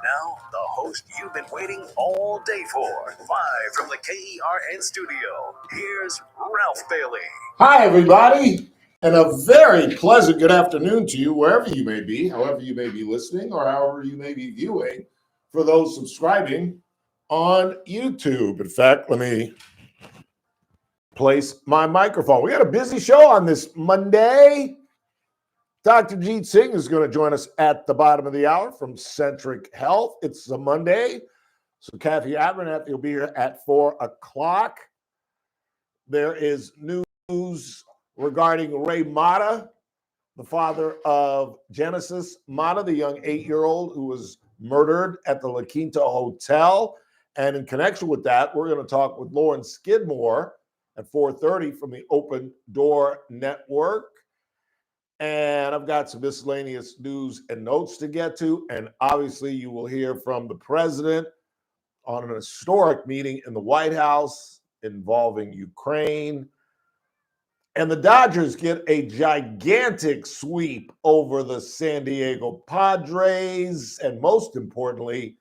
now, the host you've been waiting all day for. Live from the KERN studio, here's Ralph Bailey. Hi, everybody, and a very pleasant good afternoon to you, wherever you may be, however you may be listening, or however you may be viewing, for those subscribing on YouTube. In fact, let me place my microphone. We got a busy show on this Monday. Dr. Jeet Singh is going to join us at the bottom of the hour from Centric Health. It's a Monday, so Kathy Abernathy will be here at 4 o'clock. There is news regarding Ray Mata, the father of Genesis Mata, the young 8-year-old who was murdered at the La Quinta Hotel. And in connection with that, we're going to talk with Lauren Skidmore at 4:30 from the Open Door Network. And I've got some miscellaneous news and notes to get to. And obviously, you will hear from the president on an historic meeting in the White House involving Ukraine. And the Dodgers get a gigantic sweep over the San Diego Padres. And most importantly,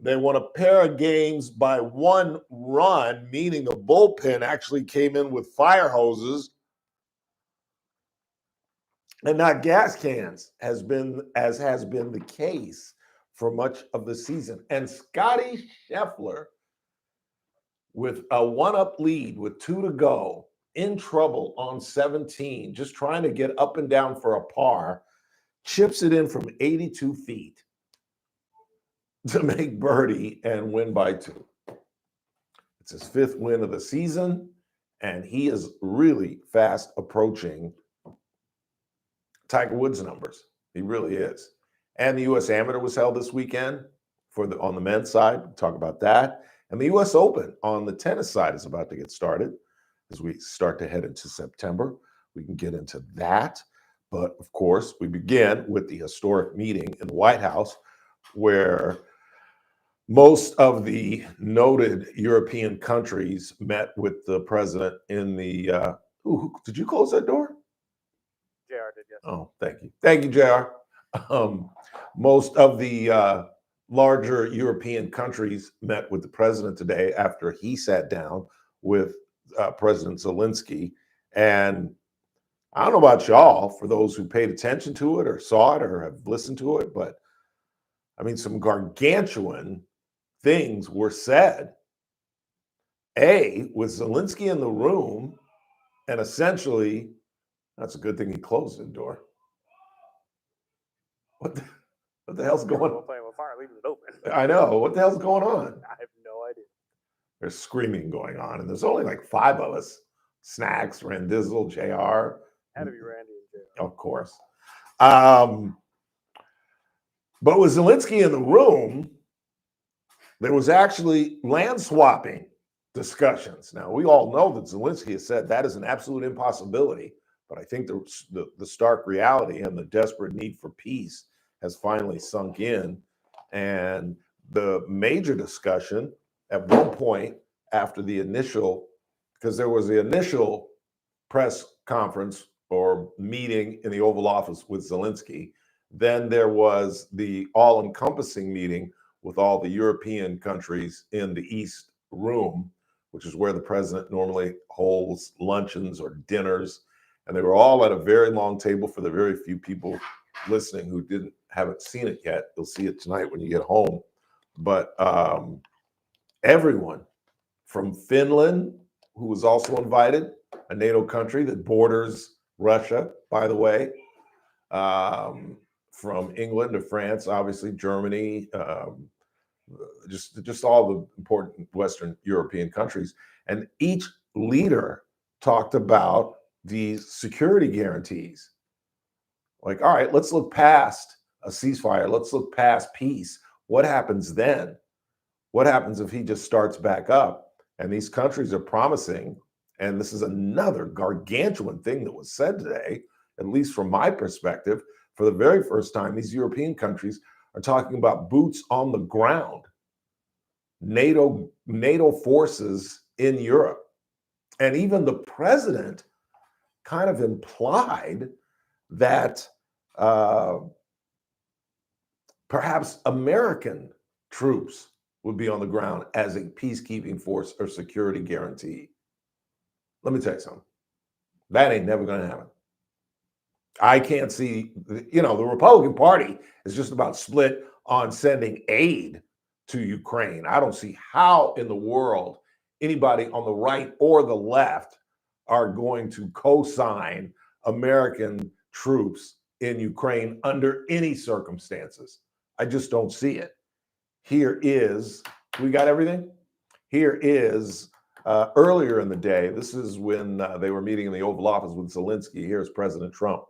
they won a pair of games by 1 run, meaning the bullpen actually came in with fire hoses and not gas cans, as has been the case for much of the season. And Scotty Scheffler, with a 1-up lead with 2 to go, in trouble on 17, just trying to get up and down for a par, chips it in from 82 feet to make birdie and win by 2. It's his 5th win of the season, and he is really fast approaching Tiger Woods numbers. He really is. And the U.S. Amateur was held this weekend on the men's side. We'll talk about that. And the U.S. Open on the tennis side is about to get started as we start to head into September. We can get into that. But of course, we begin with the historic meeting in the White House, where most of the noted European countries met with the president in the did you close that door? JR did, yes. Oh, thank you. Thank you, JR. Most of the larger European countries met with the president today after he sat down with President Zelensky. And I don't know about y'all, for those who paid attention to it or saw it or have listened to it, but I mean, some gargantuan things were said. With Zelensky in the room, and essentially, that's a good thing he closed the door. What the hell's going on? Playing with fire, leaving it open. I know. What the hell's going on? I have no idea. There's screaming going on, and there's only like 5 of us. Snacks, Randizzle, JR. Had to be Randy and JR. Of course. But with Zelensky in the room, there was actually land swapping discussions. Now, we all know that Zelensky has said that is an absolute impossibility, but I think the stark reality and the desperate need for peace has finally sunk in. And the major discussion at one point after the initial, because there was the initial press conference or meeting in the Oval Office with Zelensky, then there was the all-encompassing meeting with all the European countries in the East Room, which is where the president normally holds luncheons or dinners. And they were all at a very long table. For the very few people listening who haven't seen it yet, you'll see it tonight when you get home. But everyone from Finland, who was also invited, a NATO country that borders Russia, by the way, from England to France, obviously Germany, just all the important Western European countries. And each leader talked about these security guarantees. Like, all right, let's look past a ceasefire. Let's look past peace. What happens then? What happens if he just starts back up? And these countries are promising, and this is another gargantuan thing that was said today, at least from my perspective, for the very first time, these European countries are talking about boots on the ground, NATO forces in Europe. And even the president kind of implied that perhaps American troops would be on the ground as a peacekeeping force or security guarantee. Let me tell you something. That ain't never going to happen. I can't see, the Republican Party is just about split on sending aid to Ukraine. I don't see how in the world anybody on the right or the left are going to co-sign American troops in Ukraine under any circumstances. I just don't see it. Here is, we got everything? Here is earlier in the day, this is when they were meeting in the Oval Office with Zelensky. Here's President Trump.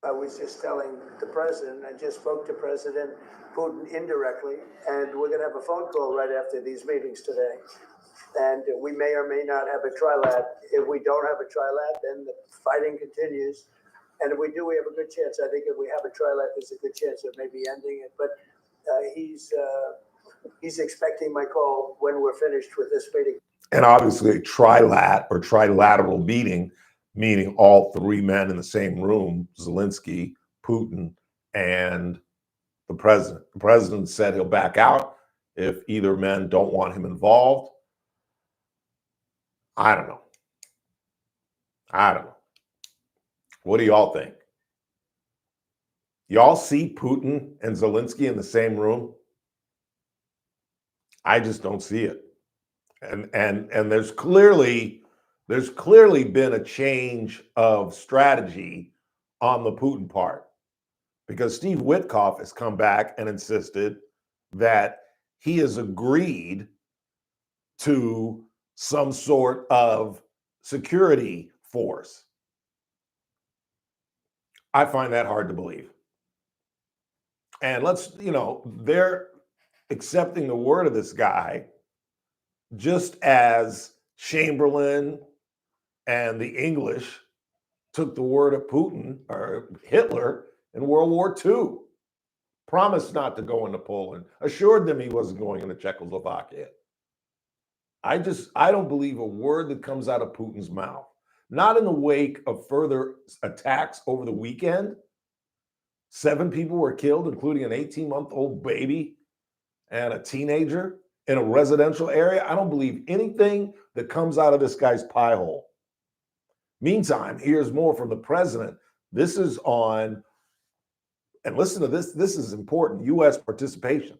I was just telling the president, I just spoke to President Putin indirectly, and we're going to have a phone call right after these meetings today. And we may or may not have a trilat. If we don't have a trilat, then the fighting continues. And if we do, we have a good chance. I think if we have a trilat, there's a good chance of maybe ending it. But he's expecting my call when we're finished with this meeting. And obviously a trilat or trilateral meeting, meaning all three men in the same room, Zelensky, Putin, and the president. The president said he'll back out if either men don't want him involved. I don't know. What do y'all think? Y'all see Putin and Zelensky in the same room? I just don't see it. And there's clearly been a change of strategy on the Putin part, because Steve Witkoff has come back and insisted that he has agreed to some sort of security force. I find that hard to believe. And they're accepting the word of this guy just as Chamberlain and the English took the word of Putin or Hitler in World War II. Promised not to go into Poland, assured them he wasn't going into Czechoslovakia. I don't believe a word that comes out of Putin's mouth. Not in the wake of further attacks over the weekend. 7 people were killed, including an 18-month-old baby and a teenager in a residential area. I don't believe anything that comes out of this guy's pie hole. Meantime, here's more from the president. This is on, and listen to this, this is important, U.S. participation.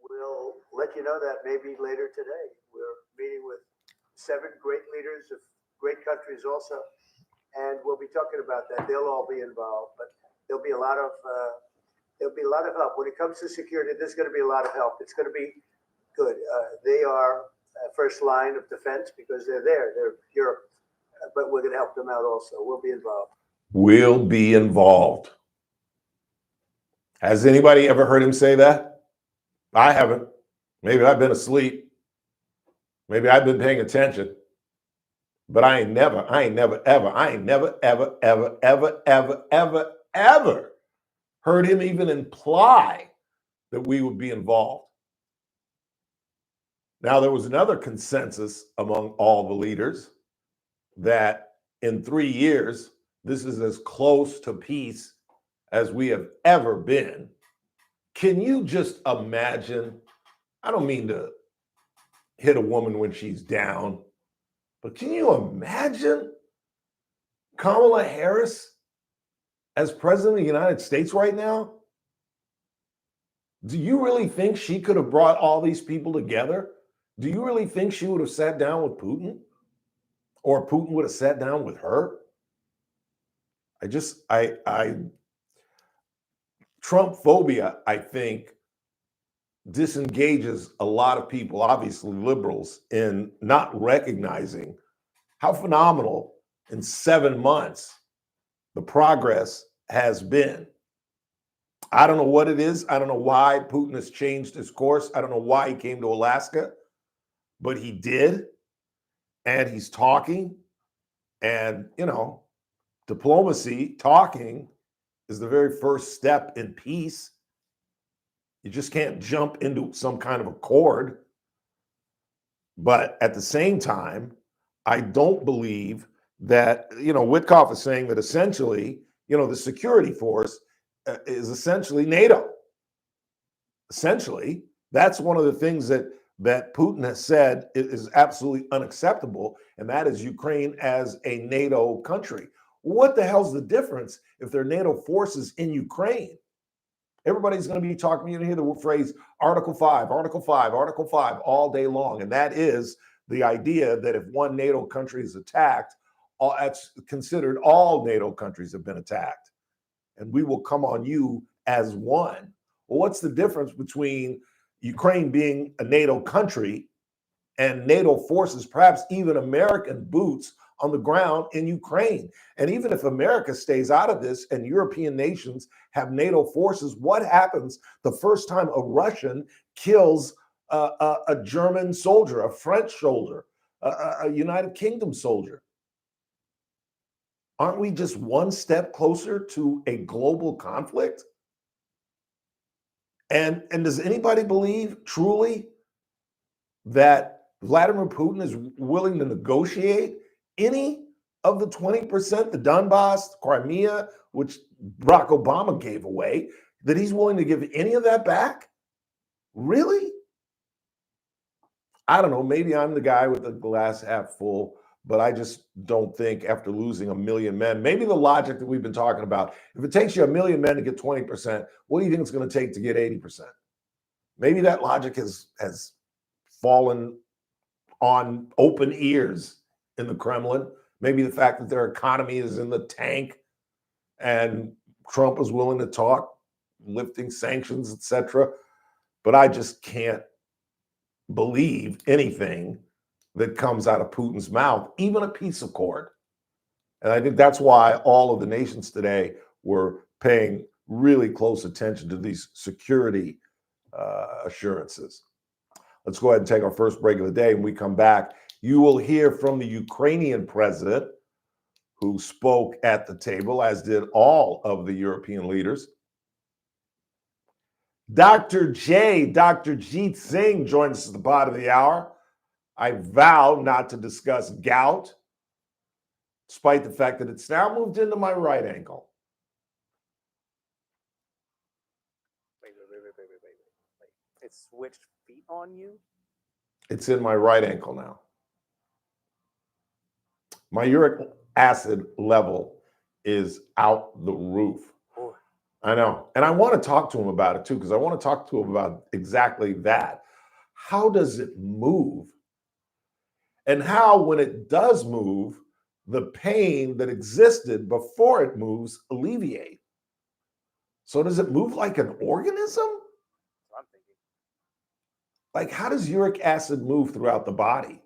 We'll let you know that maybe later today. We're meeting with 7 great leaders of great countries also, and we'll be talking about that. They'll all be involved, but there'll be a lot of help. When it comes to security, there's going to be a lot of help. It's going to be good. They are first line of defense because they're there. They're Europe, but we're going to help them out also. We'll be involved. We'll be involved. Has anybody ever heard him say that? I haven't. Maybe I've been asleep. Maybe I've been paying attention. But I ain't never, ever heard him even imply that we would be involved. Now, there was another consensus among all the leaders that in 3 years, this is as close to peace as we have ever been. Can you just imagine? I don't mean to hit a woman when she's down, but can you imagine Kamala Harris as president of the United States right now? Do you really think she could have brought all these people together? Do you really think she would have sat down with Putin? Or Putin would have sat down with her? Trump phobia, I think, disengages a lot of people, obviously liberals, in not recognizing how phenomenal in 7 months the progress has been. I don't know what it is. I don't know why Putin has changed his course. I don't know why he came to Alaska, but he did. And he's talking. And, diplomacy, talking, is the very first step in peace. You just can't jump into some kind of accord. But at the same time, I don't believe that, Witkoff is saying that essentially, the security force is essentially NATO. Essentially, that's one of the things that Putin has said is absolutely unacceptable, and that is Ukraine as a NATO country. What the hell's the difference if there are NATO forces in Ukraine? Everybody's going to be talking, you're going to hear the phrase Article 5, Article 5, Article 5 all day long. And that is the idea that if one NATO country is attacked, that's considered all NATO countries have been attacked. And we will come on you as one. Well, what's the difference between Ukraine being a NATO country and NATO forces, perhaps even American boots on the ground in Ukraine? And even if America stays out of this and European nations have NATO forces, what happens the first time a Russian kills a German soldier, a French soldier, a United Kingdom soldier? Aren't we just one step closer to a global conflict? And does anybody believe truly that Vladimir Putin is willing to negotiate any of the 20%, the Donbass, Crimea, which Barack Obama gave away, that he's willing to give any of that back? Really? I don't know. Maybe I'm the guy with the glass half full, but I just don't think after losing 1 million men, maybe the logic that we've been talking about, if it takes you 1 million men to get 20%, what do you think it's going to take to get 80%? Maybe that logic has fallen on open ears in the Kremlin. Maybe the fact that their economy is in the tank and Trump is willing to talk, lifting sanctions, etc. But I just can't believe anything that comes out of Putin's mouth, even a peace accord. And I think that's why all of the nations today were paying really close attention to these security assurances. Let's go ahead and take our first break of the day. When we come back, you will hear from the Ukrainian president who spoke at the table, as did all of the European leaders. Dr. Jeet Singh joins us at the bottom of the hour. I vow not to discuss gout, despite the fact that it's now moved into my right ankle. Wait. It switched feet on you? It's in my right ankle now. My uric acid level is out the roof. Boy. I know. And I want to talk to him about it too, because I want to talk to him about exactly that. How does it move? And how, when it does move, the pain that existed before it moves alleviate? So does it move like an organism? I'm thinking. Like, how does uric acid move throughout the body?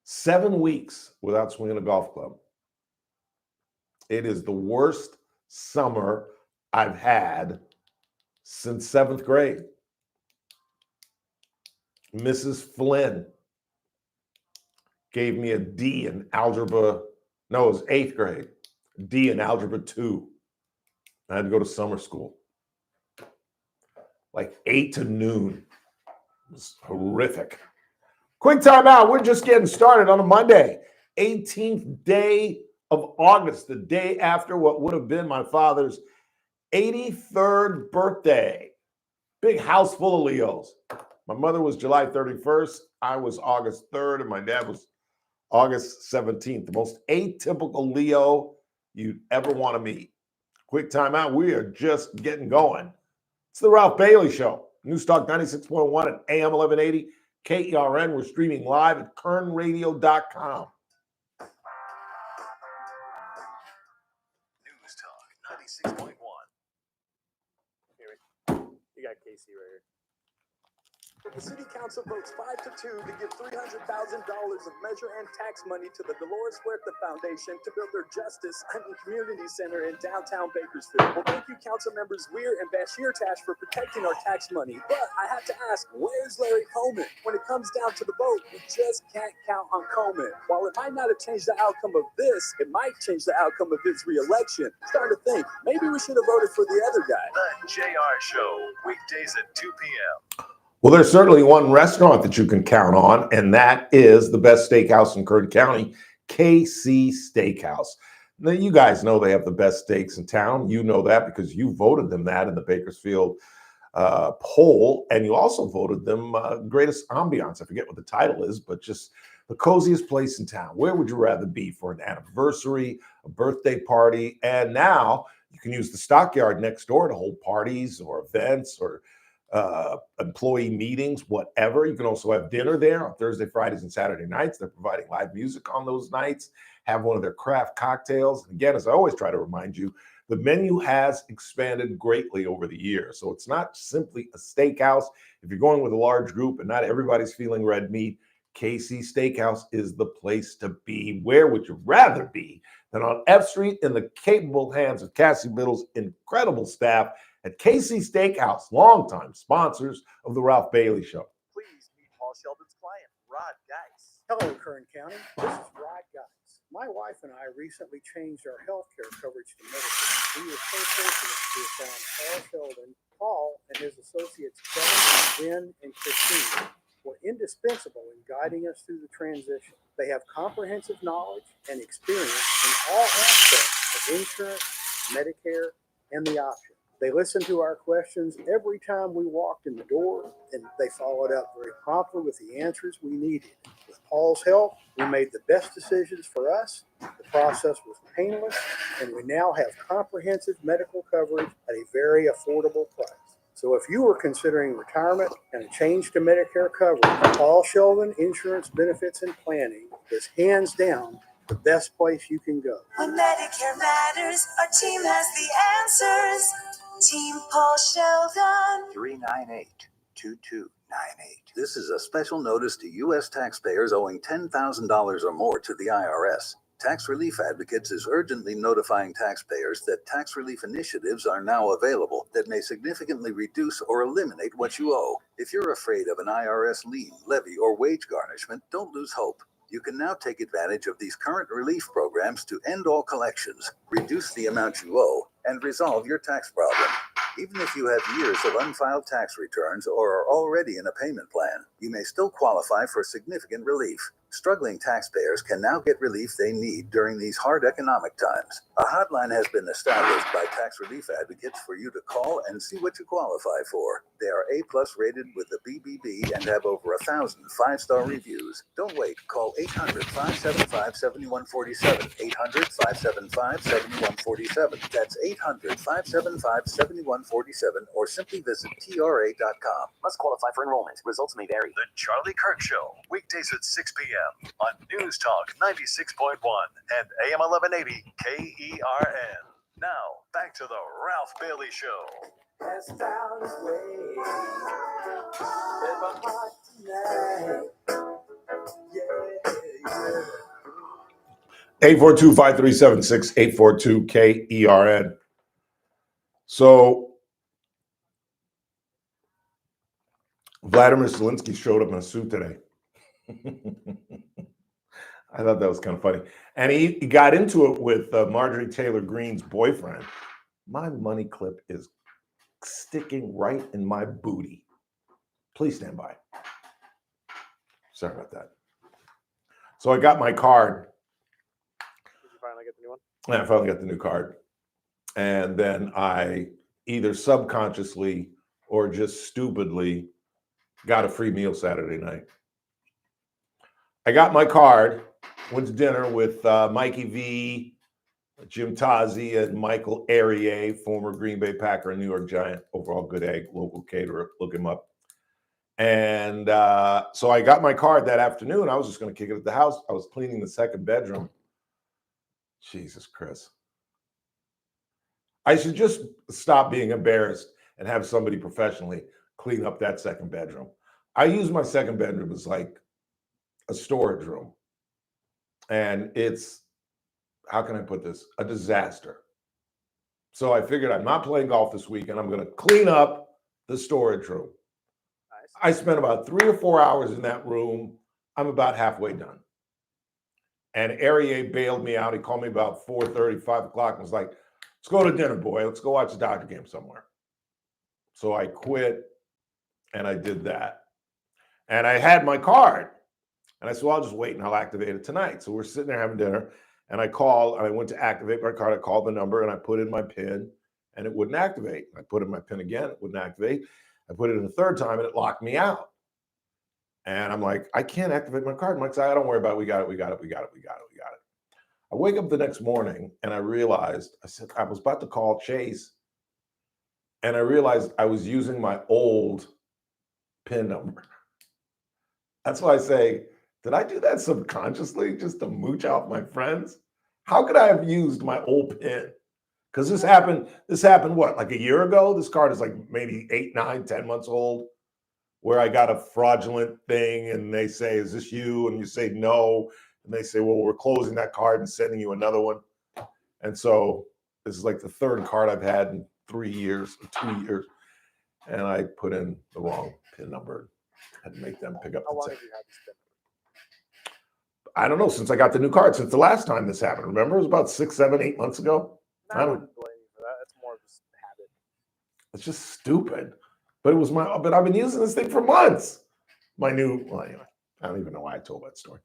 7 weeks without swinging a golf club. It is the worst summer I've had since 7th grade. Mrs. Flynn gave me a D in algebra. No, it was 8th grade. D in algebra 2. I had to go to summer school. Like 8 to noon. It was horrific. Quick time out. We're just getting started on a Monday, 18th day of August, the day after what would have been my father's 83rd birthday. Big house full of Leos. My mother was July 31st. I was August 3rd, and my dad was August 17th. The most atypical Leo you'd ever want to meet. Quick time out. We are just getting going. It's the Ralph Bailey Show. News Talk 96.1 at AM 1180. KERN. We're streaming live at kernradio.com. News Talk 96.1. You got Casey right here. The city council votes 5-2 to give $300,000 of measure and tax money to the Dolores Huerta Foundation to build their Justice and Community Center in downtown Bakersfield. Well, thank you, council members Weir and Bashir Tash, for protecting our tax money. But I have to ask, where's Larry Coleman? When it comes down to the vote, we just can't count on Coleman. While it might not have changed the outcome of this, it might change the outcome of his re-election. Starting to think, maybe we should have voted for the other guy. The JR Show, weekdays at 2 p.m. Well, there's certainly one restaurant that you can count on, and that is the best steakhouse in Kern County, KC Steakhouse. Now, you guys know they have the best steaks in town. You know that because you voted them that in the Bakersfield poll, and you also voted them greatest ambiance. I forget what the title is, but just the coziest place in town. Where would you rather be for an anniversary, a birthday party? And now you can use the Stockyard next door to hold parties or events or employee meetings, whatever. You can also have dinner there on Thursday, Fridays, and Saturday nights. They're providing live music on those nights. Have one of their craft cocktails. And again, as I always try to remind you, the menu has expanded greatly over the years. So it's not simply a steakhouse. If you're going with a large group and not everybody's feeling red meat, KC Steakhouse is the place to be. Where would you rather be than on F Street in the capable hands of Cassie Biddle's incredible staff at KC Steakhouse, longtime sponsors of the Ralph Bailey Show. Please meet Paul Sheldon's client, Rod Geis. Hello, Kern County. This is Rod Geis. My wife and I recently changed our health care coverage to Medicare. We were so fortunate to have found Paul Sheldon. Paul and his associates Kevin, Lynn, and Christine were indispensable in guiding us through the transition. They have comprehensive knowledge and experience in all aspects of insurance, Medicare, and the option. They listened to our questions every time we walked in the door, and they followed up very promptly with the answers we needed. With Paul's help, we made the best decisions for us. The process was painless, and we now have comprehensive medical coverage at a very affordable price. So if you were considering retirement and a change to Medicare coverage, Paul Sheldon Insurance Benefits and Planning is hands down the best place you can go. When Medicare matters, our team has the answers. Team Paul Sheldon. 398-2298. This is a special notice to U.S. taxpayers owing $10,000 or more to the IRS. Tax Relief Advocates is urgently notifying taxpayers that tax relief initiatives are now available that may significantly reduce or eliminate what you owe. If you're afraid of an IRS lien, levy, or wage garnishment, don't lose hope. You can now take advantage of these current relief programs to end all collections, reduce the amount you owe, and resolve your tax problem. Even if you have years of unfiled tax returns or are already in a payment plan, you may still qualify for significant relief. Struggling taxpayers can now get relief they need during these hard economic times. A hotline has been established by Tax Relief Advocates for you to call and see what you qualify for. They are A+ rated with the BBB and have over 1,000 5-star reviews. Don't wait. Call 800-575-7147. 800-575-7147. That's 800-575-7147, or simply visit TRA.com. Must qualify for enrollment. Results may vary. The Charlie Kirk Show, weekdays at 6 p.m. on News Talk 96.1 and AM 1180 KERN. Now, back to the Ralph Bailey Show. Has found his way in my heart tonight. Yeah. 842-5376, 842-KERN. So Vladimir Zelensky showed up in a suit today. I thought that was kind of funny. And he got into it with Marjorie Taylor Greene's boyfriend. My money clip is sticking right in my booty. Please stand by. Sorry about that. So I got my card. Did you finally get the new one? And I finally got the new card. And then I either subconsciously or just stupidly got a free meal Saturday night. I got my card, went to dinner with Mikey V, Jim Tozzi, and Michael Arier, former Green Bay Packer and New York Giant, overall good egg, local caterer. Look him up. And so I got my card that afternoon. I was just going to kick it at the house. I was cleaning the second bedroom. Jesus, Chris. I should just stop being embarrassed and have somebody professionally clean up that second bedroom. I use my second bedroom as like a storage room. And it's, how can I put this? A disaster. So I figured I'm not playing golf this week and I'm going to clean up the storage room. Nice. I spent about 3 or 4 hours in that room. I'm about halfway done. And Arier bailed me out. He called me about 4:30, 5 o'clock and was like, let's go to dinner, boy. Let's go watch the Dodger game somewhere. So I quit and I did that. And I had my card. And I said, well, I'll just wait and I'll activate it tonight. So we're sitting there having dinner. And I went to activate my card. I called the number and I put in my PIN and it wouldn't activate. I put in my PIN again, it wouldn't activate. I put it in a third time and it locked me out. And I'm like, I can't activate my card. Mike's like, don't worry about it. We got it. I wake up the next morning and I realized, I was about to call Chase and I realized I was using my old PIN number. That's why I say, did I do that subconsciously just to mooch off my friends? How could I have used my old PIN? Because this happened what, like a year ago? This card is like maybe 8, 9, 10 months old, where I got a fraudulent thing and they say, is this you? And you say no. And they say, well, we're closing that card and sending you another one. And so this is like the third card I've had in 3 years, 2 years. And I put in the wrong PIN number. I had to make them pick up How the long check. have you had this been? I don't know, since I got the new card, since the last time this happened. Remember, it was about 6, 7, 8 months ago. I wouldn't blame you for that. It's more of just habit. It's just stupid. But I've been using this thing for months. Anyway, I don't even know why I told that story.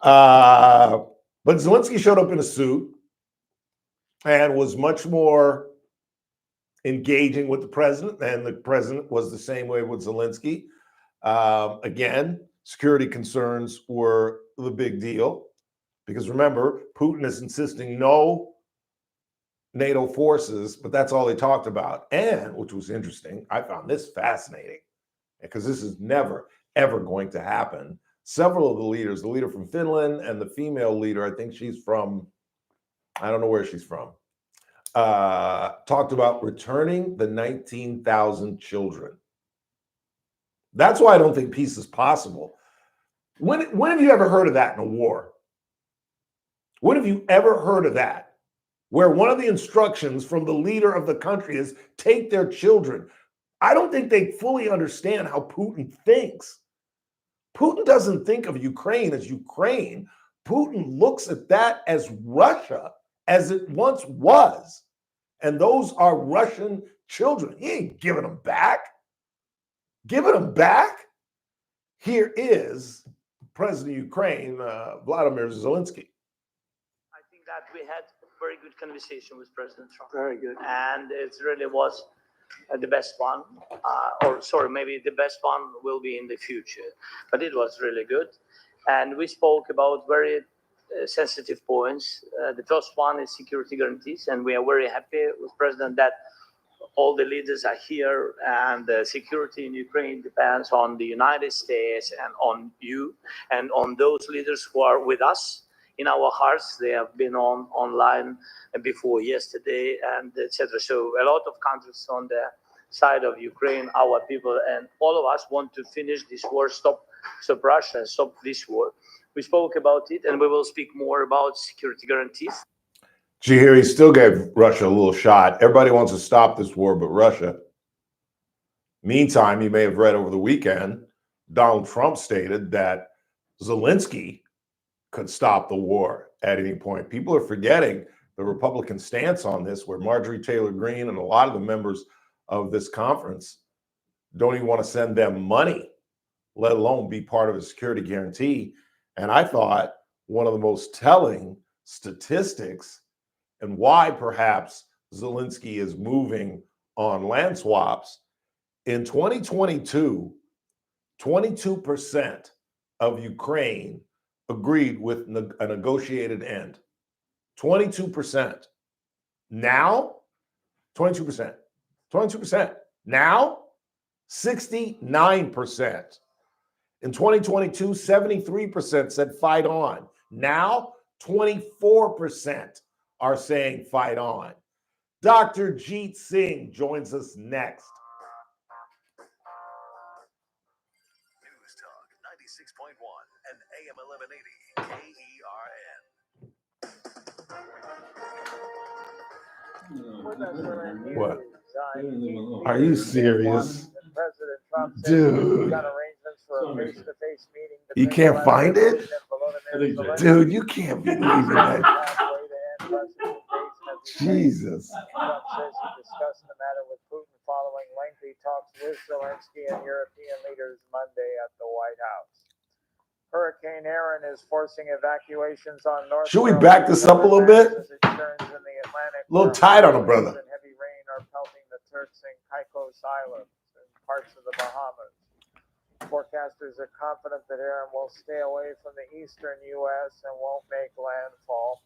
But Zelensky showed up in a suit and was much more engaging with the president, and the president was the same way with Zelensky. Again, security concerns were the big deal because remember, Putin is insisting no NATO forces, but that's all they talked about. And which was interesting, I found this fascinating because this is never, ever going to happen. Several of the leaders, the leader from Finland and the female leader, I think she's from, I don't know where she's from, talked about returning the 19,000 children. That's why I don't think peace is possible. When have you ever heard of that in a war? When have you ever heard of that? Where one of the instructions from the leader of the country is take their children. I don't think they fully understand how Putin thinks. Putin doesn't think of Ukraine as Ukraine. Putin looks at that as Russia, as it once was. And those are Russian children. He ain't giving them back. Giving them back? Here is President of Ukraine, Vladimir Zelensky. I think that we had a very good conversation with President Trump. Very good. And it really was the best one. Maybe the best one will be in the future. But it was really good. And we spoke about very sensitive points. The first one is security guarantees. And we are very happy with President that all the leaders are here, and the security in Ukraine depends on the United States and on you and on those leaders who are with us in our hearts. They have been online before yesterday and etc. So a lot of countries on the side of Ukraine, our people, and all of us want to finish this war, stop Russia, stop this war. We spoke about it, and we will speak more about security guarantees. Did you hear he still gave Russia a little shot? Everybody wants to stop this war but Russia. Meantime, you may have read over the weekend, Donald Trump stated that Zelensky could stop the war at any point. People are forgetting the Republican stance on this, where Marjorie Taylor Greene and a lot of the members of this conference don't even want to send them money, let alone be part of a security guarantee. And I thought one of the most telling statistics and why perhaps Zelensky is moving on land swaps. In 2022, 22% of Ukraine agreed with a negotiated end. 22%. Now, 22%. 22%. Now, 69%. In 2022, 73% said fight on. Now, 24% are saying fight on. Dr. Jeet Singh joins us next. News Talk 96.1 and AM 1180 KERN. What? Are you serious? President Trump said Dude. he's got arrangements for a face-to-face meeting. You between can't find it? Putin and Volodymyr Zelensky. Dude, you can't believe that. Halfway to end Russia's invasion of Ukraine. Jesus. Trump says he discussed the matter with Putin following lengthy talks with Zelensky and European leaders Monday at the White House. Hurricane Aaron is forcing evacuations on North. Should we back this up a little bit? As it churns in the Atlantic, A little where tight on it, hurricanes brother. and heavy rain are pelting the Turks and Caicos Islands and parts of the Bahamas. Forecasters are confident that Aaron will stay away from the eastern U.S. and won't make landfall,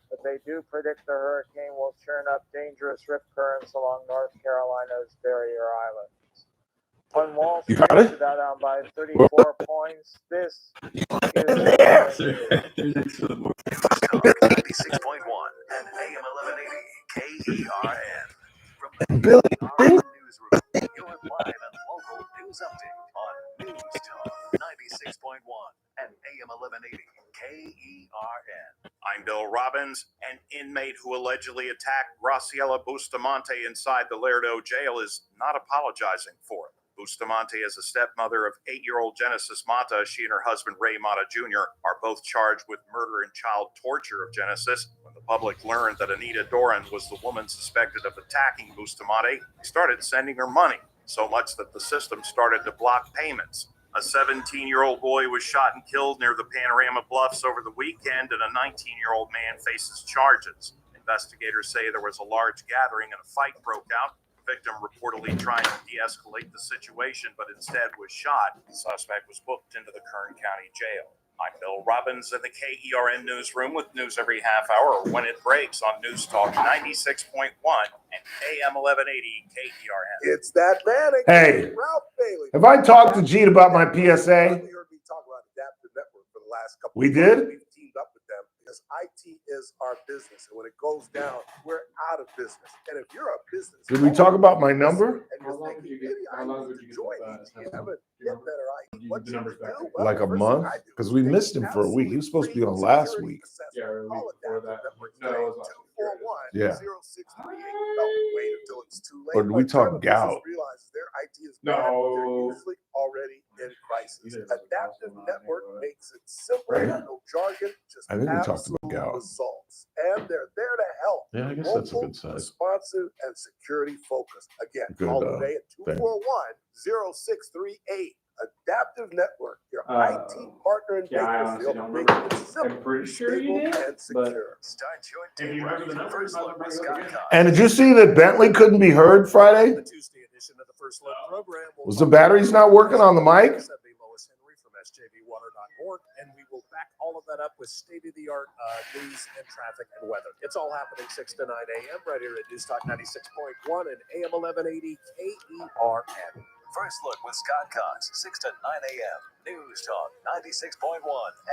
but they do predict the hurricane will churn up dangerous rip currents along North Carolina's barrier islands. When Wall You Street got it? is down by 34 points, this is there. 96.1 and AM 1180 KERN. From the Billy. newsroom, your live and local news update on News Talk 96.1 and AM 1180 KERN. I'm Bill Robbins. An inmate who allegedly attacked Graciela Bustamante inside the Lerdo jail is not apologizing for it. Bustamante is a stepmother of 8-year-old Genesis Mata. She and her husband, Ray Mata Jr., are both charged with murder and child torture of Genesis. When the public learned that Anita Doran was the woman suspected of attacking Bustamante, they started sending her money, so much that the system started to block payments. A 17-year-old boy was shot and killed near the Panorama Bluffs over the weekend, and a 19-year-old man faces charges. Investigators say there was a large gathering and a fight broke out. The victim reportedly trying to de-escalate the situation, but instead was shot. The suspect was booked into the Kern County Jail. I'm Bill Robbins in the KERN newsroom with news every half hour or when it breaks on News Talk 96.1 and AM 1180 KERN. It's that man again, Hey, Ralph Bailey. have I talked to Gene about my PSA? You heard me talk about Adaptive Network for the last couple We of months. did? We've teamed up with them because IT is our business. And when it goes down, we're out of business. And if you're a business, Did we talk about my number? and you're thinking, maybe I need to join ETM and get better IT. What you do? Well, Like a first thing month? I do Because we is missed him for a week. He was supposed to be on last week. Call Adaptive Network today, 241-0638. Don't wait until it's too late. Or did we By the talk time a business gout? realizes their IT is bad, they're usually already in crisis. Adaptive Network makes it simple, Right. no jargon, just I think we talked about absolute gout. results. And they're there to help. Yeah, I guess that's a Local, good sign. responsive, and security focused. Again, Good, call today at thing. 241-0638. Adaptive Network, your IT partner in Bakersfield, making it simple, stable, and secure. Start your day right. First look with Scott Cox. And did you see that Bentley couldn't be heard Friday? The Tuesday edition of the First Look program will Was the batteries not working on the mic? Lois Henry from sjbwater.org, and we will back all of that up with state-of-the-art news and traffic and weather. It's all happening 6 to 9 a.m. right here at News Talk 96.1 and AM 1180 KERN. First look with Scott Cox, 6 to 9 a.m. News Talk 96.1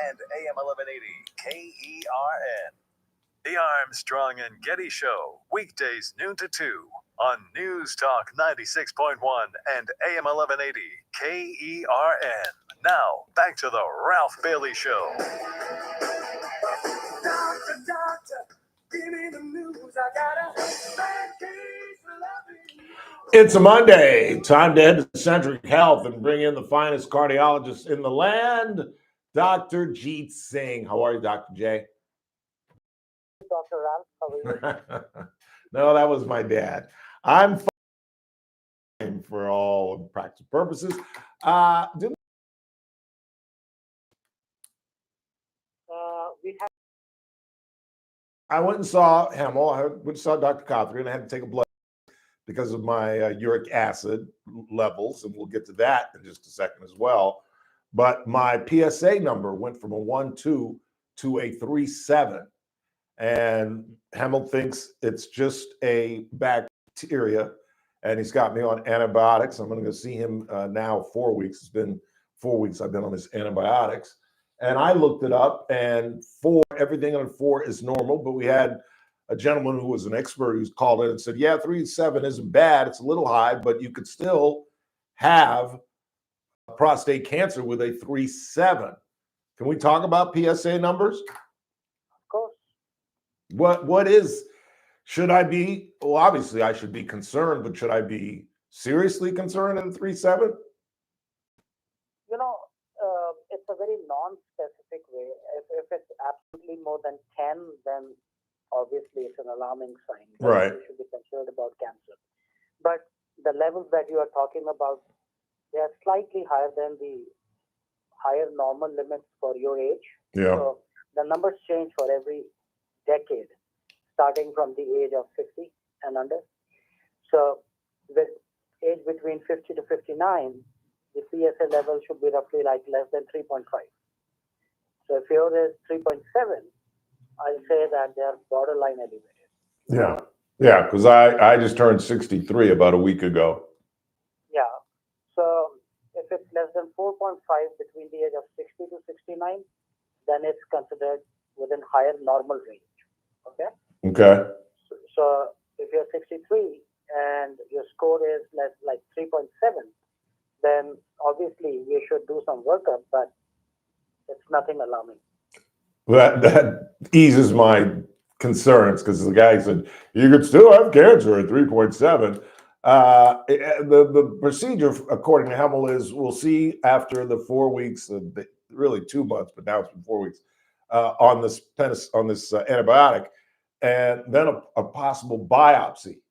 and AM 1180 KERN. The Armstrong and Getty Show, weekdays noon to 2 on News Talk 96.1 and AM 1180 KERN. Now, back to the Ralph Bailey Show. Doctor, give me the news. I got a bad case of loving. It's a Monday. Time to head to Centric Health and bring in the finest cardiologist in the land, Dr. Jeet Singh. How are you, Dr. J? Dr. Ralph, how are you? No, that was my dad. I'm fine for all practical purposes. We have I went and saw Hamill. I went and saw Dr. Cothran, and I had to take a blood because of my uric acid levels, and we'll get to that in just a second as well. But my PSA number went from a 1.2 to a 3.7, and Hamill thinks it's just a bacteria, and he's got me on antibiotics. I'm going to go see him now 4 weeks. It's been 4 weeks I've been on his antibiotics. And I looked it up, and everything on 4 is normal. But we had a gentleman who was an expert who's called in and said, yeah, 3.7 isn't bad. It's a little high, but you could still have prostate cancer with a 3.7. Can we talk about PSA numbers? of course. What is, should I be, well, obviously I should be concerned, but should I be seriously concerned at a 3.7? You know, it's a very non-specific way. If it's absolutely more than 10, then obviously it's an alarming sign. Right. You should be concerned about cancer. But the levels that you are talking about, they are slightly higher than the higher normal limits for your age. Yeah. So the numbers change for every decade, starting from the age of 50 and under. So with age between 50 to 59, the PSA level should be roughly like less than 3.5. So if yours is 3.7, I'll say that they are borderline elevated. Yeah. Yeah. Because I just turned 63 about a week ago. Yeah. So if it's less than 4.5 between the age of 60 to 69, then it's considered within higher normal range. Okay. Okay. So if you're 63 and your score is less like 3.7, then obviously you should do some workup, but it's nothing alarming. That eases my concerns because the guy said you could still have cancer at 3.7. The procedure, according to Hemmel, is we'll see after the 4 weeks, really 2 months, but now it's been 4 weeks on this antibiotic, and then a possible biopsy.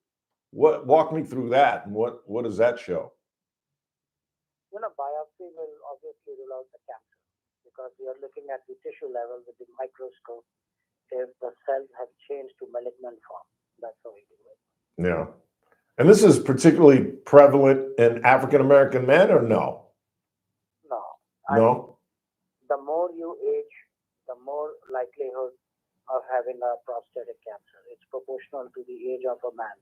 Walk me through that, and what does that show? Biopsy will obviously rule out the cancer because we are looking at the tissue level with the microscope. If the cells have changed to malignant form, that's how we do it. Yeah. And this is particularly prevalent in African American men, or no? No. No? The more you age, the more likelihood of having a prostatic cancer. It's proportional to the age of a man.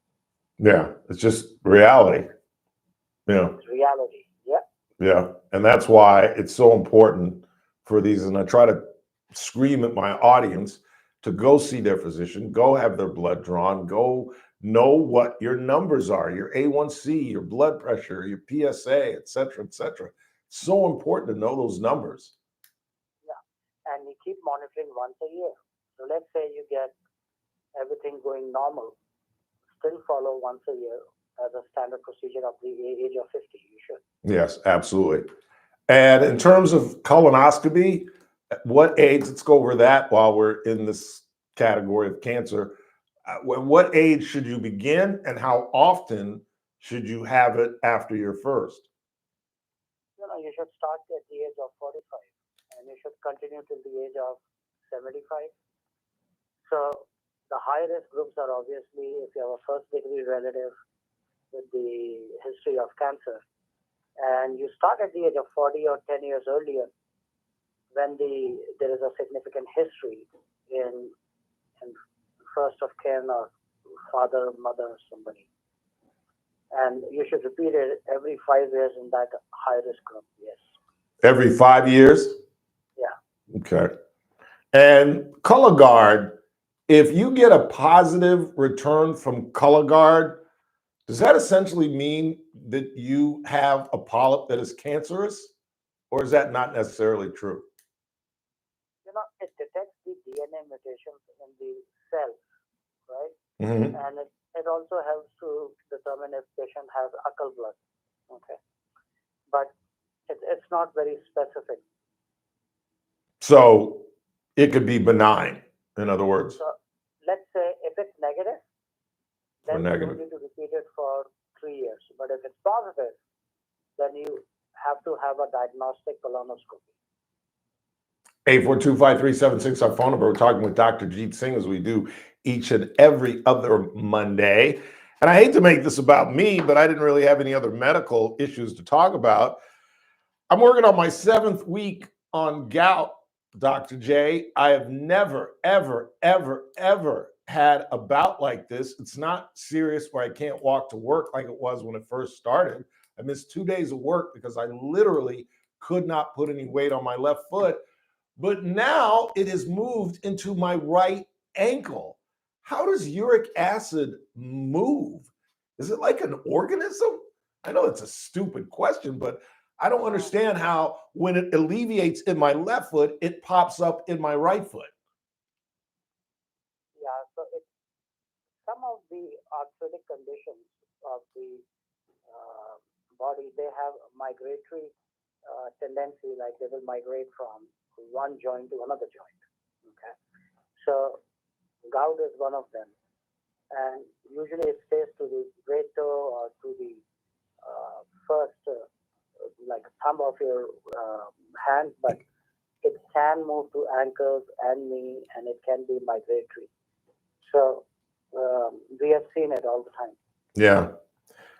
Yeah. It's just reality. Yeah. It's reality. Yeah. Yeah. And that's why it's so important for these. And I try to scream at my audience to go see their physician, go have their blood drawn, go know what your numbers are, your A1C, your blood pressure, your PSA, et cetera, et cetera. So important to know those numbers. Yeah. And we keep monitoring once a year. So let's say you get everything going normal, still follow once a year as a standard procedure of the age of 50. You should. Yes, absolutely. And in terms of colonoscopy, at what age, let's go over that while we're in this category of cancer. What age should you begin, and how often should you have it after your first? You should start at the age of 45 and you should continue till the age of 75. So the high risk groups are obviously if you have a first degree relative with the history of cancer, and you start at the age of 40 or 10 years earlier when there is a significant history in first of kin or father, mother, somebody. And you should repeat it every 5 years in that high risk group. Yes. Every 5 years? Yeah. Okay. And Cologuard, if you get a positive return from Cologuard, does that essentially mean that you have a polyp that is cancerous? Or is that not necessarily true? It detects the DNA mutations in the cells, right? Mm-hmm. And it also helps to determine if patient has ACL blood. Okay. But it's not very specific. So it could be benign, in other words. So let's say if it's negative, then negative. you need to repeat it for 3 years. But if it's positive, then you have to have a diagnostic colonoscopy. 842-5376, our phone number. We're talking with Dr. Jeet Singh as we do each and every other Monday. And I hate to make this about me, but I didn't really have any other medical issues to talk about. I'm working on my 7th week on gout, Dr. J. I have never, ever, ever, ever had a bout like this. It's not serious where I can't walk to work like it was when it first started. I missed 2 days of work because I literally could not put any weight on my left foot. But now it has moved into my right ankle. How does uric acid move? Is it like an organism? I know it's a stupid question, but I don't understand how when it alleviates in my left foot, it pops up in my right foot. Yeah, so it's some of the arthritic conditions of the body, they have migratory tendency, like they will migrate from one joint to another joint. Okay, so gout is one of them, and usually it stays to the great toe or to the first like thumb of your hand, but it can move to ankles and knee, and it can be migratory. So we have seen it all the time. Yeah.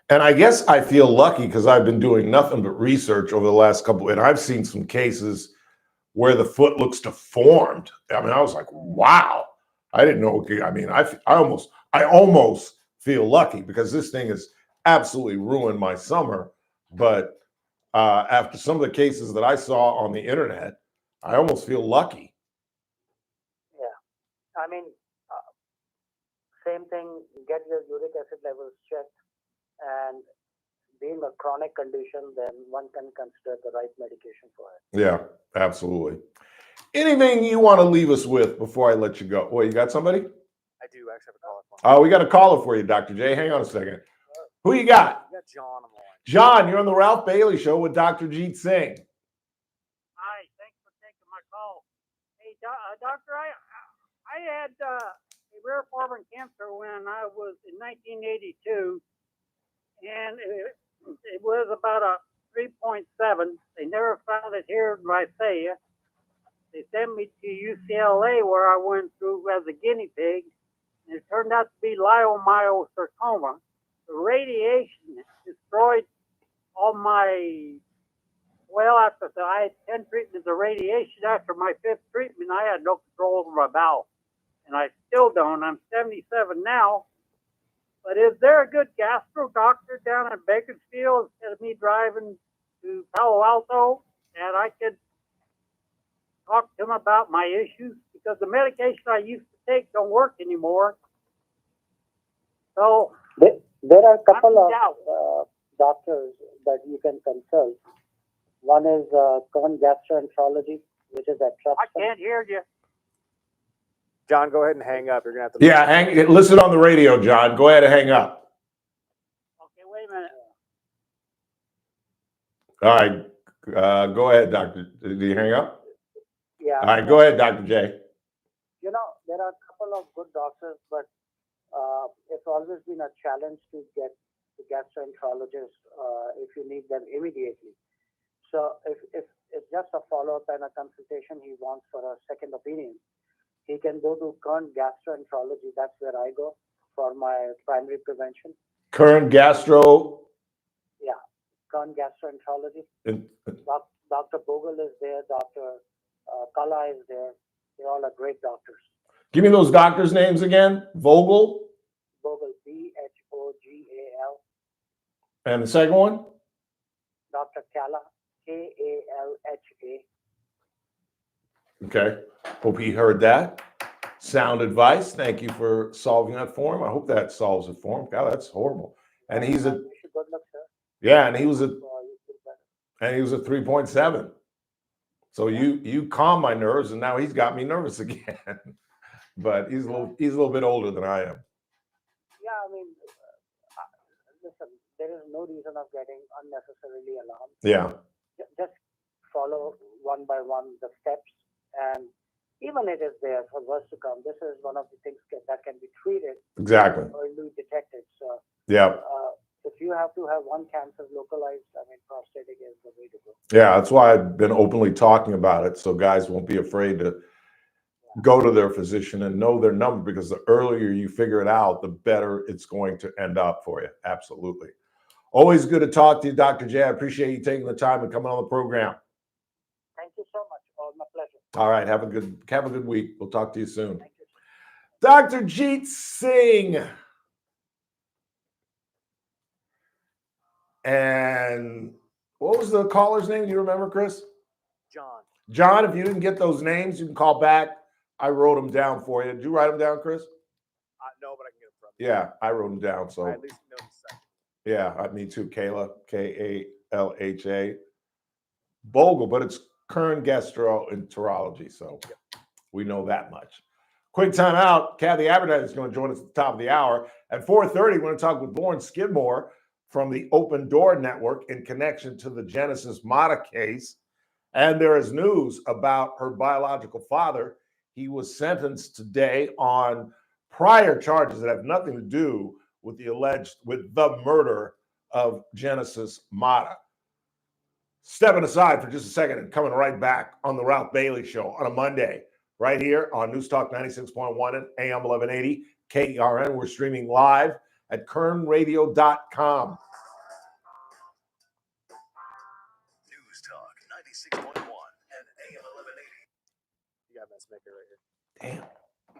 And I guess I feel lucky because I've been doing nothing but research over the last couple, and I've seen some cases where the foot looks deformed. I mean, I was like, wow, I didn't know. I mean, I almost feel lucky because this thing has absolutely ruined my summer. But after some of the cases that I saw on the internet, I almost feel lucky. Yeah. I mean, same thing, get your uric acid levels checked, and being a chronic condition, then one can consider the right medication for it. Yeah, absolutely. Anything you want to leave us with before I let you go? Oh, you got somebody? I do actually have a caller. Oh, we got a caller for you, Dr. J. Hang on a second. Who you got? You got John on the line. John, you're on the Ralph Bailey Show with Dr. Jeet Singh. Hi, thanks for taking my call. Hey, doctor, I had rare-form cancer when I was in 1982, and it was about a 3.7. They never found it here in Ricea. They sent me to UCLA where I went through as a guinea pig, and it turned out to be leiomyosarcoma. The radiation destroyed all my, I had 10 treatments of radiation. After my 5th treatment, I had no control over my bowel, and I still don't. I'm 77 now. But is there a good gastro doctor down in Bakersfield instead of me driving to Palo Alto, and I could talk to him about my issues? Because the medication I used to take don't work anymore. So there are a couple of doctors that you can consult. One is Kern Gastroenterology, which is at Trust. I can't hear you. John, go ahead and hang up. You're gonna have to. Yeah, listen on the radio, John. Go ahead and hang up. Okay, wait a minute. All right, go ahead, Doctor. Did you hang up? Yeah. All right, go ahead, Dr. J. You know, there are a couple of good doctors, but it's always been a challenge to get the gastroenterologist if you need them immediately. So if it's just a follow-up and a consultation he wants for a second opinion, he can go to Kern Gastroenterology. That's where I go for my primary prevention. Kern Gastro. Yeah, Kern Gastroenterology. Dr. Bogle is there. Dr. Kala is there. They all are great doctors. Give me those doctors' names again. Vogel. Bogle, Bhogal. And the second one? Dr. Kala, Kalha. Okay. Hope he heard that. Sound advice. Thank you for solving that for him. I hope that solves it for him. God, that's horrible. And he's a Good luck, sir. yeah, and he was a 3.7. So you calm my nerves, and now he's got me nervous again. But he's a little bit older than I am. Yeah, I mean, listen, there is no reason of getting unnecessarily alarmed. Yeah. Just follow one by one the steps, and even it is there for worse to come. This is one of the things that can be treated. Exactly. Early detected. So Yeah. if you have to have one cancer localized, I mean, prostatic is the way to go. Yeah, that's why I've been openly talking about it, so guys won't be afraid to go to their physician and know their number, because the earlier you figure it out, the better it's going to end up for you. Absolutely. Always good to talk to you, Dr. J. I appreciate you taking the time and coming on the program. Thank you so much. All my pleasure. All right, have a good week. We'll talk to you soon. Thank you. Dr. Jeet Singh. And what was the caller's name? Do you remember, Chris? John. John, if you didn't get those names, you can call back. I wrote them down for you. Did you write them down, Chris? No, but I can get them from you. Yeah, I wrote them down. So I at least know the second. yeah, me too. Kayla, Kalha. Bogle, but it's Kern Gastroenterology. So we know that much. Quick time out. Kathy Abernathy is going to join us at the top of the hour. At 4:30, we're going to talk with Lauren Skidmore from the Open Door Network in connection to the Genesis Mata case. And there is news about her biological father. He was sentenced today on prior charges that have nothing to do with the murder of Genesis Mata. Stepping aside for just a second and coming right back on the Ralph Bailey Show on a Monday, right here on News Talk 96.1 and AM 1180 KERN. We're streaming live at kernradio.com. News Talk 96.1 and AM 1180. You got Messmaker right here. Damn.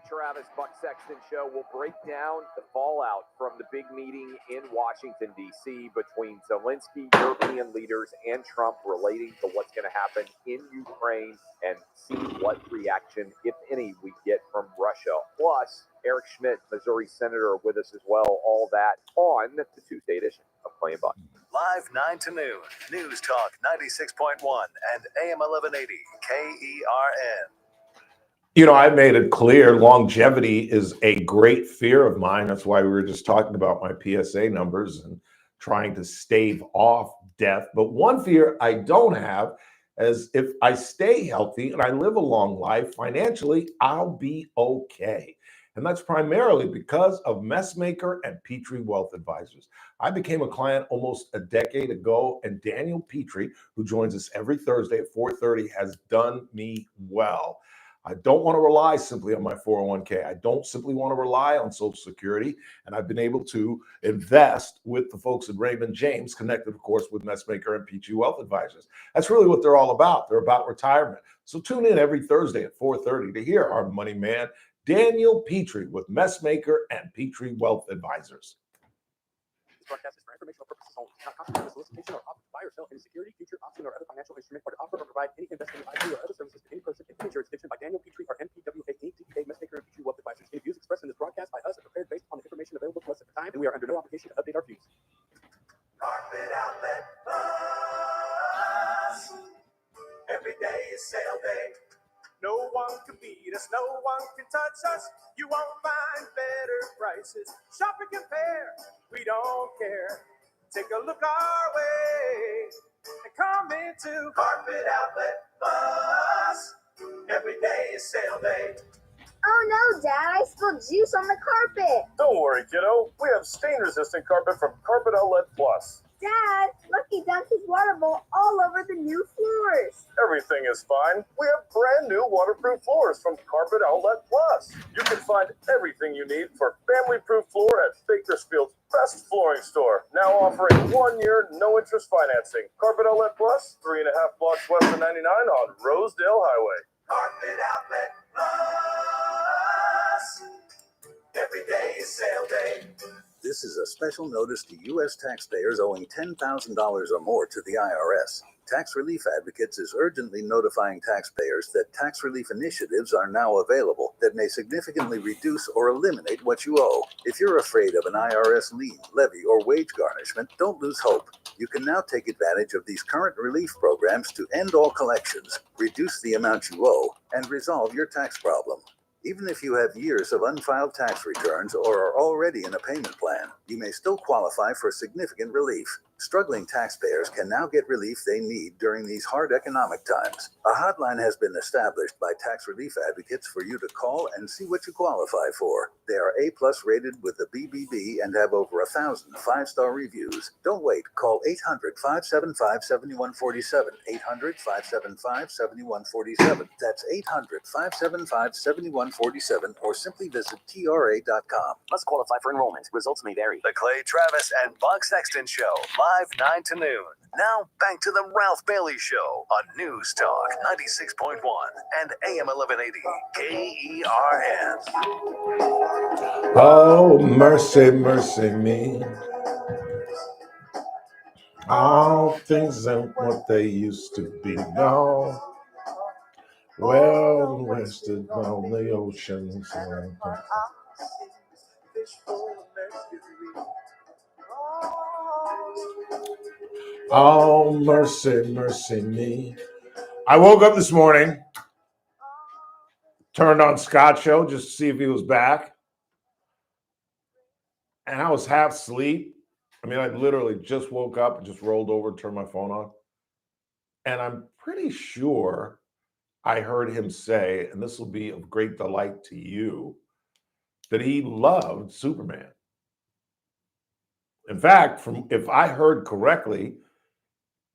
Travis Buck Sexton Show will break down the fallout from the big meeting in Washington, D.C. between Zelensky, European leaders, and Trump relating to what's going to happen in Ukraine and see what reaction, if any, we get from Russia. Plus, Eric Schmidt, Missouri Senator, with us as well. All that on the Tuesday edition of Playing Buck. Live 9 to noon. News Talk 96.1 and AM 1180 KERN. You know, I made it clear longevity is a great fear of mine. That's why we were just talking about my PSA numbers and trying to stave off death. But one fear I don't have is if I stay healthy and I live a long life, financially, I'll be okay. And that's primarily because of Messmaker and Petrie Wealth Advisors. I became a client almost a decade ago, and Daniel Petrie, who joins us every Thursday at 4:30, has done me well. I don't want to rely simply on my 401k. I don't simply want to rely on Social Security. And I've been able to invest with the folks at Raymond James, connected, of course, with Messmaker and Petrie Wealth Advisors. That's really what they're all about. They're about retirement. So tune in every Thursday at 4:30 to hear our money man, Daniel Petrie, with Messmaker and Petrie Wealth Advisors. This broadcast is for informational purposes only, not constitute a solicitation or offer to buy or sell any security, future, option, or other financial instrument, or to offer or provide any investment advisory or other services to any person in any jurisdiction by Daniel Petrie or NPWA Inc., DBA, Messmaker, and Petrie Wealth Advisors. Any views expressed in this broadcast by us are prepared based on the information available to us at the time, and we are under no obligation to update our views. Carpet Outlet Plus. Every day is sale day. No one can beat us, no one can touch us. You won't find better prices. Shop and compare, we don't care. Take a look our way and come into Carpet Outlet Plus. Every day is sale day. Oh no, Dad, I spilled juice on the carpet. Don't worry, kiddo. We have stain-resistant carpet from Carpet Outlet Plus. Dad, look, he dumped his water bowl all over the new floors. Everything is fine. We have brand new waterproof floors from Carpet Outlet Plus. You can find everything you need for family-proof floor at Bakersfield's best flooring store. Now offering 1 year, no interest financing. Carpet Outlet Plus, 3.5 blocks west of 99 on Rosedale Highway. Carpet Outlet Plus. Every day is sale day. This is a special notice to U.S. taxpayers owing $10,000 or more to the IRS. Tax Relief Advocates is urgently notifying taxpayers that tax relief initiatives are now available that may significantly reduce or eliminate what you owe. If you're afraid of an IRS lien, levy, or wage garnishment, don't lose hope. You can now take advantage of these current relief programs to end all collections, reduce the amount you owe, and resolve your tax problem. Even if you have years of unfiled tax returns or are already in a payment plan, you may still qualify for significant relief. Struggling taxpayers can now get relief they need during these hard economic times. A hotline has been established by Tax Relief Advocates for you to call and see what you qualify for. They are A+ rated with the BBB and have over 1,000 5-star reviews. Don't wait. Call 800-575-7147. 800-575-7147. That's 800-575-7147, or simply visit TRA.com. Must qualify for enrollment. Results may vary. The Clay Travis and Buck Sexton Show, live 9 to noon. Now back to the Ralph Bailey Show on News Talk 96.1 and AM 1180 KERN. Oh, mercy, mercy me. All things ain't what they used to be now. Well rested on the ocean. Oh, mercy, mercy me. I woke up this morning, turned on Scott's show just to see if he was back. And I was half asleep. I mean, I literally just woke up and just rolled over and turned my phone on. And I'm pretty sure I heard him say, and this will be of great delight to you, that he loved Superman. In fact, if I heard correctly,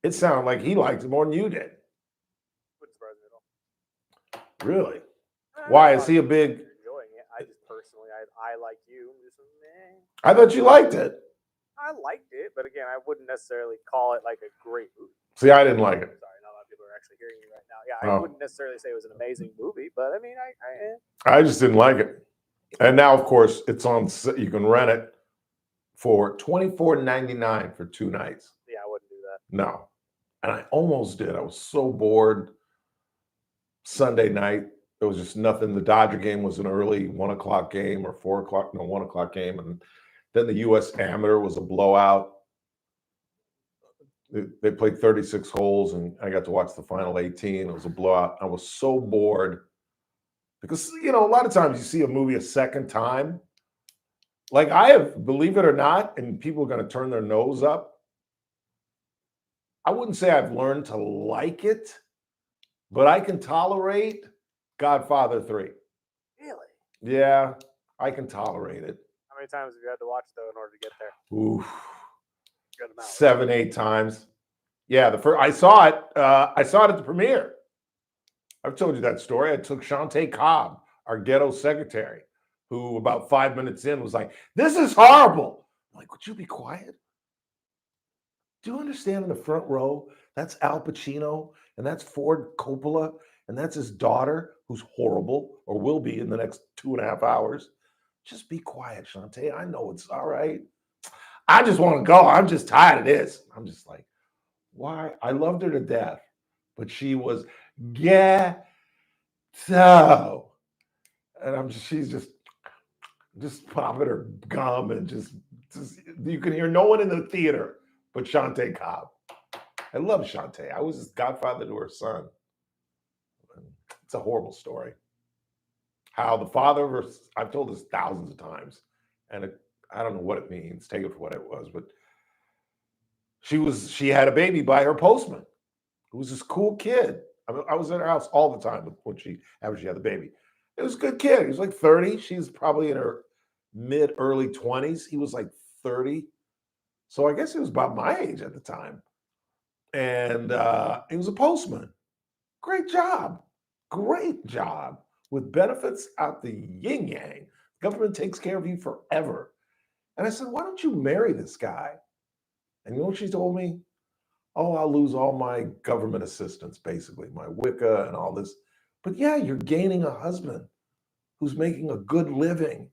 It sounded like he liked it more than you did. Wouldn't surprise me at all. Really? Why is he a big? Enjoying it. I just personally, I like you. Just, meh. I thought you liked it. I liked it, but again, I wouldn't necessarily call it like a great movie. See, I didn't like it. Sorry, not a lot of people are actually hearing me right now. Yeah, I Oh. wouldn't necessarily say it was an amazing movie, but I mean, I just didn't like it. And now, of course, it's on. You can rent it for $24.99 for 2 nights. yeah, I wouldn't do that. No, and I almost did. I was so bored. Sunday night, there was just nothing. The Dodger game was an early 1 o'clock game or 4 o'clock, no, 1 o'clock game, and then the U.S. Amateur was a blowout. They played 36 holes, and I got to watch the final 18. It was a blowout. I was so bored because, you know, a lot of times you see a movie a second time. Like I have, believe it or not, and people are going to turn their nose up. I wouldn't say I've learned to like it, but I can tolerate Godfather 3. Really? Yeah, I can tolerate it. How many times have you had to watch though in order to get there? Oof. Good amount. 7, 8 times. Yeah, the first I saw it. I saw it at the premiere. I've told you that story. I took Shantae Cobb, our ghetto secretary, who about 5 minutes in was like, "This is horrible." I'm like, would you be quiet? Do you understand? In the front row, that's Al Pacino, and that's Ford Coppola, and that's his daughter, who's horrible or will be in the next 2.5 hours. Just be quiet, Shantae. I know it's all right. I just want to go. I'm just tired of this. I'm just like, why? I loved her to death, but she was ghetto. And she's just popping her gum and just you can hear no one in the theater but Shantae Cobb. I love Shantae. I was his godfather to her son. It's a horrible story. How the father, I've told this thousands of times, and I don't know what it means. Take it for what it was, but she had a baby by her postman, who was this cool kid. I was at her house all the time after she had the baby. It was a good kid. He was like 30. She's probably in her early 20s. He was like 30. So I guess he was about my age at the time. And he was a postman. Great job. Great job. With benefits out the yin yang. Government takes care of you forever. And I said, why don't you marry this guy? And you know what she told me? Oh, I'll lose all my government assistance, basically, my WICA and all this. But yeah, you're gaining a husband who's making a good living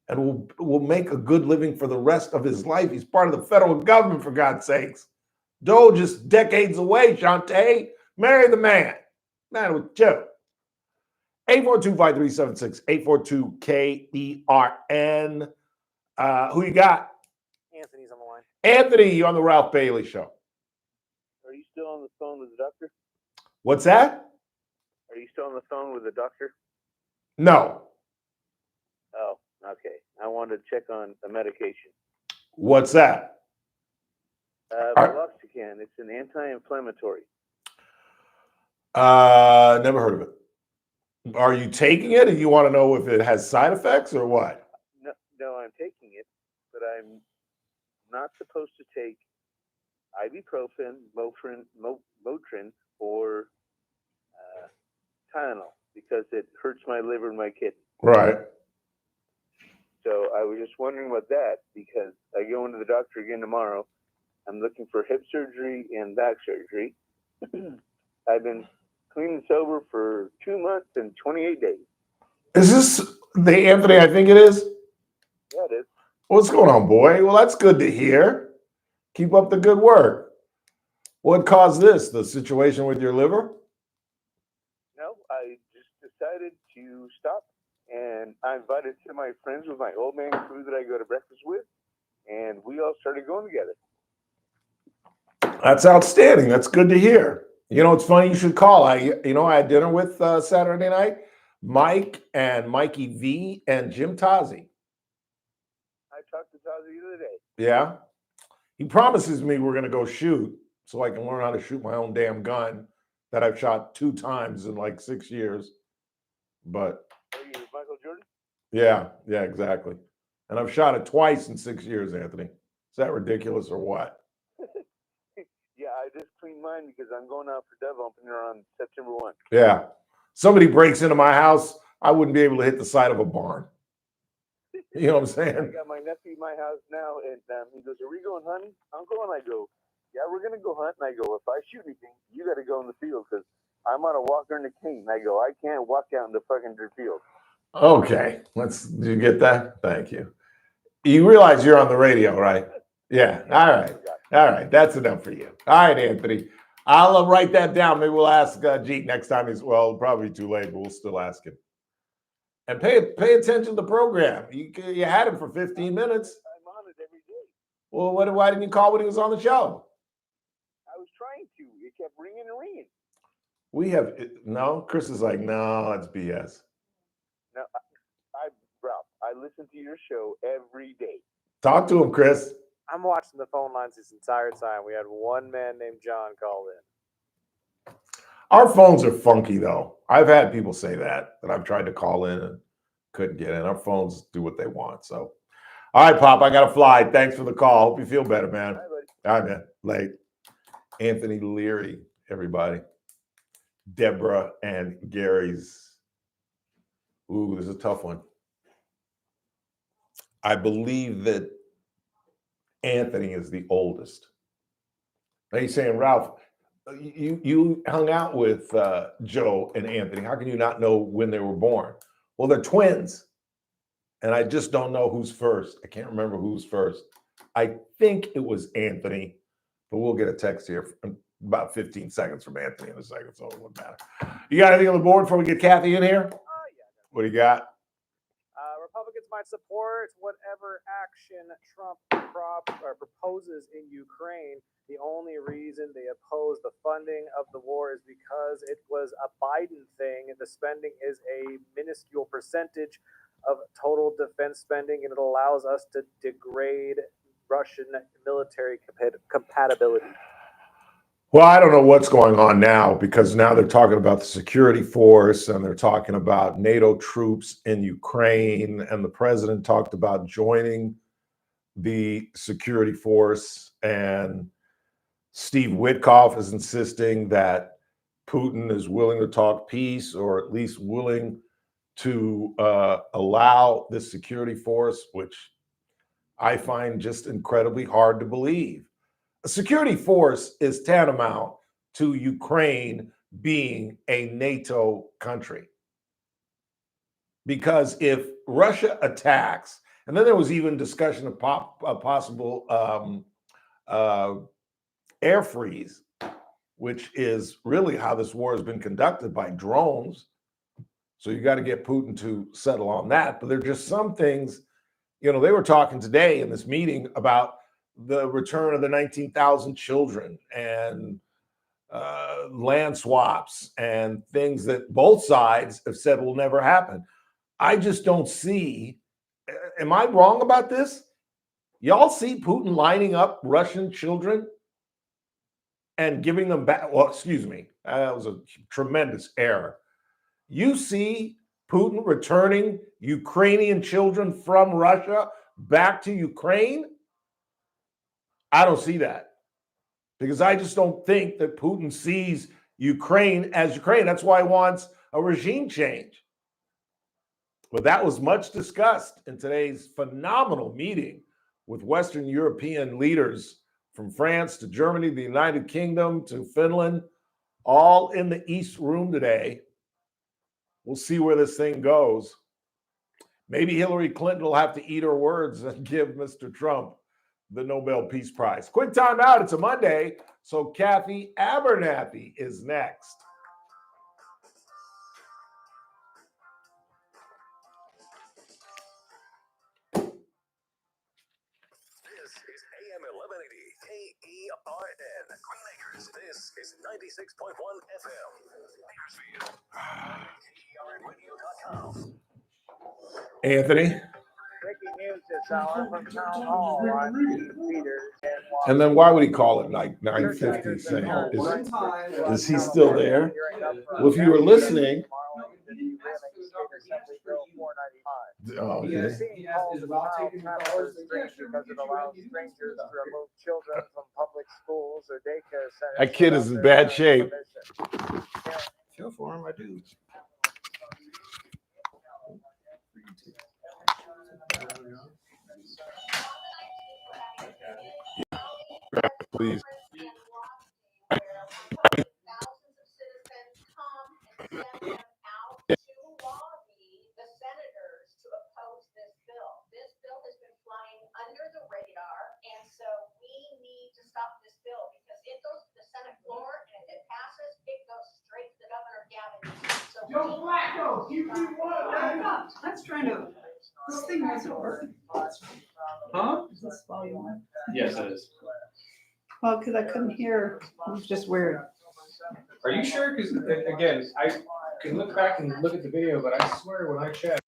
and will make a good living for the rest of his life. He's part of the federal government, for God's sakes. Doe just decades away, Shantae. Marry the man. Man with Joe. 842-5376, 842-KERN. Who you got? Anthony's on the line. Anthony, you on the Ralph Bailey Show. Are you still on the phone with the doctor? What's that? Are you still on the phone with the doctor? No. Oh, okay. I wanted to check on the medication. What's that? Meloxicam. It's an anti-inflammatory. Never heard of it. Are you taking it, and you want to know if it has side effects or what? No, I'm taking it, but I'm not supposed to take ibuprofen, Motrin, or Tylenol because it hurts my liver and my kidney. Right. So I was just wondering about that because I go into the doctor again tomorrow. I'm looking for hip surgery and back surgery. I've been clean and sober for 2 months and 28 days. Is this the Anthony I think it is? Yeah, it is. What's going on, boy? Well, that's good to hear. Keep up the good work. What caused this? The situation with your liver? No, I just decided to stop. And I invited some of my friends with my old man crew that I go to breakfast with. And we all started going together. That's outstanding. That's good to hear. You know, it's funny you should call. I had dinner with Saturday night, Mike and Mikey V and Jim Tozzi. I talked to Tozzi the other day. Yeah. He promises me we're going to go shoot so I can learn how to shoot my own damn gun that I've shot 2 times in like 6 years. But Are you Michael Jordan? yeah, exactly. And I've shot it twice in 6 years, Anthony. Is that ridiculous or what? Yeah, I just fine because I'm going out for dove opener on September 1. Yeah. Somebody breaks into my house, I wouldn't be able to hit the side of a barn. You know what I'm saying? I got my nephew at my house now, and he goes, "Are we going hunting, Uncle?" And I go, "Yeah, we're gonna go hunt." And I go, "If I shoot anything, you got to go in the field because I'm on a walker and a cane." I go, "I can't walk out in the fucking dirt field." Okay. Did you get that? Thank you. You realize you're on the radio, right? Yeah. All right. All right. That's enough for you. All right, Anthony. I'll write that down. Maybe we'll ask Jeet next time. Probably too late, but we'll still ask him. And pay attention to the program. You had him for 15 minutes. I'm on it every day. Well, why didn't you call when he was on the show? I was trying to. It kept ringing and ringing. No. Chris is like, no, that's BS. No, Ralph, I listen to your show every day. Talk to him, Chris. I'm watching the phone lines this entire time. We had one man named John call in. Our phones are funky, though. I've had people say that I've tried to call in and couldn't get in. Our phones do what they want. So, all right, Pop, I got to fly. Thanks for the call. Hope you feel better, man. Hi, buddy. All right, man. Late. Anthony Leary, everybody. Deborah and Gary's. Ooh, this is a tough one. I believe that Anthony is the oldest. Now you're saying, Ralph, you hung out with Joe and Anthony. How can you not know when they were born? Well, they're twins. And I just don't know who's first. I can't remember who's first. I think it was Anthony, but we'll get a text here in about 15 seconds from Anthony in a second, so it won't matter. You got anything on the board before we get Kathy in here? Yeah. What do you got? Republicans might support whatever action Trump proposes in Ukraine. The only reason they oppose the funding of the war is because it was a Biden thing. The spending is a minuscule percentage of total defense spending, and it allows us to degrade Russian military compatibility. Well, I don't know what's going on now because now they're talking about the security force and they're talking about NATO troops in Ukraine. And the president talked about joining the security force. And Steve Witkoff is insisting that Putin is willing to talk peace or at least willing to allow this security force, which I find just incredibly hard to believe. A security force is tantamount to Ukraine being a NATO country. Because if Russia attacks, and then there was even discussion of possible air freeze, which is really how this war has been conducted by drones. So you got to get Putin to settle on that. But there are just some things, they were talking today in this meeting about the return of the 19,000 children and land swaps and things that both sides have said will never happen. I just don't see. Am I wrong about this? Y'all see Putin lining up Russian children and giving them back? Well, excuse me. That was a tremendous error. You see Putin returning Ukrainian children from Russia back to Ukraine? I don't see that because I just don't think that Putin sees Ukraine as Ukraine. That's why he wants a regime change. But that was much discussed in today's phenomenal meeting with Western European leaders from France to Germany, the United Kingdom to Finland, all in the East Room today. We'll see where this thing goes. Maybe Hillary Clinton will have to eat her words and give Mr. Trump the Nobel Peace Prize. Quick time out. It's a Monday, so Kathy Abernathy is next. This is AM 1180 KERN, Green Acres. This is 96.1 FM, Bakersfield. KERNradio.com. Anthony. Breaking news this hour from Town Hall on Peters and And then why would he call it like 9:50 saying, is he still there? Well, if you were listening. Oh, okay. Because it allows strangers to remove children from public schools or daycare centers. That kid is in without bad their shape. permission. Feel for him, I do. Please. Joe Flacco, QB1. I was trying to. This thing wasn't working. Huh? Is this volume on? Yes, it is. Well, because I couldn't hear. It was just weird. Are you sure? Because again, I can look back and look at the video, but I swear when I checked.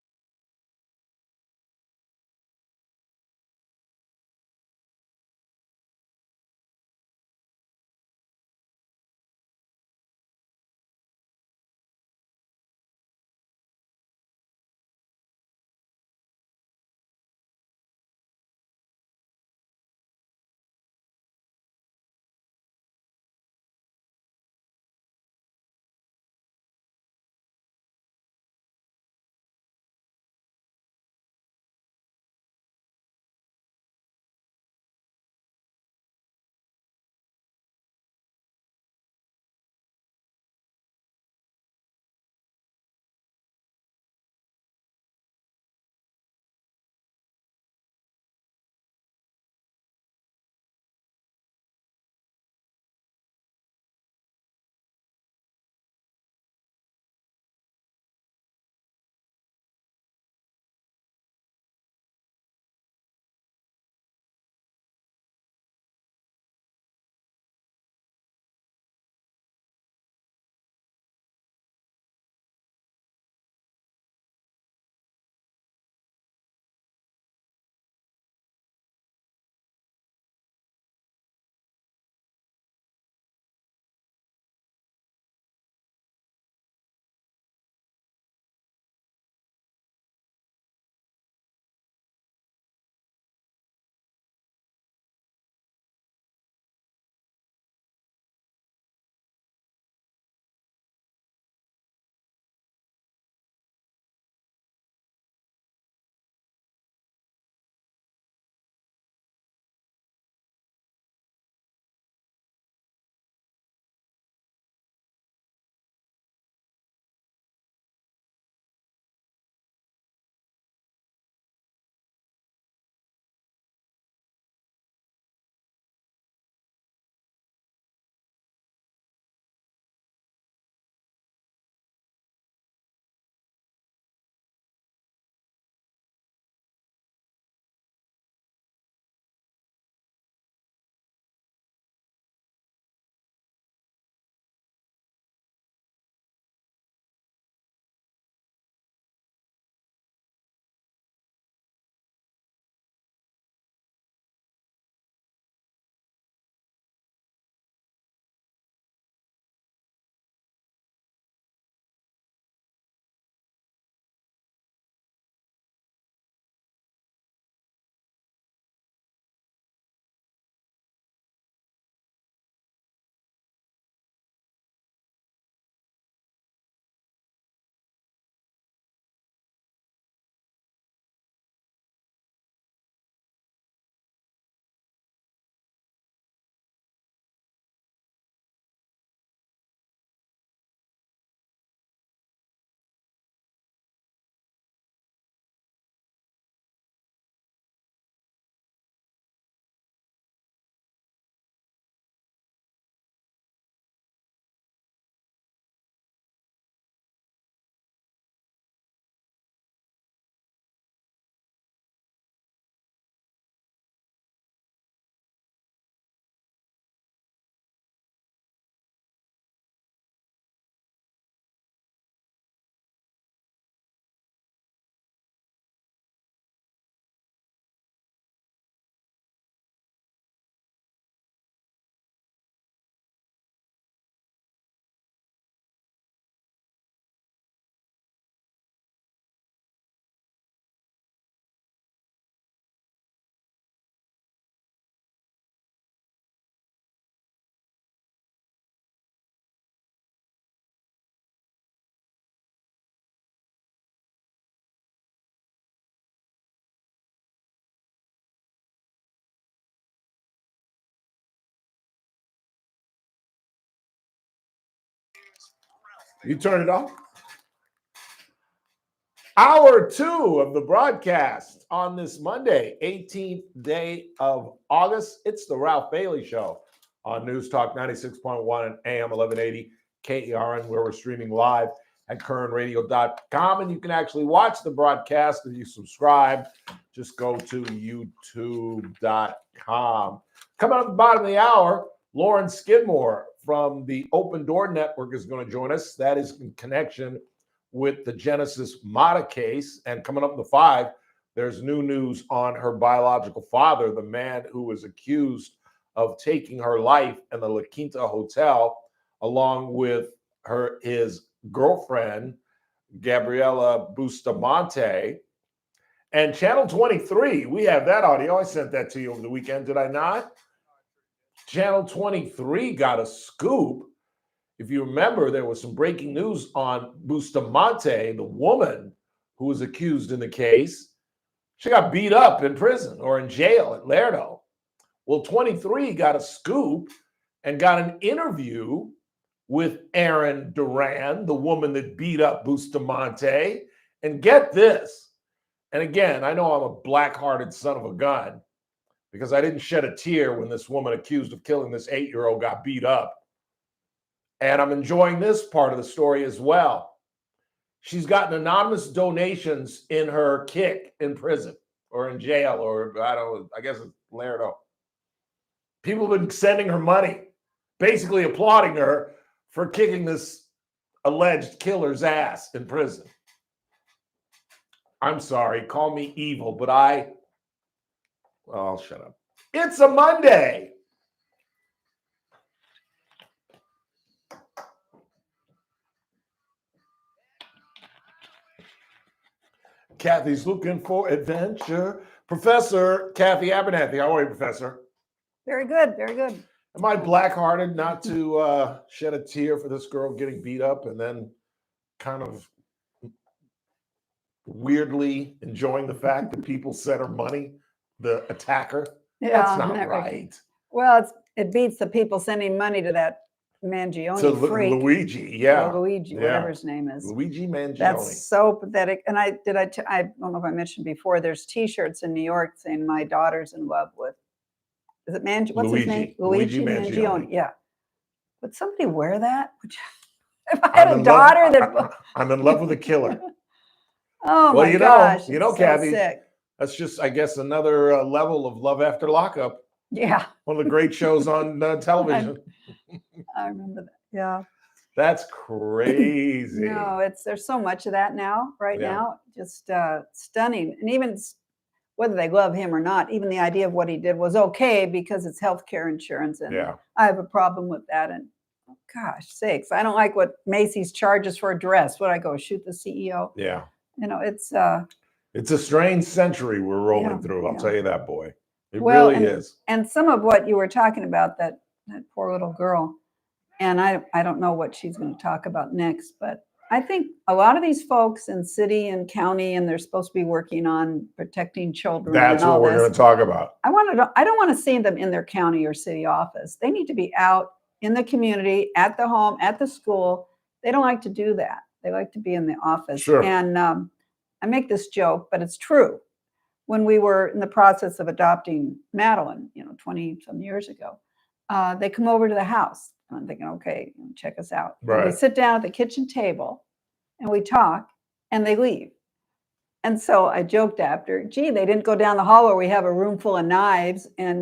You turn it off. Hour 2 of the broadcast on this Monday, 18th day of August. It's the Ralph Bailey Show on News Talk 96.1 and AM 1180 KERN, where we're streaming live at kernradio.com. And you can actually watch the broadcast if you subscribe. Just go to youtube.com. Coming up at the bottom of the hour, Lauren Skidmore from the Open Door Network is going to join us. That is in connection with the Genesis Mata case. And coming up in the 5, there's new news on her biological father, the man who was accused of taking her life in the La Quinta Hotel, along with his girlfriend, Gabriela Bustamante. And Channel 23, we have that audio. I sent that to you over the weekend, did I not? Channel 23 got a scoop. If you remember, there was some breaking news on Bustamante, the woman who was accused in the case. She got beat up in prison or in jail at Lerdo. Well, 23 got a scoop and got an interview with Erin Duran, the woman that beat up Bustamante. And get this. And again, I know I'm a black-hearted son of a gun because I didn't shed a tear when this woman accused of killing this 8-year-old got beat up. And I'm enjoying this part of the story as well. She's gotten anonymous donations in her kick in prison or in jail, or I guess it's Lerdo. People have been sending her money, basically applauding her for kicking this alleged killer's ass in prison. I'm sorry, call me evil, but well, I'll shut up. It's a Monday. Kathy's looking for adventure. Professor Kathy Abernathy, how are you, Professor? Very good, very good. Am I black-hearted not to shed a tear for this girl getting beat up and then kind of weirdly enjoying the fact that people sent her money, the attacker? Yeah, that's not right. Well, it beats the people sending money to that Mangione freak. Luigi, yeah. Luigi, whatever his name is. Luigi Mangione. That's so pathetic. And I don't know if I mentioned before, there's T-shirts in New York saying my daughter's in love with, is it what's his name? Luigi Mangione. Yeah. Would somebody wear that? If I had a daughter that... I'm in love with a killer. Oh my gosh. You know, so Kathy, sick. That's just, I guess, another level of Love After Lockup. Yeah. One of the great shows on television. I remember that. Yeah. That's crazy. No, there's so much of that now, now, just stunning. And even whether they love him or not, even the idea of what he did was okay because it's healthcare insurance. And I have a problem with that. And oh, gosh sakes, I don't like what Macy's charges for a dress. Would I go shoot the CEO? Yeah. You know, it's a strange century we're rolling through. I'll tell you that, boy. It really is. And some of what you were talking about, that poor little girl, and I don't know what she's going to talk about next, but I think a lot of these folks in city and county, and they're supposed to be working on protecting children. That's what we're going to talk about. I don't want to see them in their county or city office. They need to be out in the community, at the home, at the school. They don't like to do that. They like to be in the office. Sure. And I make this joke, but it's true. When we were in the process of adopting Madeline, 20 some years ago, they come over to the house. And I'm thinking, okay, check us out. Right. We sit down at the kitchen table and we talk and they leave. And so I joked after, gee, they didn't go down the hall where we have a room full of knives and,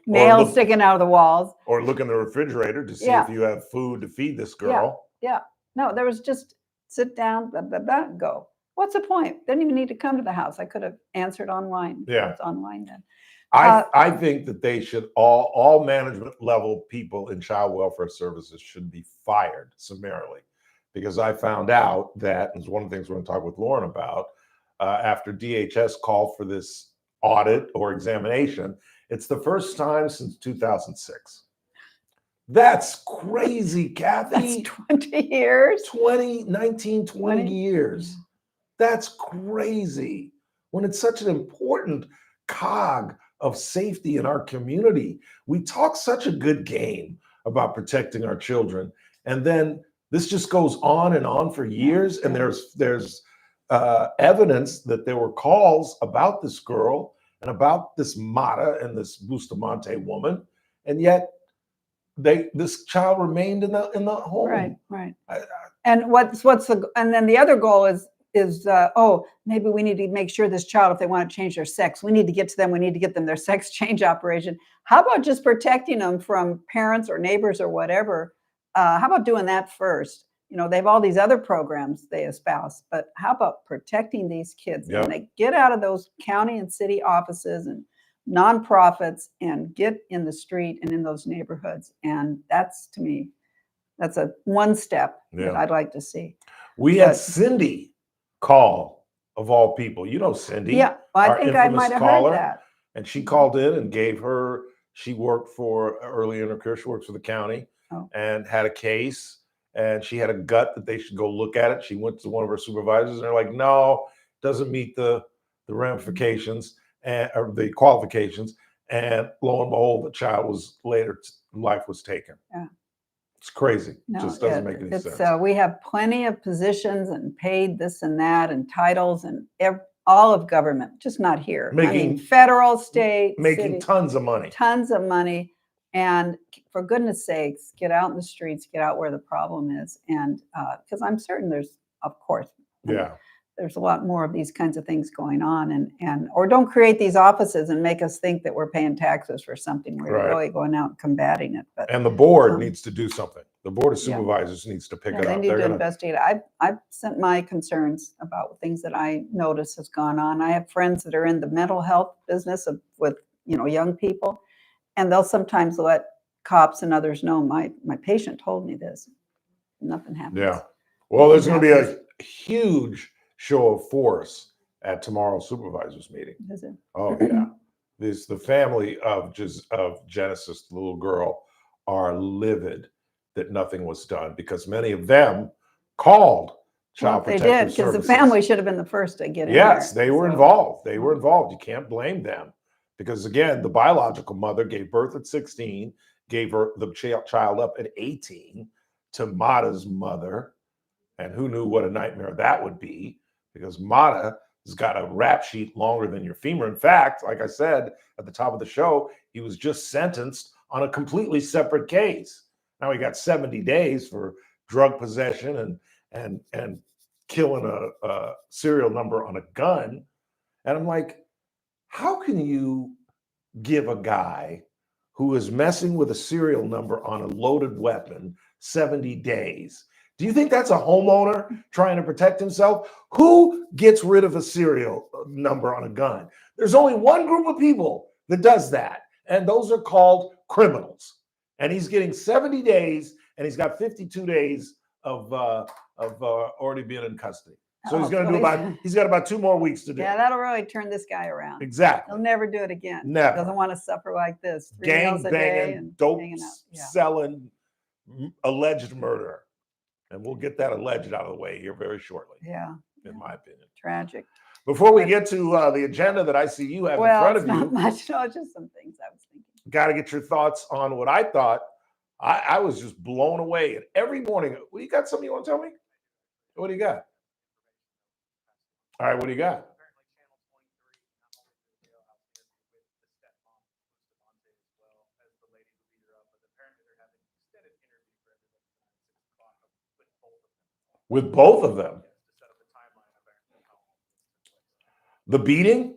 nails sticking out of the walls. Or look in the refrigerator to see if you have food to feed this girl. Yeah. No, there was just sit down, blah, blah, blah, go. What's the point? Didn't even need to come to the house. I could have answered online. Yeah. It's online then. I think that they should all management level people in child welfare services should be fired summarily, because I found out that, and it's one of the things we're going to talk with Lauren about, after DHS called for this audit or examination, it's the first time since 2006. That's crazy, Kathy. That's 20 years. 20 years. That's crazy. When it's such an important cog of safety in our community, we talk such a good game about protecting our children. And then This just goes on and on for years, and there's evidence that there were calls about this girl and about this Mata and this Bustamante woman, and yet this child remained in the home. Right. And and then the other goal is maybe we need to make sure this child, if they want to change their sex, we need to get to them. We need to get them their sex change operation. How about just protecting them from parents or neighbors or whatever? How about doing that first? They have all these other programs they espouse, but how about protecting these kids? Yep. And they get out of those county and city offices and nonprofits and get in the street and in those neighborhoods. And that's, to me, that's a one step that I'd like to see. We had Cindy call, of all people. Cindy. Yeah, I our think I infamous might have caller, heard that. And she called in and gave her, she worked for Early Intercare, she works for the county, and had a case, and she had a gut that they should go look at it. She went to one of her supervisors, and they're like, no, doesn't meet the ramifications or the qualifications. And lo and behold, the child was life was taken. Yeah. It's crazy. No, it just doesn't make any sense. We have plenty of positions and paid this and that and titles and all of government, just not here. Federal, state, making city, tons of money. Tons of money. And for goodness sakes, get out in the streets, get out where the problem is. And because I'm certain there's, of course, there's a lot more of these kinds of things going on, or don't create these offices and make us think that we're paying taxes for something. We're really going out and combating it. But and the board needs to do something. The board of supervisors needs to pick it up. They need to investigate. I've sent my concerns about things that I notice has gone on. I have friends that are in the mental health business with young people, and they'll sometimes let cops and others know my patient told me this. Nothing happens. Yeah. Well, there's going to be a huge show of force at tomorrow's supervisors meeting. Is it? Oh yeah. The family of Genesis, the little girl, are livid that nothing was done because many of them called Child Protective Services. They did, because the family should have been the first to get in there. Yes, they were involved. They were involved. You can't blame them because, again, the biological mother gave birth at 16, gave the child up at 18 to Mata's mother, and who knew what a nightmare that would be, because Mata has got a rap sheet longer than your femur. In fact, like I said at the top of the show, he was just sentenced on a completely separate case. Now he got 70 days for drug possession and killing a serial number on a gun. And I'm like, how can you give a guy who is messing with a serial number on a loaded weapon 70 days? Do you think that's a homeowner trying to protect himself? Who gets rid of a serial number on a gun? There's only one group of people that does that, and those are called criminals. And he's getting 70 days, and he's got 52 days of already being in custody. So he's got about 2 more weeks to do. Yeah, that'll really turn this guy around. Exactly. He'll never do it again. Never. Doesn't want to suffer like this. 3 Gang meals a day banging, and dope hanging out. Yeah. selling, alleged murderer. And we'll get that alleged out of the way here very shortly. Yeah. In my opinion. Tragic. Before we get to the agenda that I see you have in front of it's not you, much. No, just some things I was thinking. got to get your thoughts on what I thought. I was just blown away. And every morning, well, you got something you want to tell me? What do you got? All right, what do you got? With both of them. The beating?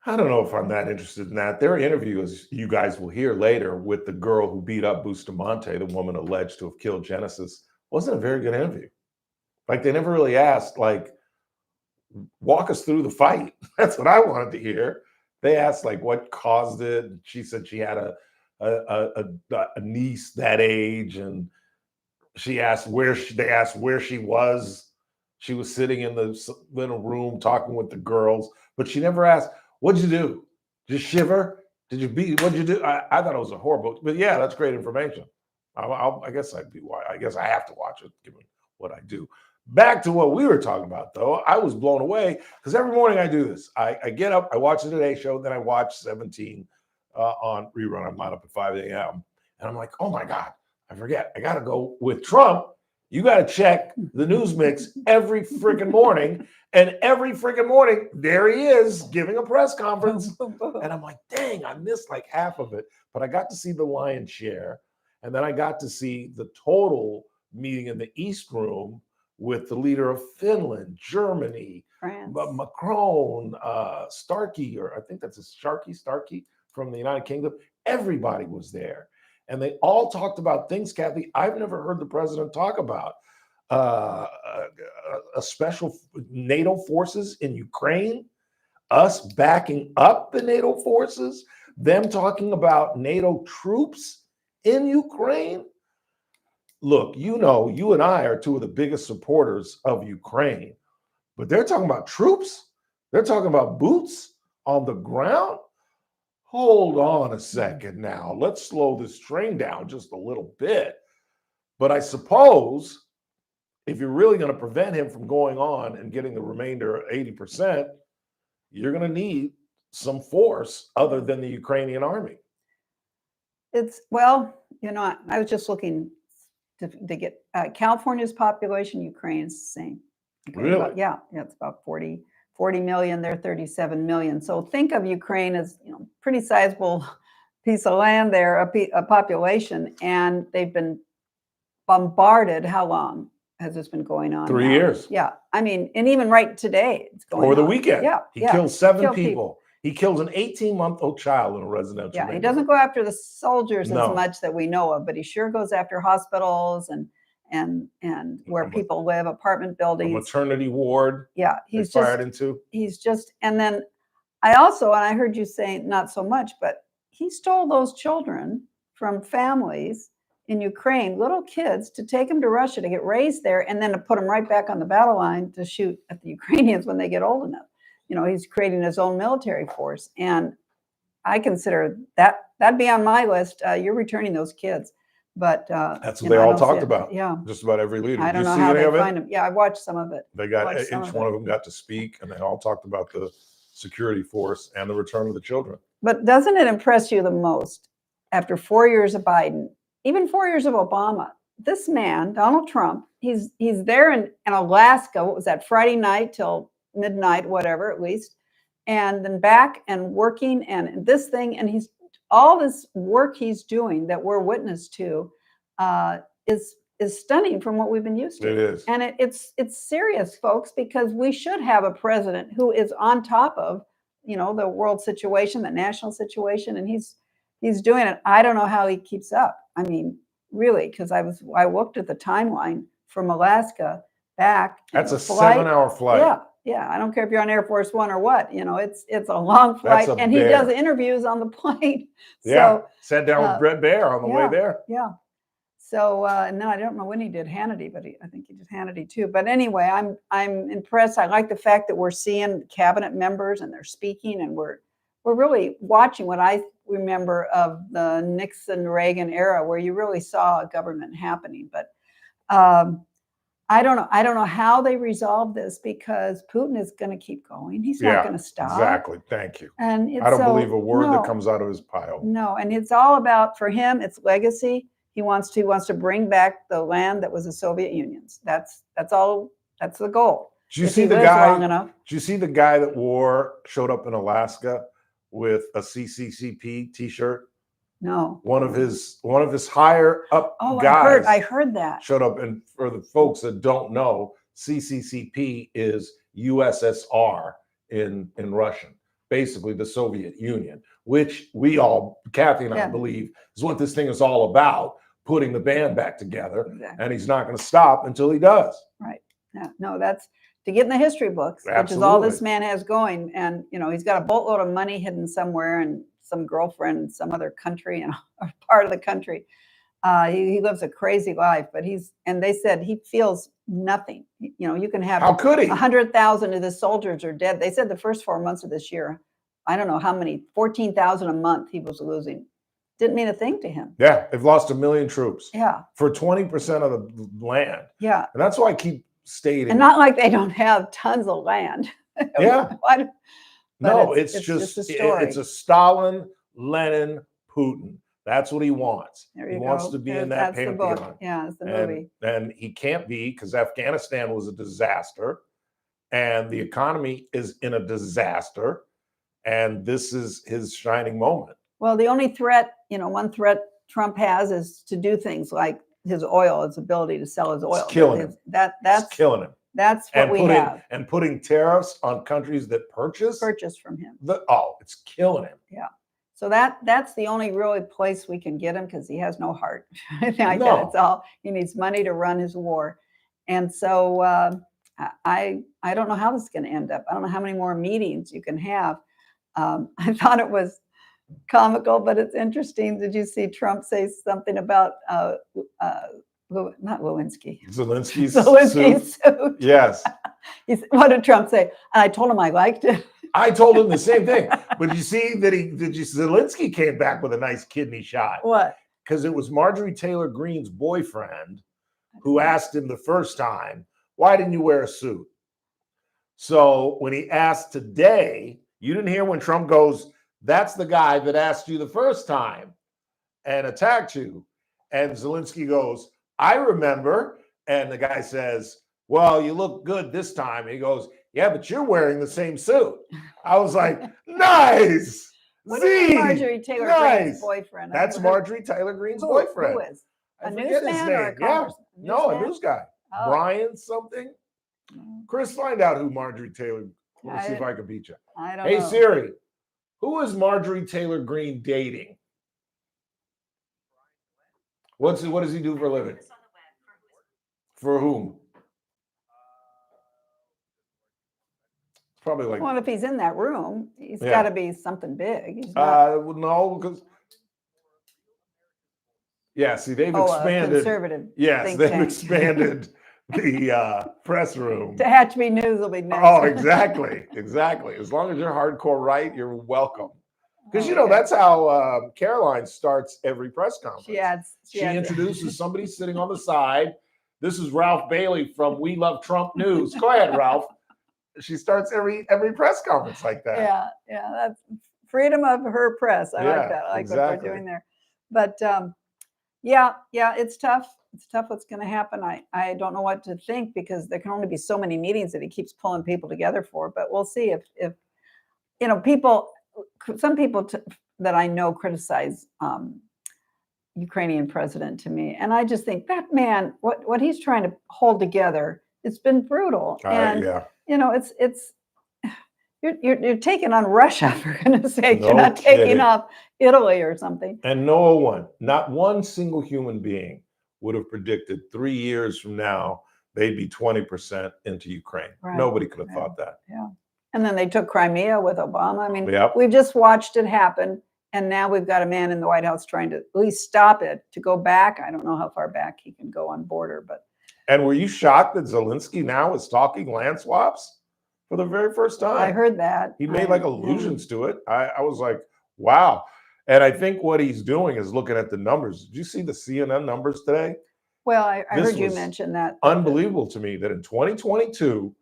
I don't know if I'm that interested in that. Their interview, as you guys will hear later, with the girl who beat up Bustamante, the woman alleged to have killed Genesis, wasn't a very good interview. Like, they never really asked, like, walk us through the fight. That's what I wanted to hear. They asked, like, what caused it. She said she had a niece that age, and she asked they asked where she was. She was sitting in the little room talking with the girls, but she never asked, what'd you do? Just shiver? Did you beat? What'd you do? I thought it was a horrible, but yeah, that's great information. I guess I guess I have to watch it given what I do. Back to what we were talking about, though. I was blown away because every morning I do this. I get up, I watch the Today Show, then I watch 17 on rerun. I'm not up at 5 a.m. And I'm like, oh my God, I forget. I got to go with Trump. You got to check the news mix every freaking morning. And every freaking morning, there he is giving a press conference. And I'm like, dang, I missed like half of it. But I got to see the lion's share. And then I got to see the total meeting in the East Room with the leader of Finland, Germany, France. Macron, Starkey, or I think that's a Starkey from the United Kingdom. Everybody was there. And they all talked about things, Kathy, I've never heard the president talk about. A special NATO forces in Ukraine, us backing up the NATO forces, them talking about NATO troops in Ukraine. Look, you know, you and I are two of the biggest supporters of Ukraine, but they're talking about troops. They're talking about boots on the ground. Hold on a second now. Let's slow this train down just a little bit. But I suppose if you're really going to prevent him from going on and getting the remainder 80%, you're going to need some force other than the Ukrainian army. Well, you know, I was just looking to get California's population, Ukraine is the same. Okay, Really? yeah, it's about 40 million. They're 37 million. So think of Ukraine as, you know, pretty sizable piece of land there, a population, and they've been bombarded. How long has this been going on? 3 now? years. Yeah, I mean, and even right today, it's going Over the on. weekend. Yeah, He yeah. killed seven Killed people. He kills an 18-month-old child in a residential Yeah, he neighborhood. doesn't go after the soldiers No. as much that we know of, but he sure goes after hospitals and where people live, apartment A buildings. maternity ward. Yeah, they he's fired just into. he's just, and then I heard you say not so much, but he stole those children from families in Ukraine, little kids, to take them to Russia to get raised there, and then to put them right back on the battle line to shoot at the Ukrainians when they get old enough. You know, he's creating his own military force, and I consider that'd be on my list. You're returning those kids, but That's you what they know, I all don't see talked it. about. Yeah, Just about every leader. I Did don't you know see how any they of it? find them. Yeah, I watched some of it. They got Watched some each of one it. of them got to speak, and they all talked about the security force and the return of the children. But doesn't it impress you the most after 4 years of Biden, even 4 years of Obama? This man, Donald Trump, he's there in Alaska. What was that, Friday night till midnight, whatever, at least, and then back and working and this thing, and he's all this work he's doing that we're witness to is stunning from what we've been used to. It is. And it's serious, folks, because we should have a president who is on top of, you know, the world situation, the national situation, and he's doing it. I don't know how he keeps up. I mean, really, because I looked at the timeline from Alaska back. That's a flight. 7-hour flight. Yeah. I don't care if you're on Air Force One or what. You know, it's a long flight, That's a and he bear. does interviews on the plane. Yeah, So, sat down with Brett Baer on the way there. Yeah. So, and then I don't know when he did Hannity, but I think he did Hannity too. But anyway, I'm impressed. I like the fact that we're seeing cabinet members and they're speaking, and we're really watching what I remember of the Nixon Reagan era, where you really saw a government happening. But I don't know how they resolve this, because Putin is going to keep going. He's not going to stop. Exactly. Thank you. And I don't so- believe a word no. that comes out of his pile. No, and it's all about, for him, it's legacy. He wants to bring back the land that was the Soviet Union's. That's all. That's the goal. Did you If see he the lives guy? long enough. Did you see the guy that showed up in Alaska with a CCCP T-shirt? No. One of his higher up Oh, guys. I heard that. Showed up, and for the folks that don't know, CCCP is USSR in Russian, basically the Soviet Union, which we all, Kathy and I, Yeah. believe is what this thing is all about, putting the band back together. Exactly. And he's not going to stop until he does. Right. No, that's to get in the history books, which is all this Absolutely. man has going. And, you know, he's got a boatload of money hidden somewhere, and some girlfriend in some other country, and a part of the country. He lives a crazy life, but they said he feels nothing. You know, you can have How could he? 100,000 of the soldiers are dead. They said the first 4 months of this year, I don't know how many, 14,000 a month he was losing. Didn't mean a thing to him. Yeah, they've lost 1 million troops. Yeah. For 20% of the land. Yeah. And that's why I keep stating. And not like they don't have tons of land. Yeah. But No, it's just a story. it's a Stalin, Lenin, Putin. That's what he wants. There He you wants go. to be in that That's the book. pantheon. Yeah, it's the And, movie. and he can't be because Afghanistan was a disaster and the economy is in a disaster. And this is his shining moment. Well, the only threat, one threat Trump has is to do things like his oil, his ability to sell his oil. It's killing him. That's It's killing him. That's what we have. And putting tariffs on countries that purchase from him. It's killing him. Yeah. So that's the only really place we can get him because he has no heart. No. It's all he needs money to run his war. And so I don't know how this is going to end up. I don't know how many more meetings you can have. I thought it was comical, but it's interesting. Did you see Trump say something about not Lewinsky? Zelensky's suit. Yes. What did Trump say? And I told him I liked it. I told him the same thing. But you see that Zelensky came back with a nice kidney shot. What? Because it was Marjorie Taylor Greene's boyfriend who asked him the first time, why didn't you wear a suit? So when he asked today, you didn't hear when Trump goes, that's the guy that asked you the first time and attacked you. And Zelensky goes, I remember. And the guy says, well, you look good this time. He goes, yeah, but you're wearing the same suit. I was like, nice. What is Z, Marjorie Taylor nice. Greene's boyfriend? That's Marjorie Taylor Greene's boyfriend. Who is? I A forget his newsman or a name. Yeah. congressman? No, a Newsman? news guy. Oh. Brian something. Chris, find out who Marjorie Taylor. Let's see if I can beat you. I don't Hey know. Siri, who is Marjorie Taylor Greene dating? What does he do for a living? For whom? Probably like Well, if he's in that room, he's Yeah. got to be something big. He's not, no, because see, they've a expanded. conservative Yes, think they've tank. expanded the press room. Tehachapi News will be next. Oh, exactly. As long as you're hardcore right, you're welcome. Because that's how Caroline starts every press conference. She introduces somebody sitting on the side. This is Ralph Bailey from We Love Trump News. Go ahead, Ralph. She starts every press conference like that. Yeah, that's freedom of her press. I like that. I like exactly. what they're doing there. But yeah, it's tough. It's tough what's going to happen. I don't know what to think because there can only be so many meetings that he keeps pulling people together for. But we'll see if some people that I know criticize Ukrainian president to me, and I just think that man, what he's trying to hold together, it's been brutal. And it's you're taking on Russia for goodness sake. No You're not kidding. taking off Italy or something. And not one single human being would have predicted 3 years from now they'd be 20% into Ukraine. Right. Nobody could have thought that. Yeah. And then they took Crimea with Obama. I mean, Yep. we've just watched it happen. And now we've got a man in the White House trying to at least stop it, to go back. I don't know how far back he can go on border, but. And were you shocked that Zelensky now is talking land swaps for the very first time? I heard that. He made allusions to it. I was like, wow. And I think what he's doing is looking at the numbers. Did you see the CNN numbers today? Well, I This heard you was mention that. Unbelievable to me that in 2022,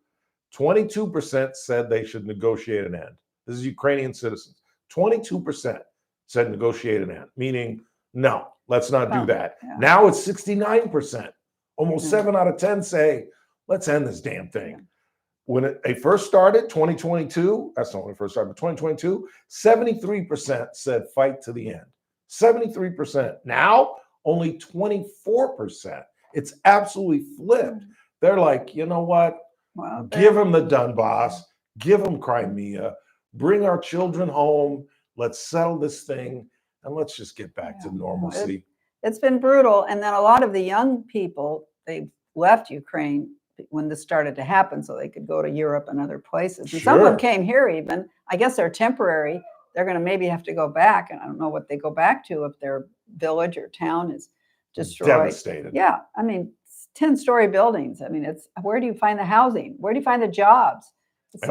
22% said they should negotiate an end. This is Ukrainian citizens. 22% said negotiate an end, meaning, no, let's not do that. Yeah. Now it's 69%. Almost 7 out of 10 say, let's end this damn thing. When it first started, 2022, that's not when it first started, but 2022, 73% said fight to the end. 73%. Now, only 24%. It's absolutely flipped. They're like, you know what? Well, give them the Donbass, give them Crimea, bring our children home. Let's settle this thing and let's just get back to normalcy. It's been brutal. And then a lot of the young people, they left Ukraine when this started to happen so they could go to Europe and other places. And some of them came here even. I guess they're temporary. They're going to maybe have to go back. And I don't know what they go back to if their village or town is destroyed. Devastated. Yeah. I mean, 10-story buildings. I mean, where do you find the housing? Where do you find the jobs? It's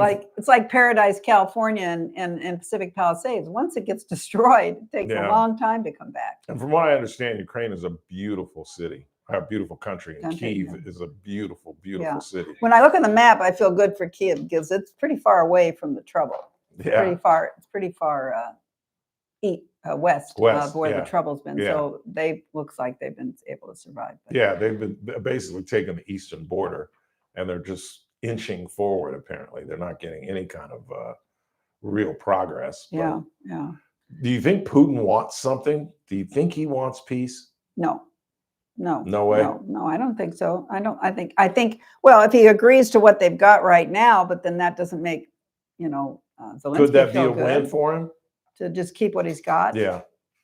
like Paradise, California and Pacific Palisades. Once it gets destroyed, it takes a long time to come back. And from what I understand, Ukraine is a beautiful city, a beautiful country. And Kyiv is a beautiful, beautiful city. When I look on the map, I feel good for Kyiv because it's pretty far away from the trouble. It's Yeah. pretty far. It's pretty far west West, of where yeah, the trouble's been. yeah. So they looks like they've been able to survive. But Yeah, they've been basically taking the eastern border, and they're just inching forward. Apparently, they're not getting any kind of real progress. But yeah, yeah. do you think Putin wants something? Do you think he wants peace? No. No. No way? No, I don't think so. I think, well, if he agrees to what they've got right now, but then that doesn't make, Zelensky Could that be feel a win good for him? to just keep what he's got. Yeah.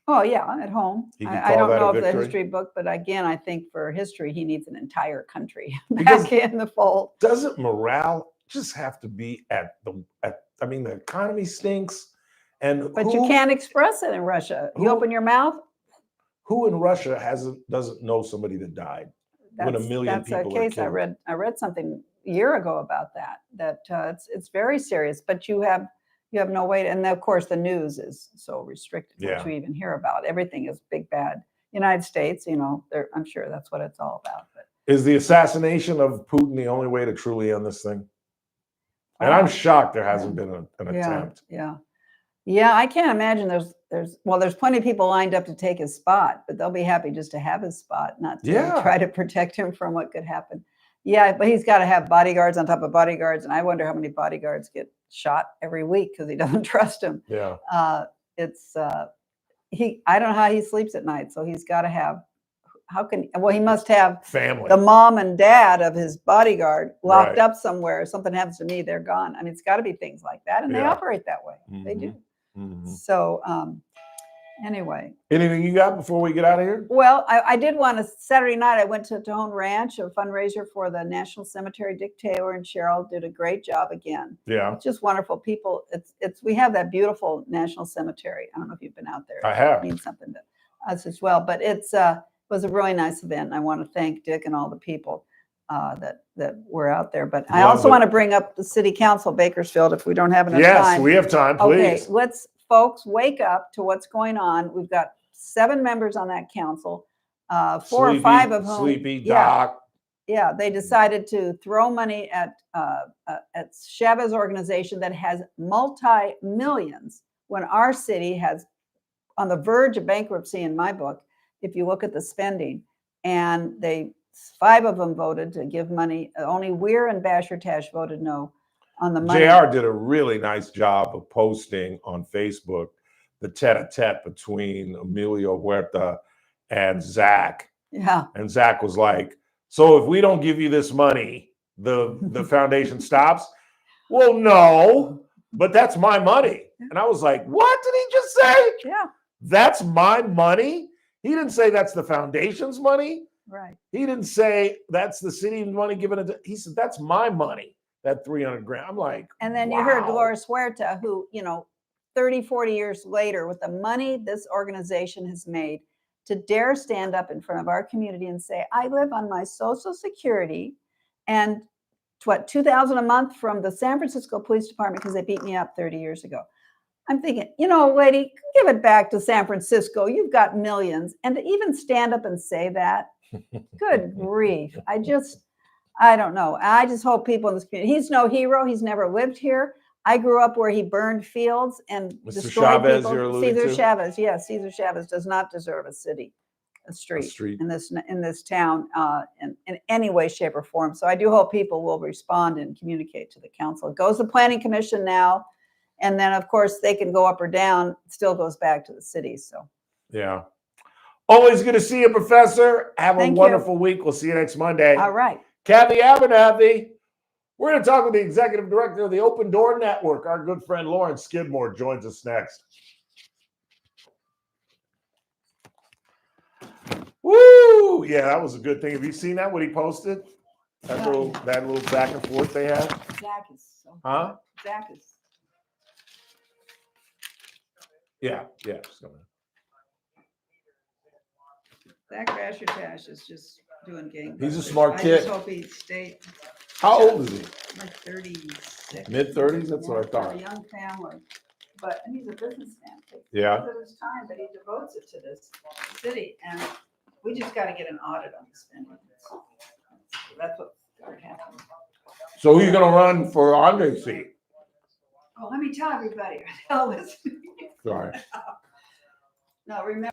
Oh yeah, at home. He can I call don't that a know if the victory? history book, but again, I think for history, he needs an entire country Because- back in the fold. Doesn't morale just have to be I mean, the economy stinks, and But you can't express it in Russia. You open your mouth. Who in Russia doesn't know somebody that died when a million That's a people are case killed? I read something a year ago about that it's very serious, but you have no way to, and of course the news is so restricted Yeah. what you even hear about. Everything is big bad. United States, I'm sure that's what it's all about. But Is the assassination of Putin the only way to truly end this thing? And I'm shocked there hasn't been an attempt. Yeah, I can't imagine there's plenty of people lined up to take his spot, but they'll be happy just to have his spot, not to try to protect him from what could happen. Yeah, but he's got to have bodyguards on top of bodyguards, and I wonder how many bodyguards get shot every week because he doesn't trust him. Yeah. I don't know how he sleeps at night, so he's got to have. He must have family, the mom and dad of his bodyguard locked Right. up somewhere. If something happens to me, they're gone. I mean, it's got to be things like that, and they Yeah. operate that way. They do. Mhm. So anyway, Anything you got before we get out of here? well, I did want to. Saturday night, I went to Tejon Ranch, a fundraiser for the National Cemetery. Dick Taylor and Cheryl did a great job again. Yeah. It's just wonderful. People, we have that beautiful National Cemetery. I don't know if you've been out there. I have. It means something to us as well. But it was a really nice event. I want to thank Dick and all the people that were out there. But I Love also it. want to bring up the City Council, Bakersfield, if we don't have enough Yes, time. we have time, Okay, please. let's, folks, wake up to what's going on. We've got 7 members on that council, 4 or 5 of whom. Sleepy Yeah, Doc. yeah, they decided to throw money at Chavez organization that has multi-millions when our city has on the verge of bankruptcy in my book, if you look at the spending. And 5 of them voted to give money. Only Weir and Basher Tash voted no on the money. JR did a really nice job of posting on Facebook the tete-a-tete between Emilio Huerta and Zach. Yeah. And Zach was like, so if we don't give you this money, the foundation stops? Well, no, but that's my money. And I was like, what did he just say? Yeah. That's my money? He didn't say that's the foundation's money. Right. He didn't say that's the city's money given it. He said, that's my money, that 300 grand. I'm like, And then you heard wow. Dolores Huerta, who, 30, 40 years later, with the money this organization has made, to dare stand up in front of our community and say, I live on my Social Security and $2,000 a month from the San Francisco Police Department because they beat me up 30 years ago. I'm thinking, lady, give it back to San Francisco. You've got millions. And to even stand up and say that, good grief. I don't know. I just hope people in this community, he's no hero. He's never lived here. I grew up where he burned fields and Mr. destroyed Chavez, people. you're alluding Cesar to? Chavez, yes, Cesar Chavez does not deserve a street in this town in any way, shape, or form. So I do hope people will respond and communicate to the council. It goes to the Planning Commission now, and then of course they can go up or down. It still goes back to the city. So Yeah. Always good to see you, Professor. Have Thank a you. wonderful week. We'll see you next Monday. all right. Kathy Abernathy. We're going to talk with the executive director of the Open Door Network. Our good friend Lauren Skidmore joins us next. Woo! Yeah, that was a good thing. Have you seen that? What he posted? That little back and forth they had. Zach is so. Huh? Zach is. Yeah. Just gonna- Zach Basher-Tash is just doing gangbusters. He's a smart I kid. just hope he stays. How old is he? Like 36. Mid-30s? That's what I Yeah, thought. A young family, but and he's a businessman. Yeah. Because of his time, but he devotes it to this city, and we just got to get an audit on the spending. That's what's got to happen. So who's going to run for Andre's seat? Oh, let me tell everybody. Hell is. Sorry. No, remember.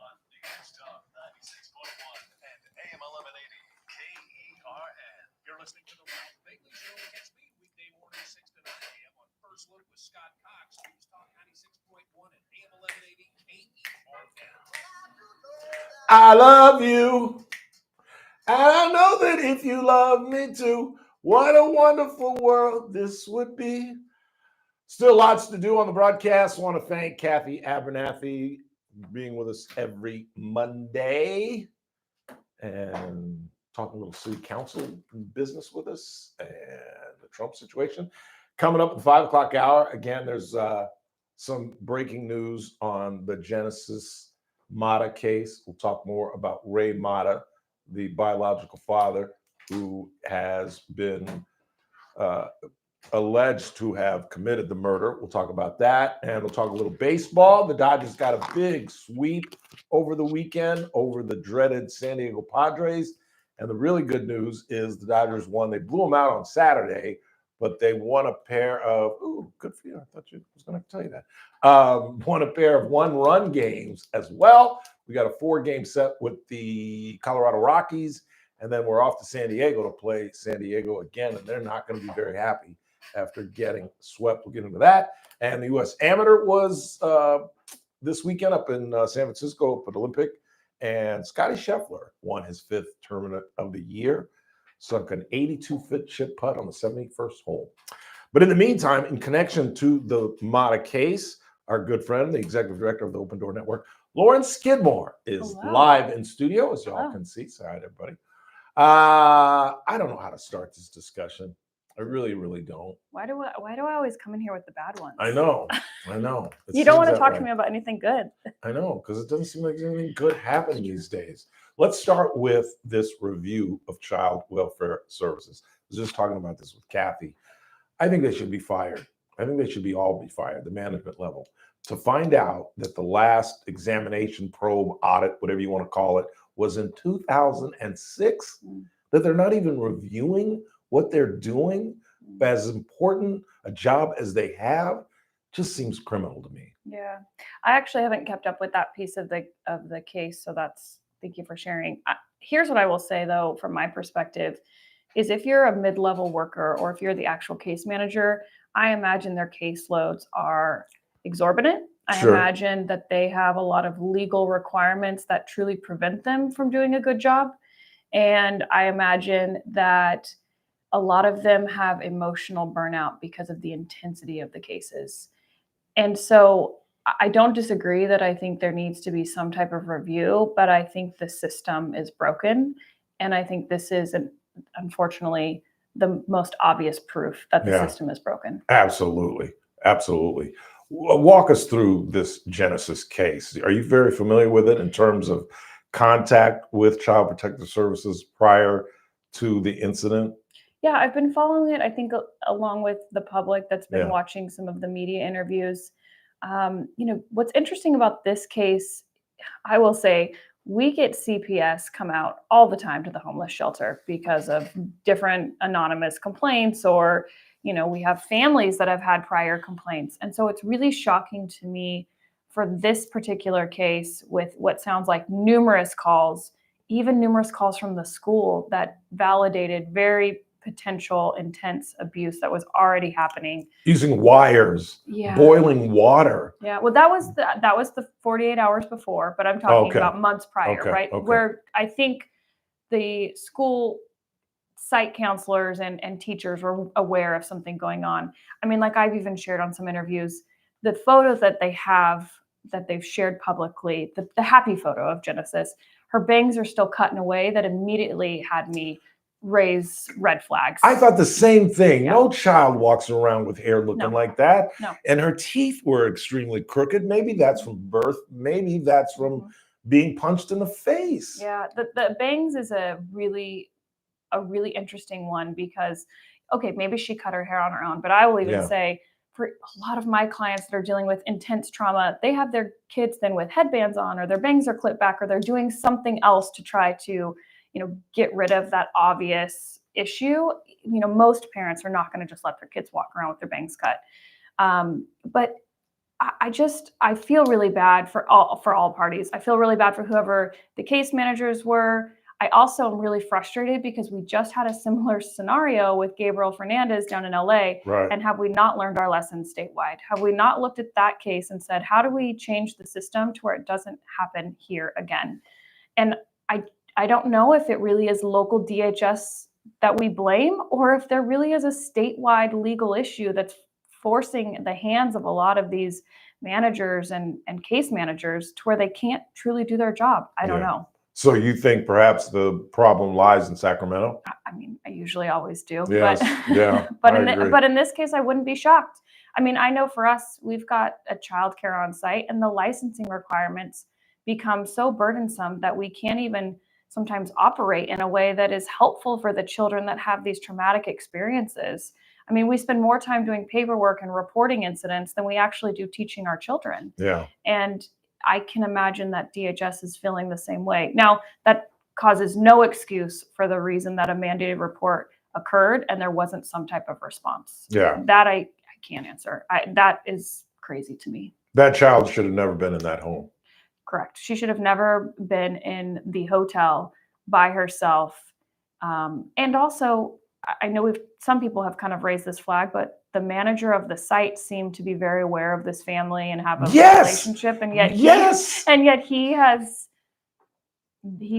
On News Talk 96.1 and AM 1180 KERN. You're listening to the Ralph Bailey Show. Catch me weekday morning 6 to 9 a.m. on First Look with Scott Cox. News Talk 96.1 and AM 1180 KERN. I love you. And I know that if you love me too, what a wonderful world this would be. Still lots to do on the broadcast. I want to thank Kathy Abernathy being with us every Monday and talking a little city council business with us and the Trump situation. Coming up at the 5 o'clock hour, again, there's some breaking news on the Genesis Mata case. We'll talk more about Ray Mata, the biological father who has been alleged to have committed the murder. We'll talk about that, and we'll talk a little baseball. The Dodgers got a big sweep over the weekend over the dreaded San Diego Padres, and the really good news is the Dodgers won. They blew them out on Saturday, but they won a pair of, ooh, good for you. I thought you was going to tell you that. Won a pair of one-run games as well. We got a 4-game set with the Colorado Rockies, and then we're off to San Diego to play San Diego again, and they're not going to be very happy after getting swept. We'll get into that. And the U.S. Amateur was this weekend up in San Francisco up at Olympic, and Scotty Scheffler won his 5th tournament of the year, sunk an 82-foot chip putt on the 71st hole. But in the meantime, in connection to the Mata case, our good friend, the executive director of the Open Door Network, Lauren Skidmore, is live in studio, as y'all can see. Say hi to everybody. I don't know how to start this discussion. I really, really don't. Why do I always come in here with the bad ones? I know. It You don't want seems to that talk way. to me about anything good. I know, because it doesn't seem like there's anything good happening these days. Let's start with this review of child welfare services. I was just talking about this with Kathy. I think they should be fired. I think they should all be fired, the management level, to find out that the last examination, probe, audit, whatever you want to call it, was in 2006, that they're not even reviewing what they're doing, as important a job as they have, just seems criminal to me. Yeah, I actually haven't kept up with that piece of the case, so thank you for sharing. Here's what I will say though, from my perspective, is if you're a mid-level worker or if you're the actual case manager, I imagine their caseloads are exorbitant. I Sure. imagine that they have a lot of legal requirements that truly prevent them from doing a good job, and I imagine that a lot of them have emotional burnout because of the intensity of the cases. And so I don't disagree that I think there needs to be some type of review, but I think the system is broken. And I think this is, unfortunately, the most obvious proof that the Yeah. system is broken. Absolutely. Absolutely. Walk us through this Genesis case. Are you very familiar with it in terms of contact with Child Protective Services prior to the incident? Yeah, I've been following it, I think, along with the public that's been Yeah. watching some of the media interviews. What's interesting about this case, I will say, we get CPS come out all the time to the homeless shelter because of different anonymous complaints, or, we have families that have had prior complaints. And so it's really shocking to me for this particular case, with what sounds like numerous calls, even numerous calls from the school that validated very potential intense abuse that was already happening. Using wires, Yeah. boiling water. Yeah, well, that was the 48 hours before, but I'm talking Okay. about months prior, Okay, right? okay. Where I think the school site counselors and teachers were aware of something going on. I mean, like I've even shared on some interviews, the photos that they have that they've shared publicly, the happy photo of Genesis, her bangs are still cut in a way that immediately had me raise red flags. I thought the same thing. No child walks around with hair looking No. like that. No. And her teeth were extremely crooked. Maybe that's from birth. Maybe that's from being punched in the face. Yeah, the bangs is a really interesting one because, okay, maybe she cut her hair on her own, but I will even Yeah. say for a lot of my clients that are dealing with intense trauma, they have their kids then with headbands on, or their bangs are clipped back, or they're doing something else to try to, get rid of that obvious issue. Most parents are not going to just let their kids walk around with their bangs cut. But I feel really bad for all parties. I feel really bad for whoever the case managers were. I also am really frustrated because we just had a similar scenario with Gabriel Fernandez down in LA. Right. And have we not learned our lessons statewide? Have we not looked at that case and said, how do we change the system to where it doesn't happen here again? And I don't know if it really is local DHS that we blame, or if there really is a statewide legal issue that's forcing the hands of a lot of these managers and case managers to where they can't truly do their job. I don't Yeah. know. So you think perhaps the problem lies in Sacramento? I mean, I usually always do. Yes. But, Yeah. but, I agree. in this case, I wouldn't be shocked. I mean, I know for us, we've got a childcare on site, and the licensing requirements become so burdensome that we can't even sometimes operate in a way that is helpful for the children that have these traumatic experiences. I mean, we spend more time doing paperwork and reporting incidents than we actually do teaching our children. Yeah. And I can imagine that DHS is feeling the same way. Now, that causes no excuse for the reason that a mandated report occurred and there wasn't some type of response. Yeah. That I can't answer. That is crazy to me. That child should have never been in that home. Correct. She should have never been in the hotel by herself. And also, I know some people have kind of raised this flag, but the manager of the site seemed to be very aware of this family and have a relationship, and yet he knew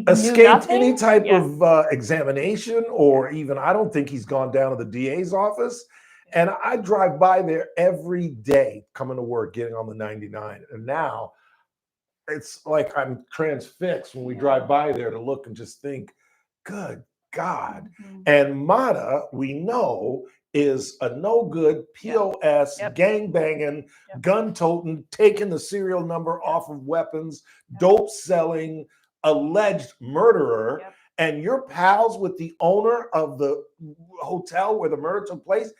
escaped nothing. any type Yeah. of examination, or even I don't think he's gone down to the DA's office. And I drive by there every day coming to work, getting on the 99. And now it's like I'm transfixed when we drive by there to look and just think, good God. Mm-hmm. And Mata, we know, is a no good POS, gang banging, gun toting, taking the serial number off of weapons, dope selling, alleged murderer. And you're pals with the owner of the hotel where the murder took place.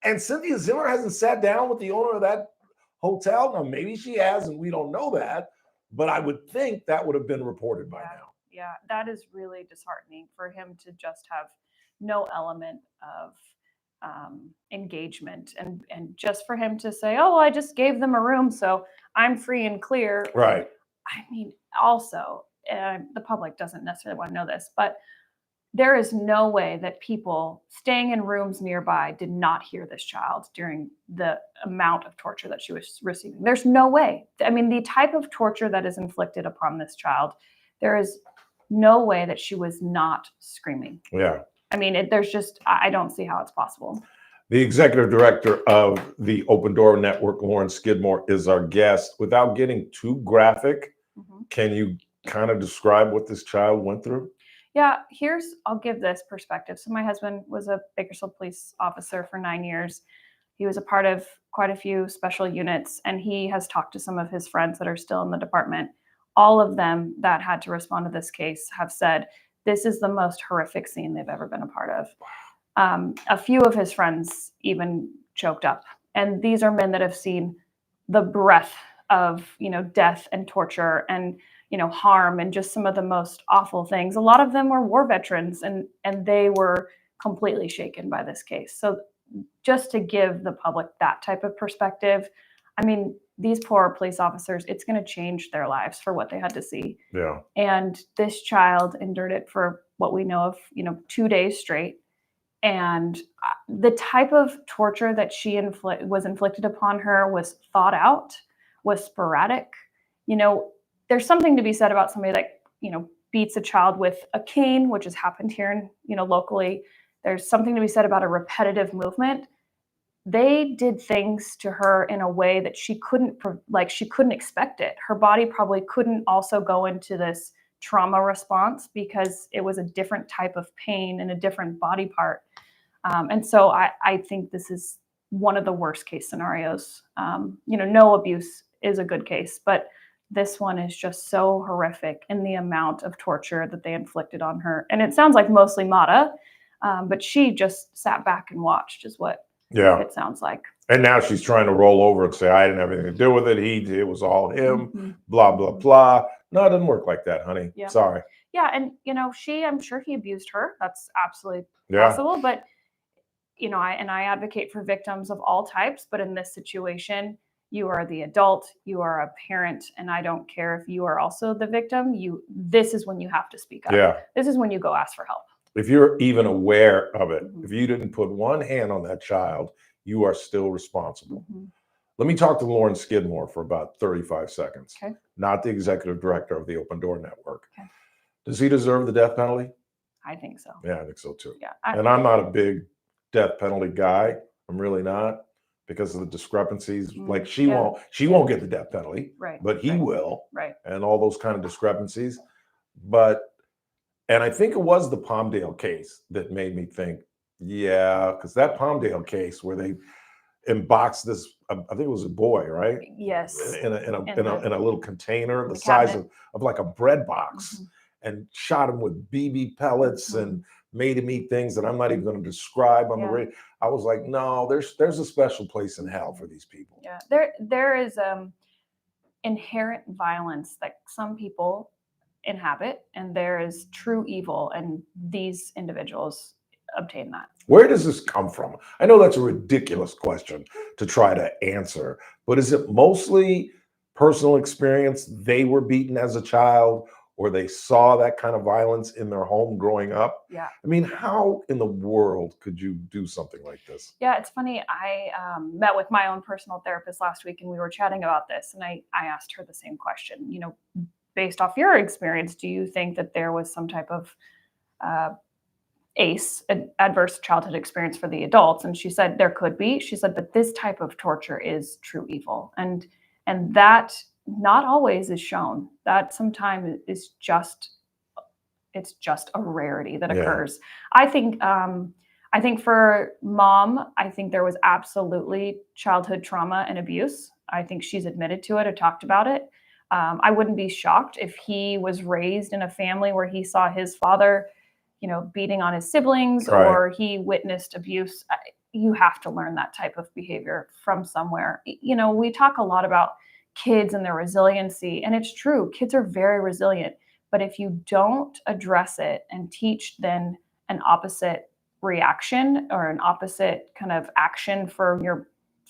And Cynthia Zimmer hasn't sat down with the owner of that hotel. Now, maybe she has, and we don't know that, but I would think that would have been reported by now. Yeah, that is really disheartening for him to just have no element of engagement, and just for him to say, "Oh, well, I just gave them a room, so I'm free and clear." Right. I mean, also, the public doesn't necessarily want to know this, but there is no way that people staying in rooms nearby did not hear this child during the amount of torture that she was receiving. There's no way. I mean, the type of torture that is inflicted upon this child, there is no way that she was not screaming. Yeah. I mean, there's just, I don't see how it's possible. The executive director of the Open Door Network, Lauren Skidmore, is our guest. Without getting too graphic, can you kind of describe what this child went through? Yeah, I'll give this perspective. So my husband was a Bakersfield police officer for 9 years. He was a part of quite a few special units, and he has talked to some of his friends that are still in the department. All of them that had to respond to this case have said this is the most horrific scene they've ever been a part of. A few of his friends even choked up. And these are men that have seen the breadth of, death and torture and, harm and just some of the most awful things. A lot of them were war veterans, and they were completely shaken by this case. So just to give the public that type of perspective, I mean, these poor police officers, it's going to change their lives for what they had to see. Yeah. And this child endured it for what we know of, 2 days straight. And the type of torture that she was inflicted upon her was thought out, was sporadic. There's something to be said about somebody that, beats a child with a cane, which has happened here in, locally. There's something to be said about a repetitive movement. They did things to her in a way that she couldn't expect it. Her body probably couldn't also go into this trauma response because it was a different type of pain in a different body part. And so I think this is one of the worst case scenarios. No abuse is a good case, but this one is just so horrific in the amount of torture that they inflicted on her. And it sounds like mostly Mata, but she just sat back and watched is what it sounds like. And now she's trying to roll over and say, I didn't have anything to do with it. It was all him, blah, blah, blah. No, it doesn't work like that, honey. Yeah. Sorry. Yeah. And, I'm sure he abused her. That's absolutely possible. But, I advocate for victims of all types. But in this situation, you are the adult, you are a parent, and I don't care if you are also the victim. This is when you have to speak up. Yeah. This is when you go ask for help. If you're even aware of it, if you didn't put one hand on that child, you are still responsible. Let me talk to Lauren Skidmore for about 35 seconds. Okay. Not the executive director of the Open Door Network. Okay. Does he deserve the death penalty? I think so. Yeah, I think so too. Yeah. And I'm not a big death penalty guy. I'm really not, because of the discrepancies. Like she won't get the death penalty, right? But he will, right? And all those kind of discrepancies. And I think it was the Palmdale case that made me think, yeah, because that Palmdale case where they emboxed this, I think it was a boy, right? Yes. In a little container the size of like a bread box, and shot him with BB pellets and made him eat things that I'm not even going to describe on the radio. I was like, no, there's a special place in hell for these people. Yeah, there is inherent violence that some people inhabit, and there is true evil, and these individuals obtain that. Where does this come from? I know that's a ridiculous question to try to answer, but is it mostly personal experience? They were beaten as a child, or they saw that kind of violence in their home growing up? Yeah. I mean, how in the world could you do something like this? Yeah, it's funny. I met with my own personal therapist last week, and we were chatting about this, and I asked her the same question. Based off your experience, do you think that there was some type of ACE, an adverse childhood experience for the adults? And she said there could be. She said, but this type of torture is true evil, and that not always is shown. That sometimes is just it's just a rarity that Yeah. occurs. I think for mom, I think there was absolutely childhood trauma and abuse. I think she's admitted to it or talked about it. I wouldn't be shocked if he was raised in a family where he saw his father, beating on his siblings, Right. or he witnessed abuse. You have to learn that type of behavior from somewhere. We talk a lot about kids and their resiliency, and it's true. Kids are very resilient, but if you don't address it and teach then an opposite reaction or an opposite kind of action for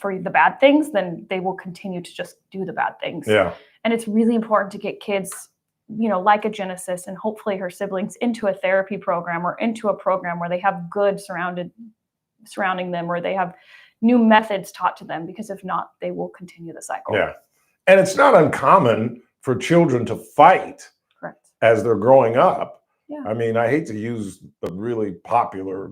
the bad things, then they will continue to just do the bad things. Yeah. And it's really important to get kids, like a Genesis and hopefully her siblings, into a therapy program or into a program where they have good surrounding them, or they have new methods taught to them, because if not, they will continue the cycle. Yeah. And it's not uncommon for children to fight Correct. as they're growing up. Yeah. I mean, I hate to use a really popular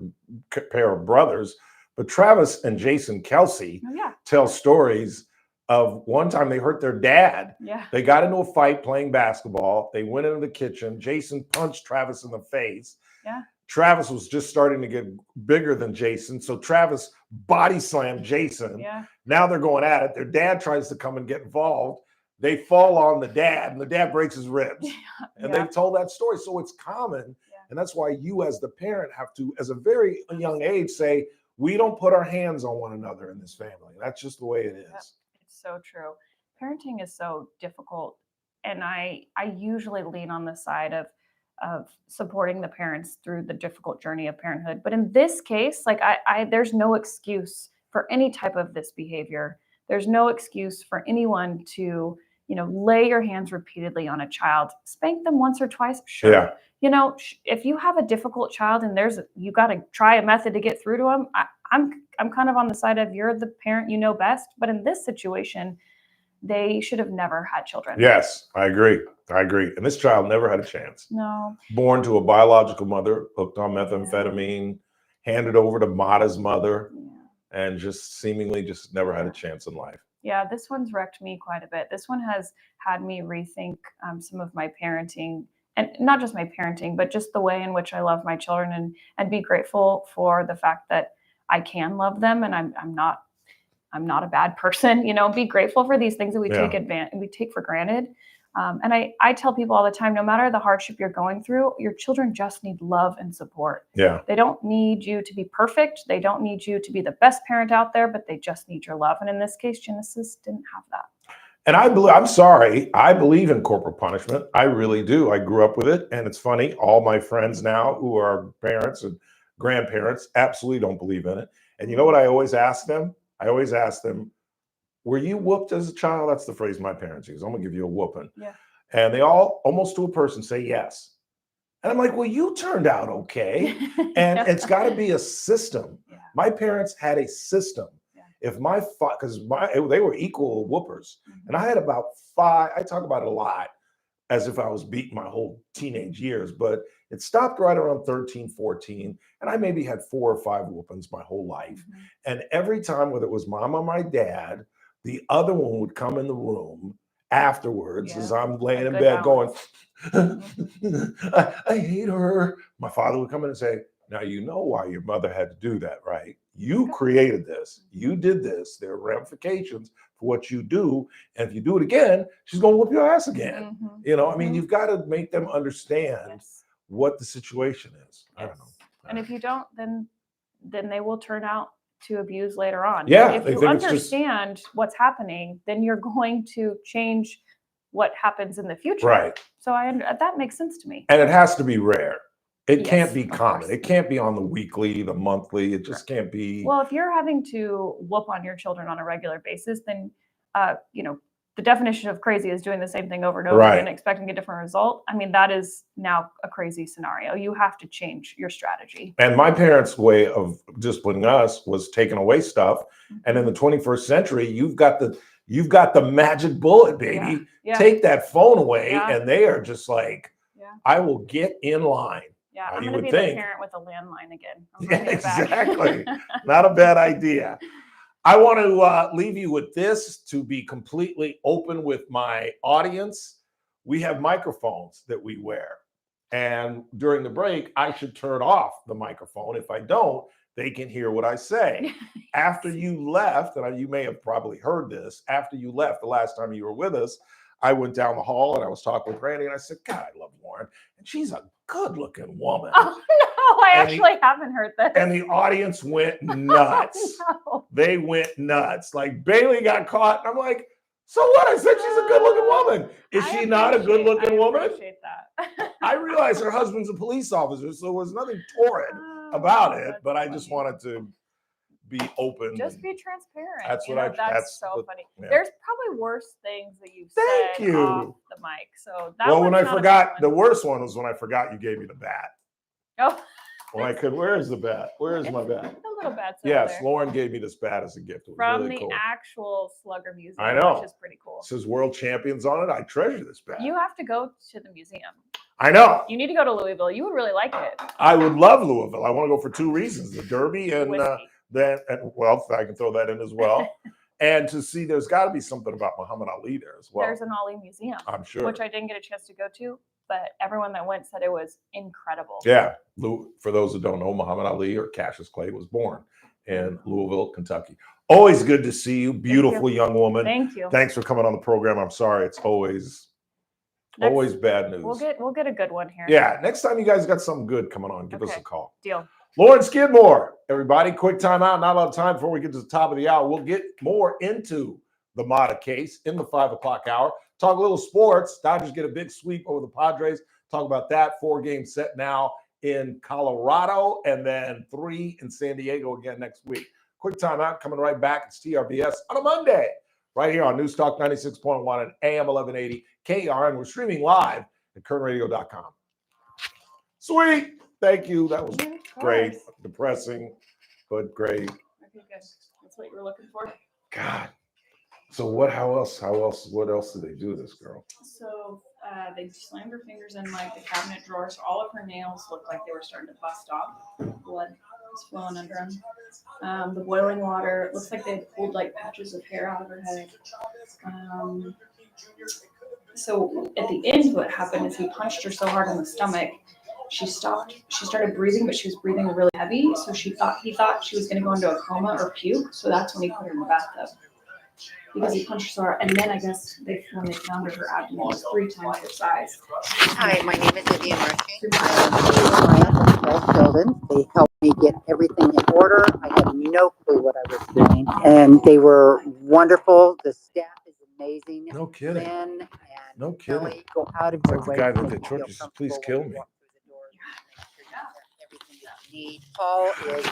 pair of brothers, but Travis and Jason Kelsey Oh, yeah. tell stories of one time they hurt their dad. Yeah. They got into a fight playing basketball. They went into the kitchen. Jason punched Travis in the face. Yeah. Travis was just starting to get bigger than Jason. So Travis body slammed Jason. Yeah. Now they're going at it. Their dad tries to come and get involved. They fall on the dad, and the dad breaks his ribs. And Yeah. they've told that story. So it's common. And that's why you, as the parent, have to, as a very young age, say, we don't put our hands on one another in this family. That's just the way it is. Yep. It's so true. Parenting is so difficult. And I usually lean on the side of supporting the parents through the difficult journey of parenthood. But in this case, like there's no excuse for any type of this behavior. There's no excuse for anyone to, lay your hands repeatedly on a child. Spank them once or twice, sure. Yeah. If you have a difficult child and you got to try a method to get through to them, I'm kind of on the side of, you're the parent, you know best. But in this situation, they should have never had children. Yes, I agree. And this child never had a chance. No. Born to a biological mother, hooked on methamphetamine, handed over to Mata's mother, and just seemingly just never had a chance in life. Yeah, this one's wrecked me quite a bit. This one has had me rethink some of my parenting, and not just my parenting, but just the way in which I love my children, and be grateful for the fact that I can love them, and I'm not a bad person. Be grateful for these things that we take for granted. And I tell people all the time, no matter the hardship you're going through, your children just need love and support. Yeah. They don't need you to be perfect. They don't need you to be the best parent out there, but they just need your love. And in this case, Genesis didn't have that. And I'm sorry, I believe in corporal punishment. I really do. I grew up with it. And it's funny, all my friends now who are parents and grandparents absolutely don't believe in it. And you know what I always ask them? Were you whooped as a child? That's the phrase my parents use. I'm gonna give you a whooping. Yeah. And they all, almost to a person, say yes. And I'm like, well, you turned out okay. And it's got to be a system. Yeah. My parents had a system. Yeah. If because they were equal whoopers. And I had about 5, I talk about it a lot as if I was beaten my whole teenage years, but it stopped right around 13, 14. And I maybe had 4 or 5 whoopings my whole life. Mm-hmm. And every time, whether it was mom or my dad, the other one would come in the room afterwards as I'm laying in bed going, I hate her. My father would come in and say, now you know why your mother had to do that, right? You created this. You did this. There are ramifications for what you do. And if you do it again, she's going to whoop your ass again. Mm-hmm. You've got to make them understand what the situation is. I don't know. And if you don't, then they will turn out to abuse later on. Yeah, If you understand what's happening, then you're going to change what happens in the future. Right. So that makes sense to me. And it has to be rare. It Yes, can't be of common. course. It can't be on the weekly, the monthly. It just can't be. Well, if you're having to whoop on your children on a regular basis, then the definition of crazy is doing the same thing over and over Right. and expecting a different result. I mean, that is now a crazy scenario. You have to change your strategy. And my parents' way of disciplining us was taking away stuff. And in the 21st century, you've got the magic bullet, baby. Yeah. Take that phone away, Yeah. and they are just like, I will get in line. Yeah, Now, I'm you going to would be think. the parent with a landline again. I'm Yeah, bringing it back. exactly. Not a bad idea. I want to leave you with this to be completely open with my audience. We have microphones that we wear. And during the break, I should turn off the microphone. If I don't, they can hear what I say. After you left, and you may have probably heard this, after you left the last time you were with us, I went down the hall and I was talking with Randy and I said, God, I love Lauren. And she's a good looking woman. Oh, no, I actually haven't heard this. And the audience went nuts. No. They went nuts. Like Bailey got caught. And I'm like, so what? I said she's a good looking woman. Is she not a good looking woman? I appreciate that. I realized her husband's a police officer, so there was nothing torrid about it, but I just wanted to be open. Just be transparent. That's you what know, I. That's so funny. Yeah. There's probably worse things that you've Thank said you. off the mic. So that Well, when one's I not a forgot, bad the one. worst one was when I forgot you gave me the bat. Oh, When I could, where is the bat? Where is my bat? a little bad. Yes, there. Lauren gave me this bat as a gift. It was From really the cool. actual Slugger Museum, I know. which is pretty cool. It says world champions on it. I treasure this bat. You have to go to the museum. I know. You need to go to Louisville. You would really like it. I would love Louisville. I want to go for two reasons: the Derby and Whiskey. then, and well, I can throw that in as well. And to see, there's got to be something about Muhammad Ali there as well. There's an Ali museum. I'm sure. Which I didn't get a chance to go to, but everyone that went said it was incredible. Yeah. For those who don't know, Muhammad Ali or Cassius Clay was born in Louisville, Kentucky. Always good to see you. Beautiful young woman. Thank you. Thanks for coming on the program. I'm sorry. It's always bad news. We'll get a good one here. Yeah. Next time you guys got something good coming on, give us a call. Deal. Lauren Skidmore, everybody, quick timeout. Not a lot of time before we get to the top of the hour. We'll get more into the Mata case in the 5 o'clock hour. Talk a little sports. Dodgers get a big sweep over the Padres. Talk about that. 4-game set now in Colorado, and then 3 in San Diego again next week. Quick timeout. Coming right back. It's TRBS on a Monday, right here on News Talk 96.1 and AM 1180 KRN. We're streaming live at KernRadio.com. Sweet. Thank you. That was great. Depressing, but great. Okay, good. That's what you were looking for. God. So what? How else? What else did they do to this girl? So they slammed her fingers in like the cabinet drawer, so all of her nails looked like they were starting to bust off. Blood was flowing under them. The boiling water, it looks like they pulled like patches of hair out of her head. So at the end, what happened is he punched her so hard in the stomach, she stopped. She started breathing, but she was breathing really heavy. So he thought she was going to go into a coma or puke. So that's when he put her in the bathtub. Because he punched her so hard. And then I guess when they found her, her abdomen was 3 times her size. Hi, my name is Vivian Murphy. My uncle Paul Sheldon. They helped me get everything in order. I had no clue what I was doing. And they were wonderful. The staff is amazing. No kidding. Ben and No kidding. Kelly go out of It's their like the way guy to that make did you feel church says, please kill me. need. Paul is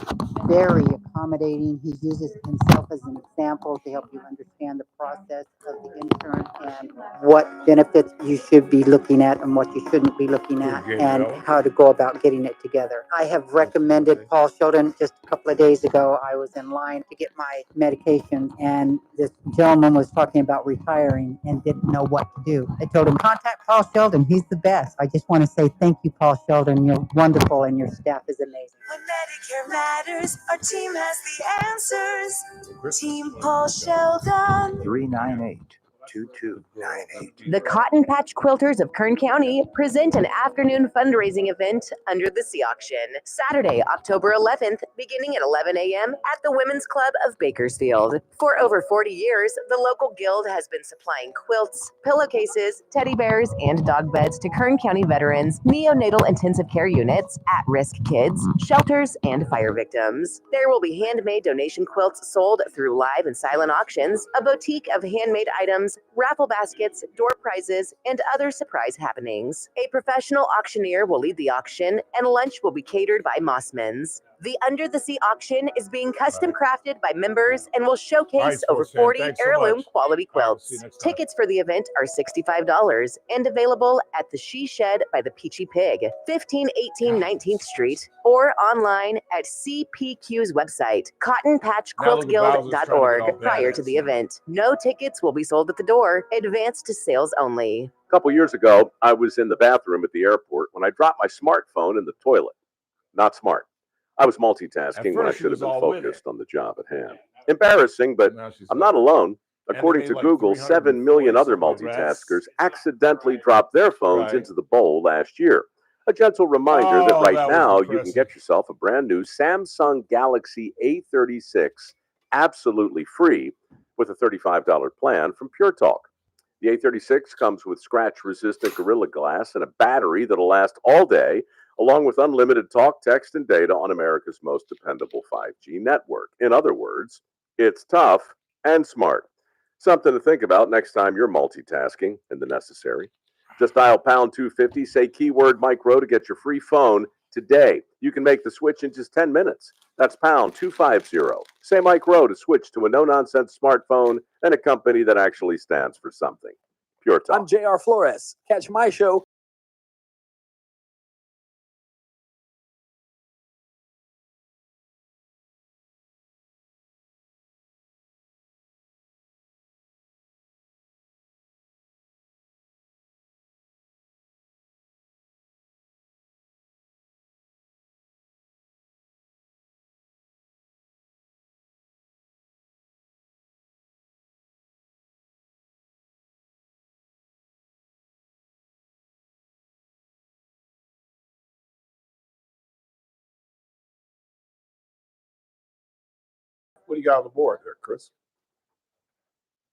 very accommodating. He uses himself as an example to help you understand the process of the insurance and what benefits you should be looking at and what you shouldn't be looking at and how to go about getting it together. I have recommended Paul Sheldon. Just a couple of days ago, I was in line to get my medication and this gentleman was talking about retiring and didn't know what to do. I told him, contact Paul Sheldon. He's the best. I just want to say thank you, Paul Sheldon. You're wonderful and your staff is amazing. When Medicare matters, our team has the answers. Team Paul Sheldon. 398-2298. The Cotton Patch Quilters of Kern County present an afternoon fundraising event under the Sea Auction, Saturday, October 11th, beginning at 11 a.m. at the Women's Club of Bakersfield. For over 40 years, the local guild has been supplying quilts, pillowcases, teddy bears, and dog beds to Kern County veterans, neonatal intensive care units, at-risk kids, shelters, and fire victims. There will be handmade donation quilts sold through live and silent auctions, a boutique of handmade items, raffle baskets, door prizes, and other surprise happenings. A professional auctioneer will lead the auction, and lunch will be catered by Mossman's. The Under the Sea auction is being custom crafted by members and will showcase over 40 heirloom quality quilts. Tickets for the event are $65 and available at the She Shed by the Peachy Pig, 1518 19th Street, or online at CPQ's website, cottonpatchquiltguild.org, prior to the event. No tickets will be sold at the door, advanced to sales only. A couple years ago, I was in the bathroom at the airport when I dropped my smartphone in the toilet. Not smart. I was multitasking when I should have been focused on the job at hand. Embarrassing, but I'm not alone. According to Google, 7 million other multitaskers accidentally dropped their phones into the bowl last year. A gentle reminder that Oh, right that was now you depressing. can get yourself a brand new Samsung Galaxy A36 absolutely free with a $35 plan from Pure Talk. The A36 comes with scratch-resistant Gorilla Glass and a battery that'll last all day, along with unlimited talk, text, and data on America's most dependable 5G network. In other words, it's tough and smart. Something to think about next time you're multitasking in the necessary. Just dial pound 250, say keyword Mike Rowe to get your free phone today. You can make the switch in just 10 minutes. That's pound 250. Say Mike Rowe to switch to a no-nonsense smartphone and a company that actually stands for something. Pure Talk. I'm JR Flores. Catch my show. What do you got on the board there, Chris?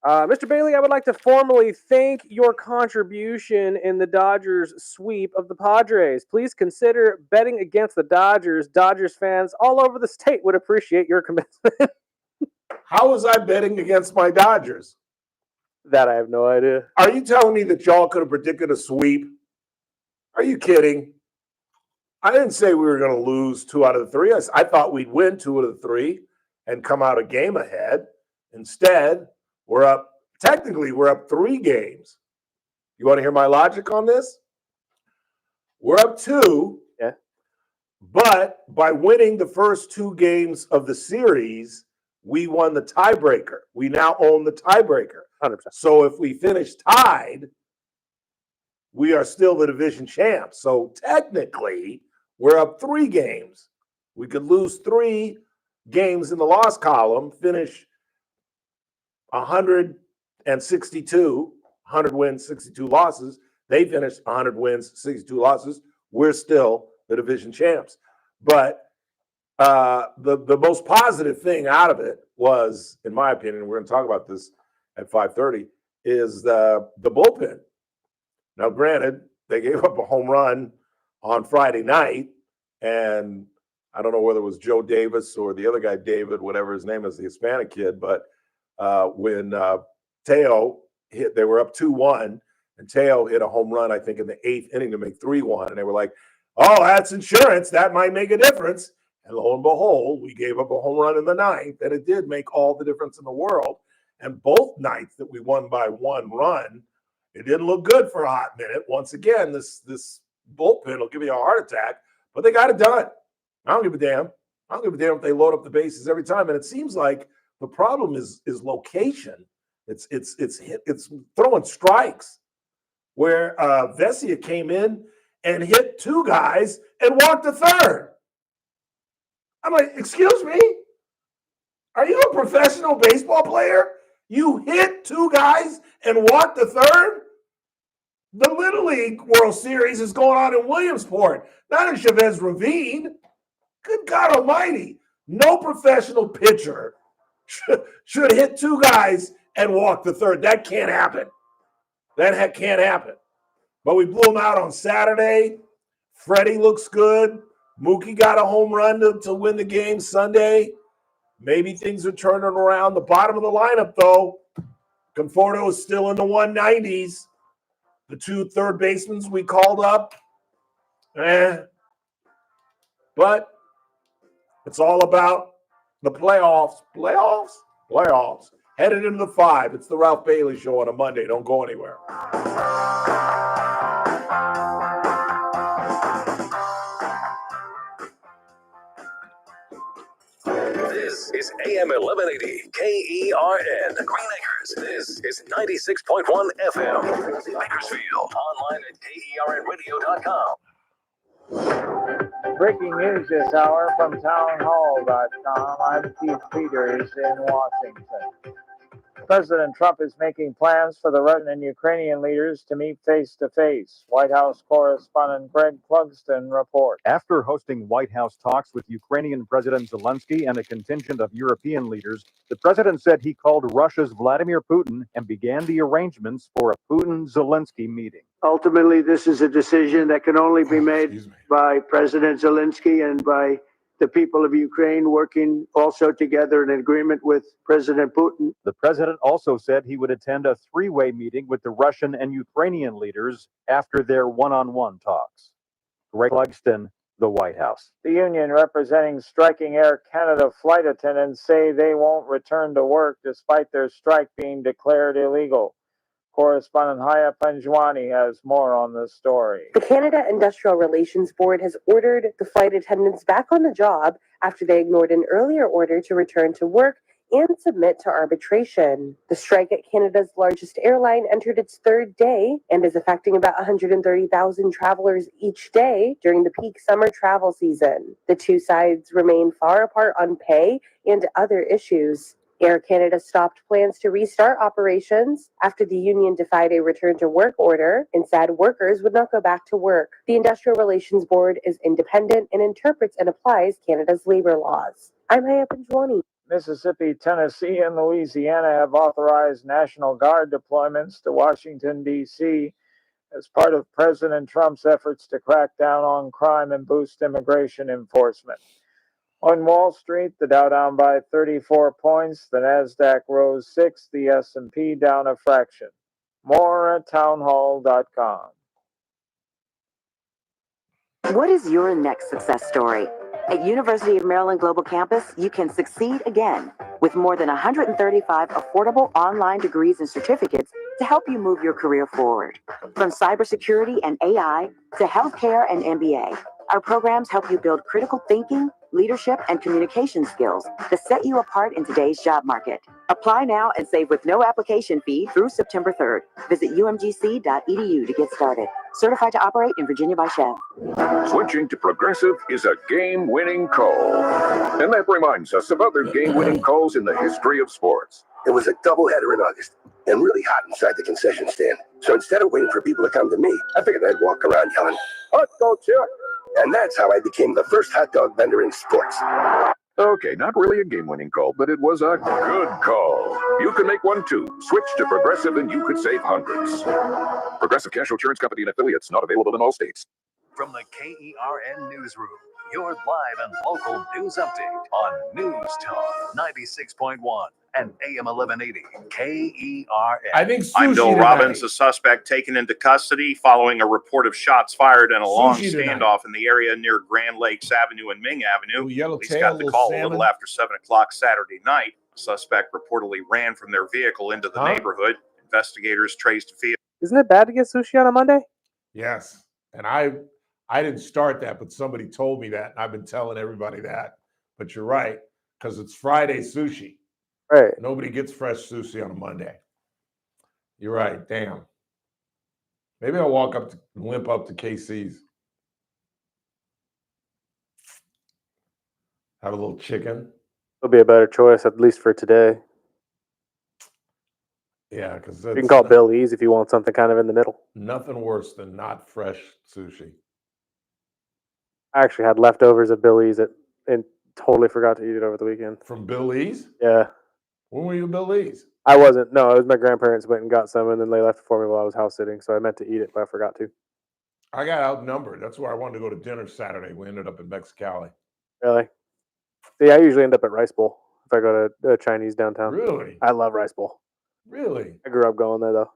Mr. Bailey, I would like to formally thank your contribution in the Dodgers sweep of the Padres. Please consider betting against the Dodgers. Dodgers fans all over the state would appreciate your commitment. How was I betting against my Dodgers? That I have no idea. Are you telling me that y'all could have predicted a sweep? Are you kidding? I didn't say we were going to lose 2 out of the 3. I thought we'd win 2 out of the 3 and come out a game ahead. Instead, we're up 3 games. You want to hear my logic on this? We're up 2. Yeah. But by winning the first 2 games of the series, we won the tiebreaker. We now own the tiebreaker. 100%. So if we finish tied, we are still the division champs. So technically, we're up 3 games. We could lose 3 games in the loss column, finish 162, 100 wins, 62 losses. They finished 100 wins, 62 losses. We're still the division champs. But the most positive thing out of it was, in my opinion, we're going to talk about this at 5:30, is the bullpen. Now, granted, they gave up a home run on Friday night, and I don't know whether it was Joe Davis or the other guy, David, whatever his name is, the Hispanic kid, but when Teo hit, they were up 2-1, and Teo hit a home run, I think, in the 8th inning to make 3-1, and they were like, oh, that's insurance. That might make a difference. And lo and behold, we gave up a home run in the 9th, and it did make all the difference in the world. And both nights that we won by 1 run, it didn't look good for a hot minute. Once again, this bullpen will give you a heart attack, but they got it done. I don't give a damn. I don't give a damn if they load up the bases every time. And it seems like the problem is location. It's throwing strikes, where Vesia came in and hit 2 guys and walked a 3rd. I'm like, excuse me? Are you a professional baseball player? You hit 2 guys and walked a 3rd? The Little League World Series is going on in Williamsport, not in Chavez Ravine. Good God almighty. No professional pitcher should hit 2 guys and walk the 3rd. That can't happen. That can't happen. But we blew them out on Saturday. Freddie looks good. Mookie got a home run to win the game Sunday. Maybe things are turning around. The bottom of the lineup, though, Conforto is still in the 190s. The 2 third basemen we called up, but it's all about the playoffs. Playoffs. Headed into the 5. It's the Ralph Bailey Show on a Monday. Don't go anywhere. This is AM 1180 KERN Green Acres. This is 96.1 FM Bakersfield. Online at KERNradio.com. Breaking news this hour from townhall.com. I'm Keith Peters in Washington. President Trump is making plans for the Russian and Ukrainian leaders to meet face to face. White House correspondent Greg Clugston reports. After hosting White House talks with Ukrainian President Zelensky and a contingent of European leaders, the president said he called Russia's Vladimir Putin and began the arrangements for a Putin-Zelensky meeting. Ultimately, this is a decision that can only be made by President Zelensky and by the people of Ukraine working also together in agreement with President Putin. The president also said he would attend a three-way meeting with the Russian and Ukrainian leaders after their one-on-one talks. Greg Clugston, the White House. The union representing striking Air Canada flight attendants say they won't return to work despite their strike being declared illegal. Correspondent Haya Panjwani has more on this story. The Canada Industrial Relations Board has ordered the flight attendants back on the job after they ignored an earlier order to return to work and submit to arbitration. The strike at Canada's largest airline entered its third day and is affecting about 130,000 travelers each day during the peak summer travel season. The two sides remain far apart on pay and other issues. Air Canada stopped plans to restart operations after the union defied a return-to-work order and said workers would not go back to work. The Industrial Relations Board is independent and interprets and applies Canada's labor laws. I'm Haya Panjwani. Mississippi, Tennessee, and Louisiana have authorized National Guard deployments to Washington, D.C. as part of President Trump's efforts to crack down on crime and boost immigration enforcement. On Wall Street, the Dow down by 34 points, the Nasdaq rose 6, the S&P down a fraction. More at townhall.com. What is your next success story? At University of Maryland Global Campus, you can succeed again with more than 135 affordable online degrees and certificates to help you move your career forward. From cybersecurity and AI to healthcare and MBA, our programs help you build critical thinking, leadership, and communication skills that set you apart in today's job market. Apply now and save with no application fee through September 3rd. Visit umgc.edu to get started. Certified to operate in Virginia by Chev. Switching to Progressive is a game-winning call. And that reminds us of other game-winning calls in the history of sports. It was a doubleheader in August and really hot inside the concession stand. So instead of waiting for people to come to me, I figured I'd walk around yelling, "Hot dog, Chuck!" And that's how I became the first hot dog vendor in sports. Okay, not really a game-winning call, but it was a good call. You can make one too. Switch to Progressive and you could save hundreds. Progressive Casualty Insurance Company and affiliates, not available in all states. From the KERN Newsroom, your live and local news update on News Talk 96.1 and AM 1180 KERN. I think I'm Bill sushi Robbins, tonight. a suspect taken into custody following a report of shots fired and a long Sushi tonight. standoff in the area near Grand Lakes Avenue and Ming Avenue. Police tail, got the little call a salmon. little after 7 o'clock Saturday night. The suspect reportedly ran from their vehicle into the neighborhood. Investigators traced a vehicle. Isn't it bad to get sushi on a Monday? Yes. And I didn't start that, but somebody told me that, and I've been telling everybody that. But you're right, because it's Friday sushi. Right. Nobody gets fresh sushi on a Monday. You're right. Damn. Maybe I'll limp up to KC's. Have a little chicken. It'll be a better choice, at least for today. Yeah, because You can call Billy's if you want something kind of in the middle. nothing worse than not fresh sushi. I actually had leftovers at Billy's and totally forgot to eat it over the weekend. From Billy's? Yeah. When were you at Billy's? I wasn't. No, it was my grandparents went and got some, and then they left it for me while I was house sitting. So I meant to eat it, but I forgot to. I got outnumbered. That's where I wanted to go to dinner Saturday. We ended up in Mexicali. Really? See, I usually end up at Rice Bowl if I go to Chinese downtown. Really? I love Rice Bowl. Really? I grew up going there, though.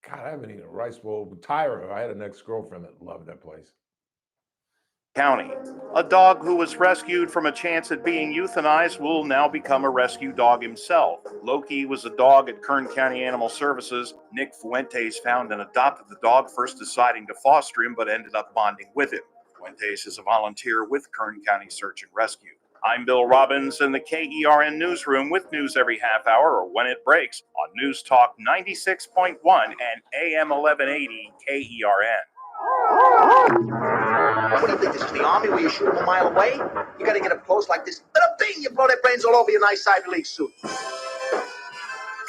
God, I haven't eaten a rice bowl. With Tyra, I had an ex-girlfriend that loved that place. County. A dog who was rescued from a chance at being euthanized will now become a rescue dog himself. Loki was a dog at Kern County Animal Services. Nick Fuentes found and adopted the dog, first deciding to foster him, but ended up bonding with him. Fuentes is a volunteer with Kern County Search and Rescue. I'm Bill Robbins in the KERN Newsroom with news every half hour or when it breaks on News Talk 96.1 and AM 1180 KERN. What do you think, this is the Army where you shoot them a mile away? You gotta get up close like this. Little bing, you blow their brains all over your nice Ivy League suit.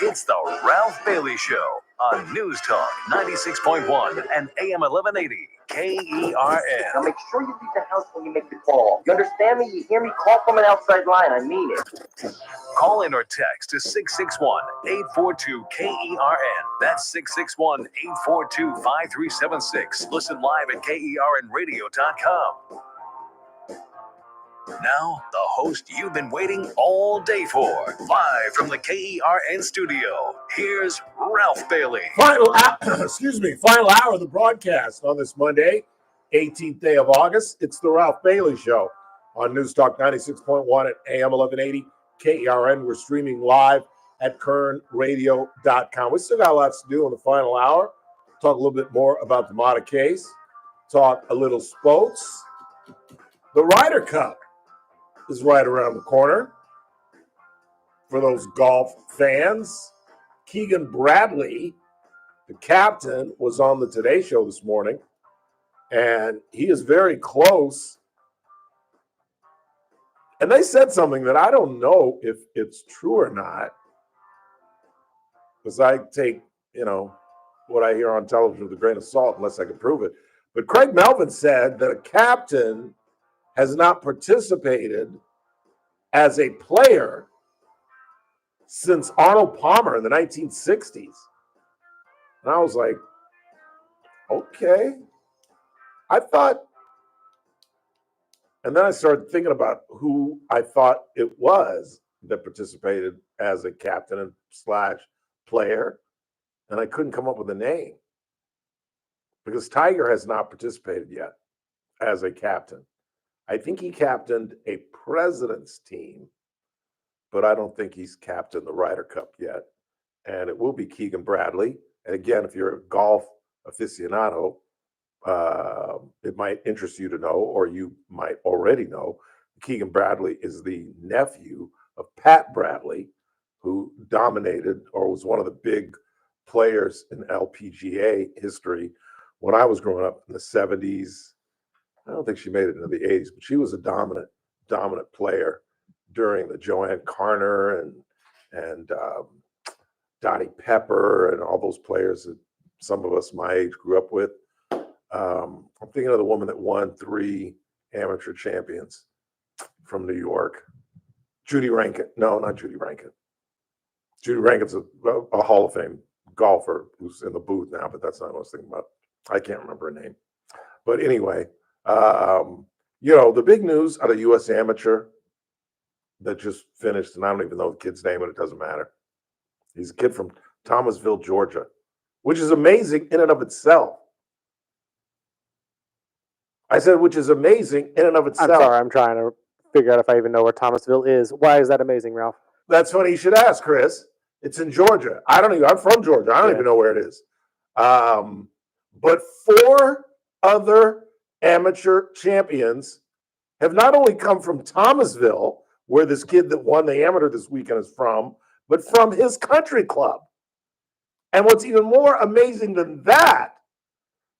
It's the Ralph Bailey Show on News Talk 96.1 and AM 1180 KERN. Now make sure you leave the house when you make the call. You understand me? You hear me? Call from an outside line. I mean it. Call in or text to 661-842-KERN. That's 661-842-5376. Listen live at KERNradio.com. Now, the host you've been waiting all day for. Live from the KERN studio, here's Ralph Bailey. Final hour of the broadcast on this Monday, 18th day of August. It's the Ralph Bailey Show on News Talk 96.1 at AM 1180 KERN. We're streaming live at KERNradio.com. We still got lots to do in the final hour. Talk a little bit more about the Mata case. Talk a little sports. The Ryder Cup is right around the corner. For those golf fans, Keegan Bradley, the captain, was on the Today Show this morning, and he is very close. And they said something that I don't know if it's true or not, because I take, what I hear on television with a grain of salt unless I can prove it. But Craig Melvin said that a captain has not participated as a player since Arnold Palmer in the 1960s. And I was like, okay. I thought, and then I started thinking about who I thought it was that participated as a captain and / player, and I couldn't come up with a name because Tiger has not participated yet as a captain. I think he captained a president's team, but I don't think he's captained the Ryder Cup yet. And it will be Keegan Bradley. And again, if you're a golf aficionado, it might interest you to know, or you might already know, Keegan Bradley is the nephew of Pat Bradley, who dominated or was one of the big players in LPGA history when I was growing up in the 70s. I don't think she made it into the 80s, but she was a dominant player during the Joanne Carner and Dottie Pepper and all those players that some of us my age grew up with. I'm thinking of the woman that won 3 amateur champions from New York. Judy Rankin. No, not Judy Rankin. Judy Rankin's a Hall of Fame golfer who's in the booth now, but that's not what I was thinking about. I can't remember her name. But anyway, the big news out of U.S. Amateur that just finished, and I don't even know the kid's name, but it doesn't matter. He's a kid from Thomasville, Georgia, which is amazing in and of itself. I said, which is amazing in and of itself. I'm sorry, I'm trying to figure out if I even know where Thomasville is. Why is that amazing, Ralph? That's funny. You should ask, Chris. It's in Georgia. I'm from Georgia. I don't even know where it is. But 4 other amateur champions have not only come from Thomasville, where this kid that won the amateur this weekend is from, but from his country club. And what's even more amazing than that,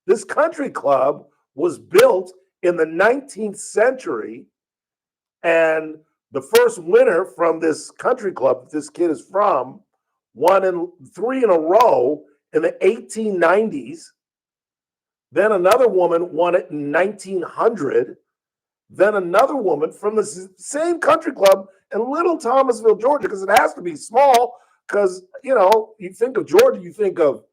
this country club was built in the 19th century, and the first winner from this country club that this kid is from won 3 in a row in the 1890s. Then another woman won it in 1900. Then another woman from the same country club in Little Thomasville, Georgia, because it has to be small, because, you think of Georgia, you think of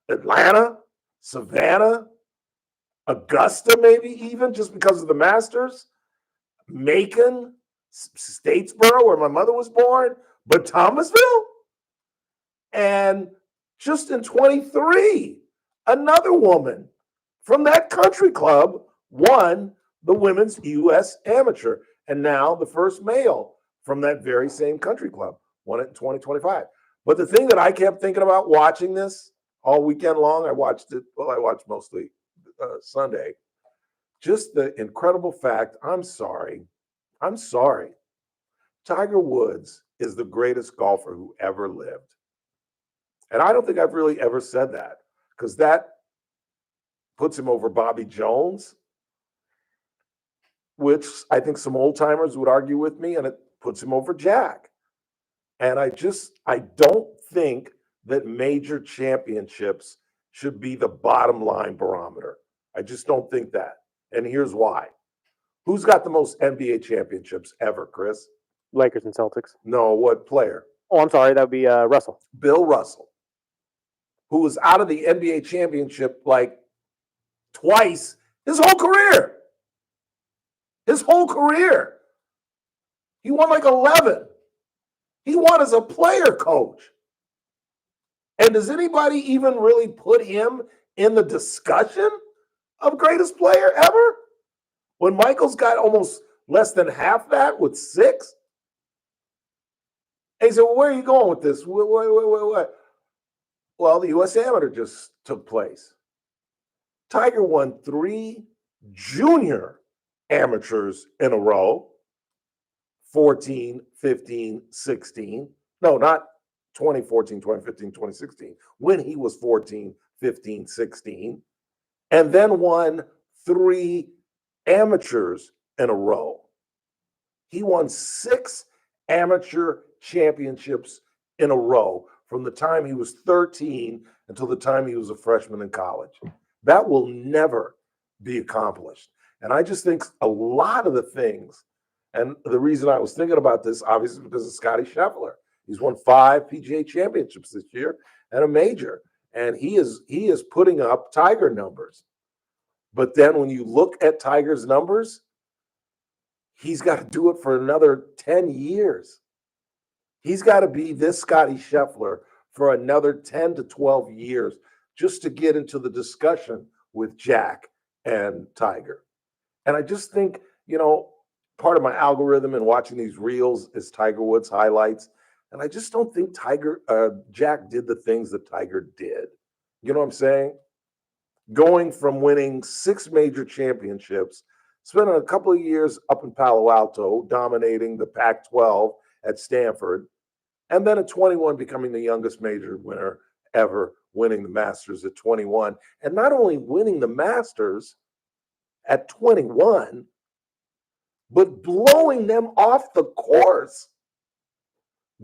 Atlanta, Savannah, Augusta, maybe even, just because of the Masters, Macon, Statesboro, where my mother was born, but Thomasville? And just in 23, another woman from that country club won the women's U.S. Amateur. And now the first male from that very same country club won it in 2025. But the thing that I kept thinking about watching this all weekend long, I watched mostly Sunday, just the incredible fact, I'm sorry, Tiger Woods is the greatest golfer who ever lived. And I don't think I've really ever said that, because that puts him over Bobby Jones, which I think some old timers would argue with me, and it puts him over Jack. And I don't think that major championships should be the bottom line barometer. I just don't think that. And here's why. Who's got the most NBA championships ever, Chris? Lakers and Celtics. No, what player? Oh, I'm sorry. That would be Russell. Bill Russell, who was out of the NBA championship like twice his whole career. His whole career. He won like 11. He won as a player coach. And does anybody even really put him in the discussion of greatest player ever? When Michael's got almost less than half that with 6? And he said, well, where are you going with this? What? Well, the U.S. Amateur just took place. Tiger won 3 junior amateurs in a row, 14, 15, 16. No, not 2014, 2015, 2016, when he was 14, 15, 16, and then won 3 amateurs in a row. He won 6 amateur championships in a row from the time he was 13 until the time he was a freshman in college. That will never be accomplished. And I just think a lot of the things, and the reason I was thinking about this, obviously, because of Scottie Scheffler. He's won 5 PGA championships this year and a major. And he is putting up Tiger numbers. But then when you look at Tiger's numbers, he's got to do it for another 10 years. He's got to be this Scottie Scheffler for another 10 to 12 years just to get into the discussion with Jack and Tiger. And I just think, part of my algorithm in watching these reels is Tiger Woods highlights. And I just don't think Jack did the things that Tiger did. You know what I'm saying? Going from winning 6 major championships, spending a couple of years up in Palo Alto, dominating the Pac-12 at Stanford, and then at 21 becoming the youngest major winner ever, winning the Masters at 21. And not only winning the Masters at 21, but blowing them off the course.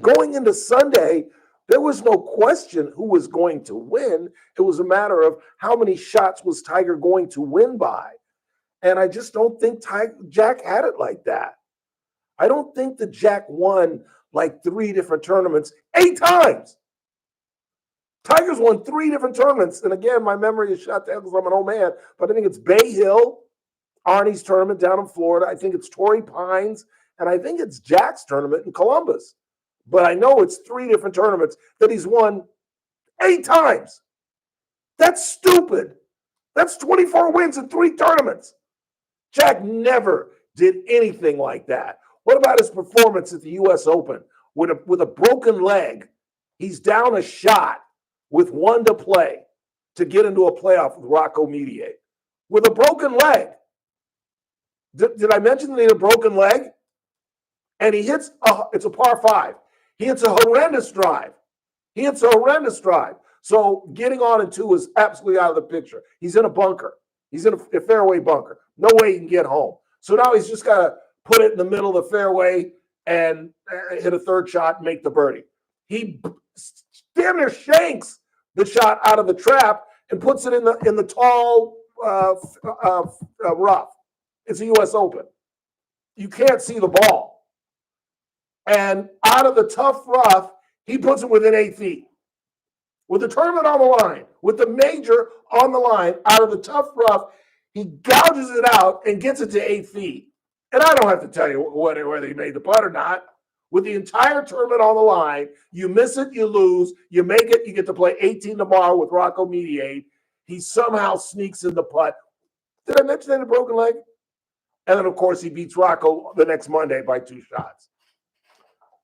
Going into Sunday, there was no question who was going to win. It was a matter of how many shots was Tiger going to win by. And I just don't think Jack had it like that. I don't think that Jack won like 3 different tournaments 8 times. Tiger's won 3 different tournaments. And again, my memory is shot to hell because I'm an old man, but I think it's Bay Hill, Arnie's tournament down in Florida. I think it's Torrey Pines, and I think it's Jack's tournament in Columbus. But I know it's 3 different tournaments that he's won 8 times. That's stupid. That's 24 wins in 3 tournaments. Jack never did anything like that. What about his performance at the U.S. Open? With a broken leg, he's down a shot with 1 to play to get into a playoff with Rocco Mediate. With a broken leg. Did I mention that he had a broken leg? And he hits, it's a par 5. He hits a horrendous drive. So getting on in 2 is absolutely out of the picture. He's in a bunker. He's in a fairway bunker. No way he can get home. So now he's just got to put it in the middle of the fairway and hit a 3rd shot and make the birdie. He damn near shanks the shot out of the trap and puts it in the tall rough. It's a U.S. Open. You can't see the ball. And out of the tough rough, he puts it within 8 feet. With the tournament on the line, with the major on the line, out of the tough rough, he gouges it out and gets it to 8 feet. And I don't have to tell you whether he made the putt or not. With the entire tournament on the line, you miss it, you lose. You make it, you get to play 18 tomorrow with Rocco Mediate. He somehow sneaks in the putt. Did I mention that a broken leg? And then, of course, he beats Rocco the next Monday by 2 shots.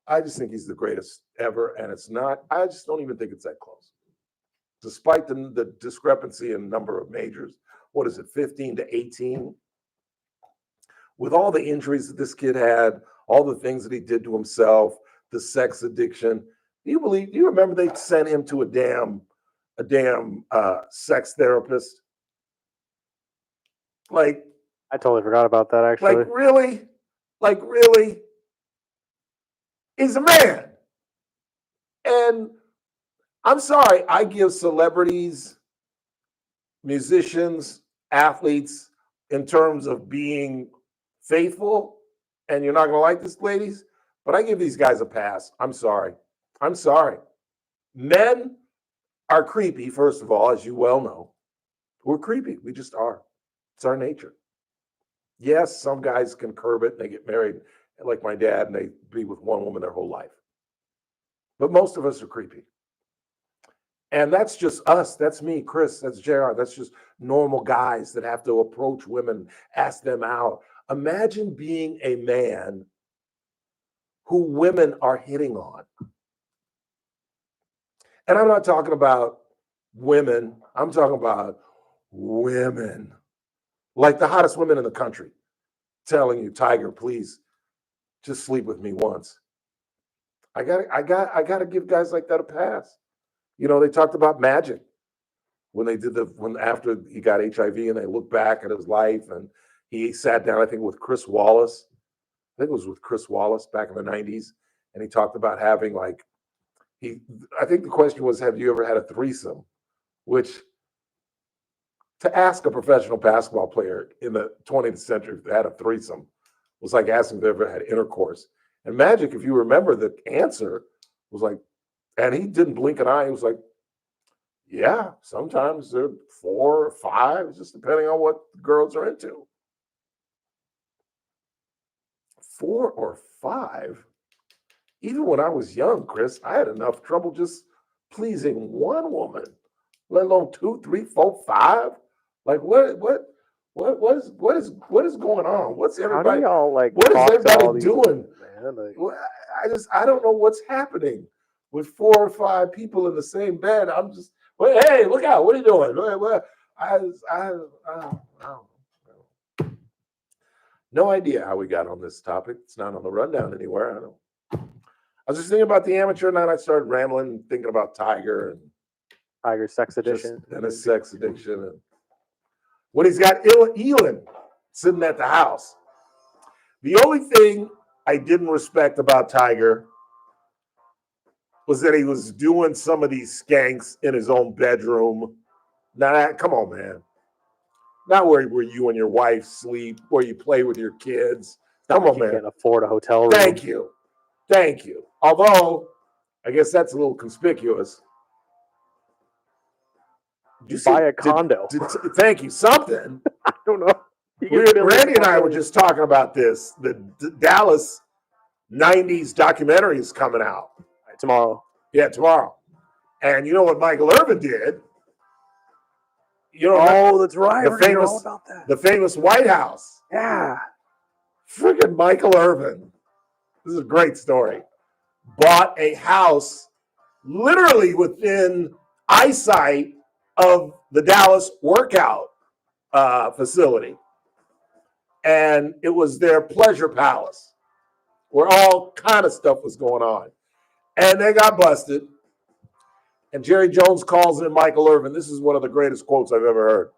I just think he's the greatest ever, and it's not. I just don't even think it's that close. Despite the discrepancy in number of majors, what is it, 15 to 18? With all the injuries that this kid had, all the things that he did to himself, the sex addiction, do you remember they sent him to a damn sex therapist? Like, I totally forgot about that, actually. Like, really? Like, really? He's a man. And I'm sorry, I give celebrities, musicians, athletes, in terms of being faithful, and you're not going to like this, ladies, but I give these guys a pass. I'm sorry. I'm sorry. Men are creepy, first of all, as you well know. We're creepy. We just are. It's our nature. Yes, some guys can curb it and they get married, like my dad, and they be with one woman their whole life. But most of us are creepy. And that's just us. That's me, Chris. That's JR. That's just normal guys that have to approach women, ask them out. Imagine being a man who women are hitting on. And I'm not talking about women. I'm talking about women. Like the hottest women in the country telling you, Tiger, please just sleep with me once. I got to give guys like that a pass. You know, they talked about Magic when they did after he got HIV and they looked back at his life and he sat down, I think, with Chris Wallace. I think it was with Chris Wallace back in the 90s. And he talked about having I think the question was, have you ever had a threesome? Which, to ask a professional basketball player in the 20th century if they had a threesome was like asking if they ever had intercourse. And Magic, if you remember, the answer was like, and he didn't blink an eye. He was like, yeah, sometimes they're 4 or 5, just depending on what the girls are into. 4 or 5? Even when I was young, Chris, I had enough trouble just pleasing one woman, let alone 2, 3, 4, 5. Like what is going on? What's everybody? How do y'all what is everybody doing? Man? I don't know what's happening with 4 or 5 people in the same bed. I'm just, well, hey, look out! What are you doing? I don't know. No idea how we got on this topic. It's not on the rundown anywhere. I was just thinking about the amateur, and then I started rambling, thinking about Tiger and Tiger sex addiction, and his sex addiction, and when he's got Elin sitting at the house. The only thing I didn't respect about Tiger was that he was doing some of these skanks in his own bedroom. Now, come on, man. Not where you and your wife sleep, where you play with your kids. Come on, man. Can't afford a hotel room. Thank you. Although, I guess that's a little conspicuous. Buy a condo. Thank you. Something. I don't know. Randy and I were just talking about this. The Dallas 90s documentary is coming out. Tomorrow. Yeah, tomorrow. And you know what Michael Irvin did? You know, that's right. The famous White House. Yeah. Freaking Michael Irvin. This is a great story. Bought a house literally within eyesight of the Dallas workout facility. And it was their pleasure palace where all kind of stuff was going on. And they got busted. And Jerry Jones calls in Michael Irvin. This is one of the greatest quotes I've ever heard.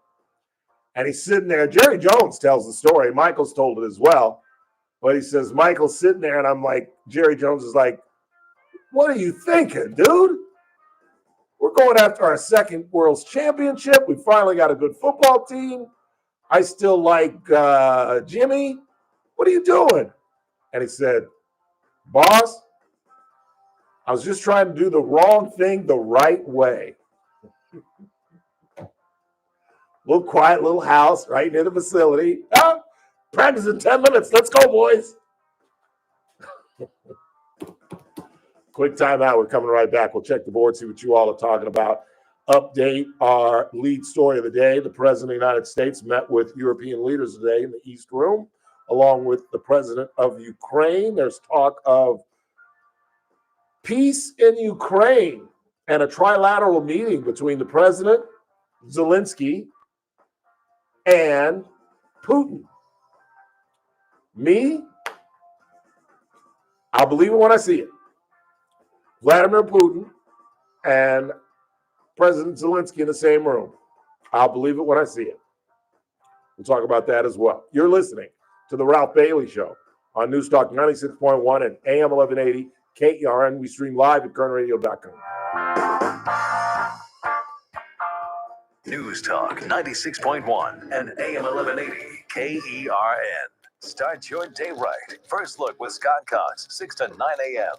And he's sitting there. Jerry Jones tells the story. Michael's told it as well. But he says, Michael's sitting there, and I'm like, Jerry Jones is like, what are you thinking, dude? We're going after our second World's Championship. We finally got a good football team. I still like Jimmy. What are you doing? And he said, boss, I was just trying to do the wrong thing the right way. Little quiet little house right near the facility. Oh, practice in 10 minutes. Let's go, boys. Quick timeout. We're coming right back. We'll check the board, see what you all are talking about. Update our lead story of the day. The President of the United States met with European leaders today in the East Room, along with the President of Ukraine. There's talk of peace in Ukraine and a trilateral meeting between the President, Zelensky, and Putin. Me, I'll believe it when I see it. Vladimir Putin and President Zelensky in the same room. I'll believe it when I see it. We'll talk about that as well. You're listening to The Ralph Bailey Show on News Talk 96.1 and AM 1180 KERN. We stream live at kernradio.com. News Talk 96.1 and AM 1180 KERN. Start your day right. First Look with Scott Cox, 6 to 9 a.m.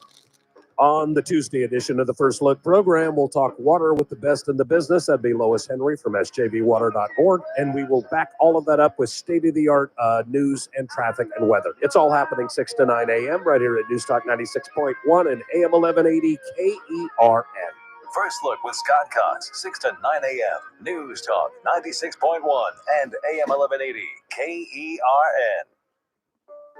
On the Tuesday edition of the First Look program, we'll talk water with the best in the business. That'd be Lois Henry from sjbwater.org. And we will back all of that up with state-of-the-art news and traffic and weather. It's all happening 6 to 9 a.m. right here at News Talk 96.1 and AM 1180 KERN. First Look with Scott Cox, 6 to 9 a.m. News Talk 96.1 and AM 1180 KERN.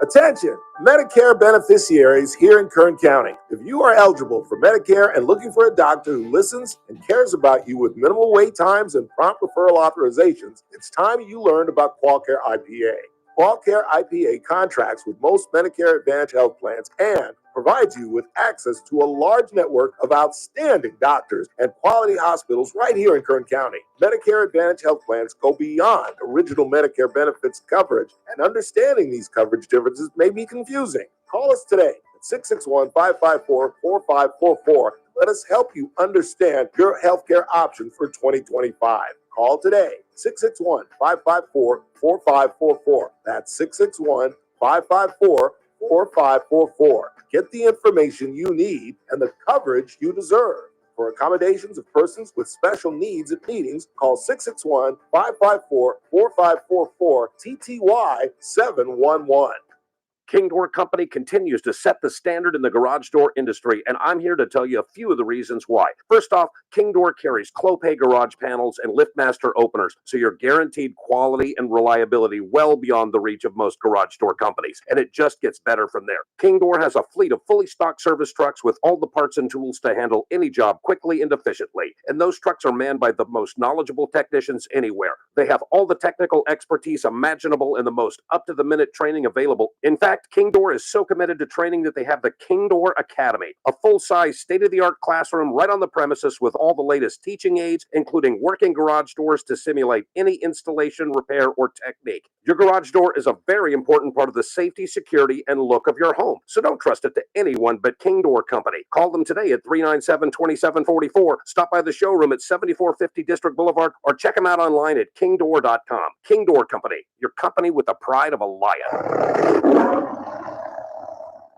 Attention, Medicare beneficiaries here in Kern County. If you are eligible for Medicare and looking for a doctor who listens and cares about you with minimal wait times and prompt referral authorizations, it's time you learned about QualCare IPA. QualCare IPA contracts with most Medicare Advantage health plans and provides you with access to a large network of outstanding doctors and quality hospitals right here in Kern County. Medicare Advantage health plans go beyond original Medicare benefits coverage, and understanding these coverage differences may be confusing. Call us today at 661-554-4544. Let us help you understand your healthcare options for 2025. Call today, 661-554-4544. That's 661-554-4544. Get the information you need and the coverage you deserve. For accommodations of persons with special needs at meetings, call 661-554-4544, TTY 711. King Door Company continues to set the standard in the garage door industry, and I'm here to tell you a few of the reasons why. First off, King Door carries Clopay garage panels and LiftMaster openers, so you're guaranteed quality and reliability well beyond the reach of most garage door companies, and it just gets better from there. King Door has a fleet of fully stocked service trucks with all the parts and tools to handle any job quickly and efficiently, and those trucks are manned by the most knowledgeable technicians anywhere. They have all the technical expertise imaginable and the most up-to-the-minute training available. In fact, King Door is so committed to training that they have the King Door Academy, a full-size, state-of-the-art classroom right on the premises with all the latest teaching aids, including working garage doors to simulate any installation, repair, or technique. Your garage door is a very important part of the safety, security, and look of your home, so don't trust it to anyone but King Door Company. Call them today at 397-2744, stop by the showroom at 7450 District Boulevard, or check them out online at kingdoor.com. King Door Company, your company with the pride of a lion.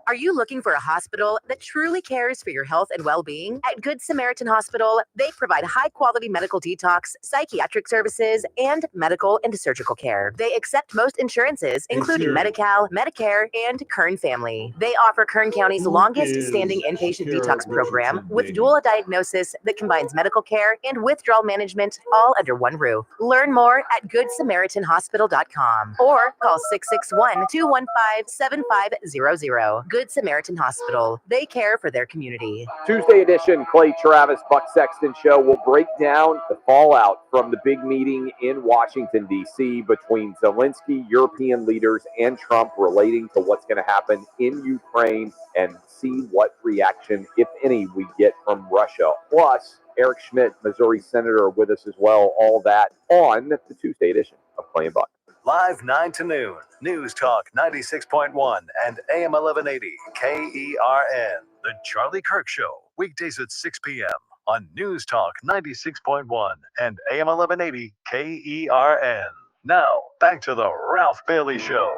Are you looking for a hospital that truly cares for your health and well-being? At Good Samaritan Hospital, they provide high-quality medical detox, psychiatric services, and medical and surgical care. They accept most insurances, including Medi-Cal, Medicare, and Kern Family. They offer Kern County's longest-standing inpatient detox program with dual diagnosis that combines medical care and withdrawal management all under one roof. Learn more at GoodSamaritanHospital.com or call 661-215-7500. Good Samaritan Hospital. They care for their community. Tuesday edition, Clay Travis, Buck Sexton Show will break down the fallout from the big meeting in Washington, D.C. between Zelensky, European leaders, and Trump relating to what's going to happen in Ukraine and see what reaction, if any, we get from Russia. Plus, Eric Schmidt, Missouri Senator, with us as well. All that on the Tuesday edition of Clay and Buck. Live 9 to noon. News Talk 96.1 and AM 1180 KERN. The Charlie Kirk Show. Weekdays at 6 p.m. on News Talk 96.1 and AM 1180 KERN. Now, back to the Ralph Bailey Show.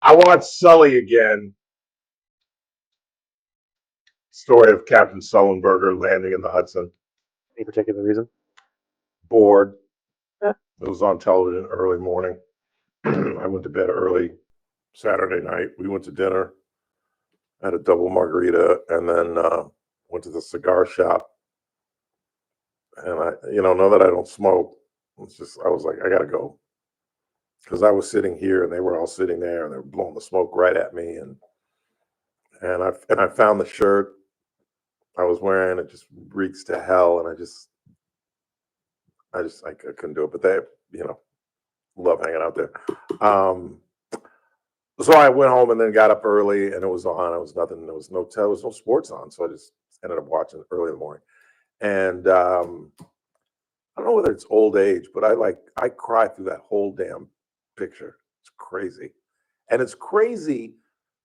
I want Sully again. Story of Captain Sullenberger landing in the Hudson. Any particular reason? Bored. It was on television early morning. I went to bed early Saturday night. We went to dinner, had a double margarita, and then went to the cigar shop. And I, know that I don't smoke. It's just, I was like, I gotta go. Because I was sitting here and they were all sitting there and they were blowing the smoke right at me. And I found the shirt I was wearing. It just reeks to hell. And I couldn't do it. But they, love hanging out there. So I went home and then got up early, and it was on. It was nothing. There was no sports on, so I just ended up watching it early in the morning. And I don't know whether it's old age, but I cry through that whole damn picture. It's crazy, and it's crazy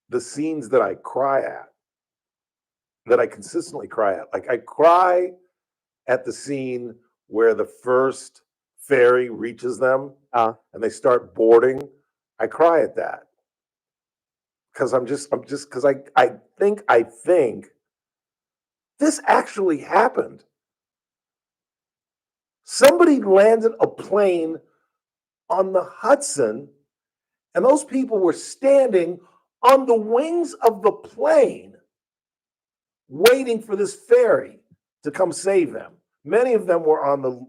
the scenes that I cry at, that I consistently cry at. Like I cry at the scene where the first ferry reaches them and they start boarding. I cry at that because because I think this actually happened. Somebody landed a plane on the Hudson, and those people were standing on the wings of the plane waiting for this ferry to come save them. Many of them were on the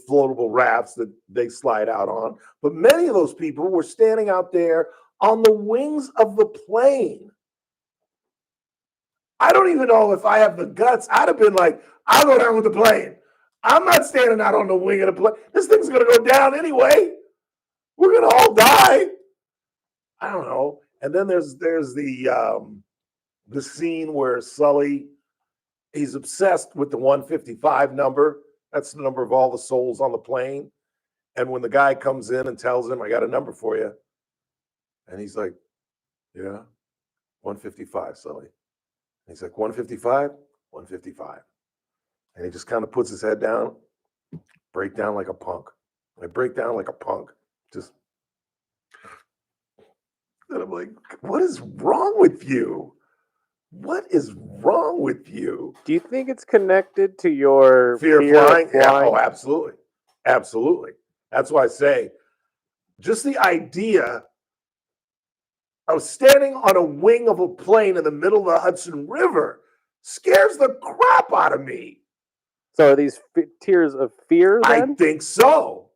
floatable rafts that they slide out on, but many of those people were standing out there on the wings of the plane. I don't even know if I have the guts. I'd have been like, I'll go down with the plane. I'm not standing out on the wing of the plane. This thing's going to go down anyway. We're going to all die. I don't know. And then there's the scene where Sully, he's obsessed with the 155 number. That's the number of all the souls on the plane. And when the guy comes in and tells him, I got a number for you. And he's like, yeah, 155, Sully. And he's like, 155? 155. And he just kind of puts his head down, break down like a punk. I break down like a punk. Just, and I'm like, what is wrong with you? What is wrong with you? Do you think it's connected to your fear of flying? Yeah, oh, absolutely. Absolutely. That's why I say just the idea of standing on a wing of a plane in the middle of the Hudson River scares the crap out of me. So are these tears of fear then? I think so.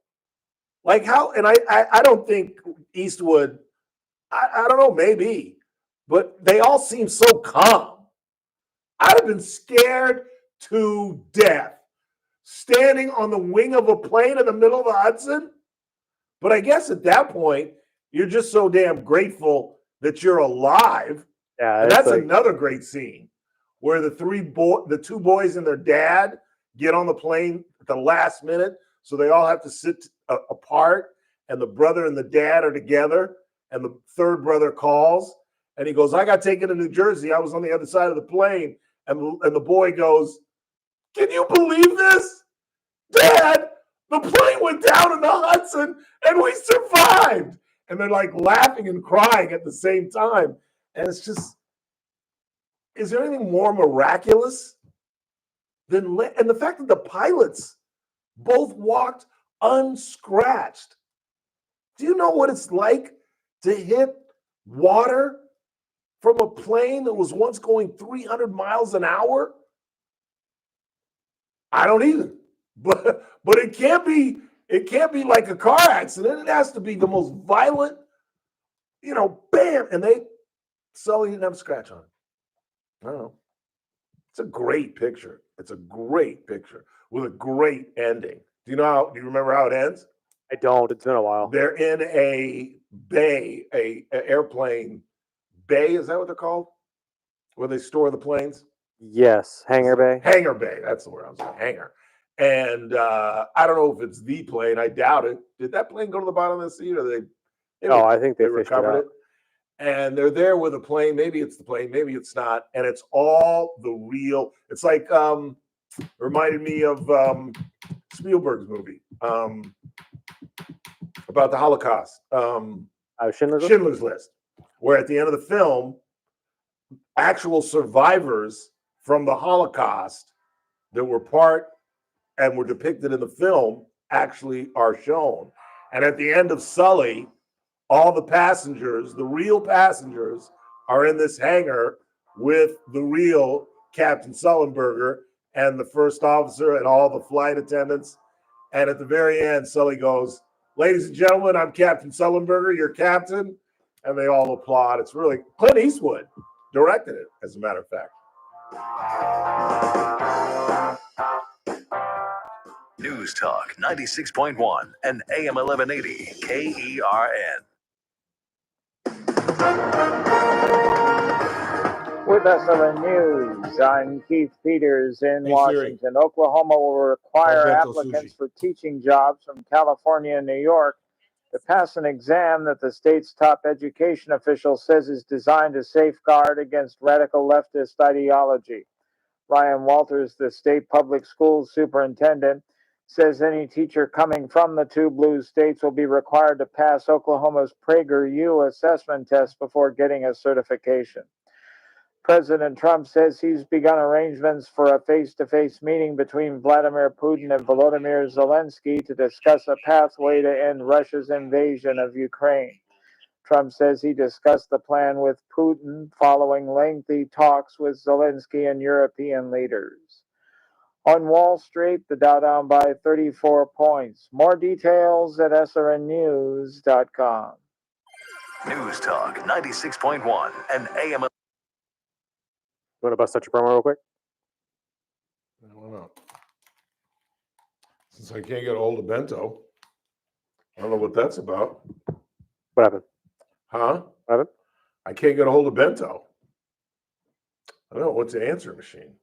Like how, and I don't think Eastwood, I don't know, maybe, but they all seem so calm. I'd have been scared to death standing on the wing of a plane in the middle of the Hudson. But I guess at that point, you're just so damn grateful that you're alive. Yeah, and that's like another great scene where the two boys and their dad get on the plane at the last minute. So they all have to sit apart, and the brother and the dad are together, and the third brother calls, and he goes, I got taken to New Jersey. I was on the other side of the plane. And the boy goes, can you believe this? Dad, the plane went down in the Hudson, and we survived. And they're like laughing and crying at the same time. And it's just, is there anything more miraculous than, and the fact that the pilots both walked unscratched. Do you know what it's like to hit water from a plane that was once going 300 miles an hour? I don't either. But it can't be like a car accident. It has to be the most violent, bam. And Sully didn't have a scratch on it. I don't know. It's a great picture. It's a great picture with a great ending. Do you remember how it ends? I don't. It's been a while. They're in a bay, a airplane bay. Is that what they're called? Where they store the planes? Yes. Hangar bay. Hangar bay. That's the word I was saying. Hangar. And I don't know if it's the plane. I doubt it. Did that plane go to the bottom of the sea, or I think they recovered it? And they're there with a plane. Maybe it's the plane. Maybe it's not. And it's all the real. It's like reminded me of Spielberg's movie about the Holocaust. Schindler's List, where at the end of the film, actual survivors from the Holocaust that were part and were depicted in the film actually are shown. And at the end of Sully, all the passengers, the real passengers, are in this hangar with the real Captain Sullenberger and the first officer and all the flight attendants. And at the very end, Sully goes, ladies and gentlemen, I'm Captain Sullenberger, your captain. And they all applaud. It's really, Clint Eastwood directed it, as a matter of fact. News Talk 96.1 and AM 1180 KERN. With SRN News, I'm Keith Peters in Hey, Siri. Washington. Oklahoma will require Bento applicants sushi. for teaching jobs from California and New York to pass an exam that the state's top education official says is designed to safeguard against radical leftist ideology. Ryan Walters, the state public schools superintendent, says any teacher coming from the two blue states will be required to pass Oklahoma's PragerU assessment test before getting a certification. President Trump says he's begun arrangements for a face-to-face meeting between Vladimir Putin and Volodymyr Zelensky to discuss a pathway to end Russia's invasion of Ukraine. Trump says he discussed the plan with Putin following lengthy talks with Zelensky and European leaders. On Wall Street, the Dow down by 34 points. More details at srnnews.com. News Talk 96.1 and AM. You want to bust out your promo real quick? I don't know. Since I can't get a hold of Bento, I don't know what that's about. What happened? Huh? What happened? I can't get a hold of Bento. I don't know what's the answer machine.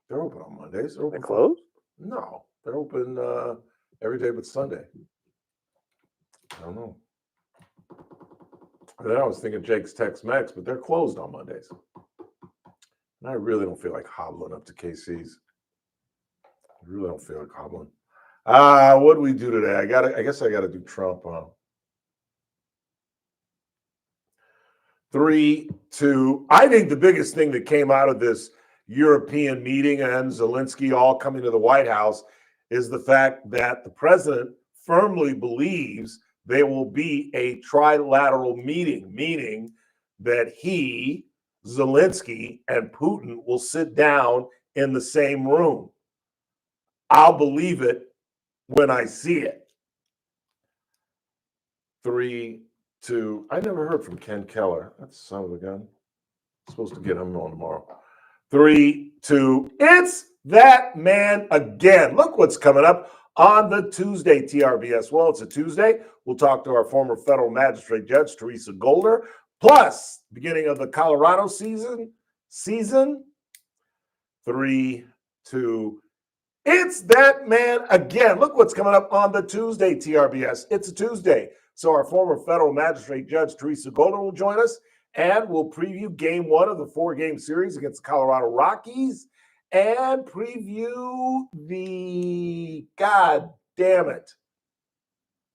They're open on Mondays. They're open. They closed? No, they're open every day but Sunday. I don't know. And then I was thinking Jake's Tex-Mex, but they're closed on Mondays. And I really don't feel like hobbling up to KC's. I really don't feel like hobbling. What do we do today? I guess I gotta do Trump. 3, 2. I think the biggest thing that came out of this European meeting and Zelensky all coming to the White House is the fact that the president firmly believes there will be a trilateral meeting, meaning that he, Zelensky, and Putin will sit down in the same room. I'll believe it when I see it. 3, 2. I never heard from Ken Keller. That's the son of a gun. I'm supposed to get him on tomorrow. 3, 2. It's that man again. Look what's coming up on the Tuesday TRBS. Well, it's a Tuesday. We'll talk to our former federal magistrate judge, Teresa Golder. Plus, beginning of the Colorado season. 3, 2. It's that man again. Look what's coming up on the Tuesday TRBS. It's a Tuesday. So our former federal magistrate judge, Teresa Golder, will join us, and we'll preview game 1 of the 4-game series against the Colorado Rockies and preview the, God damn it.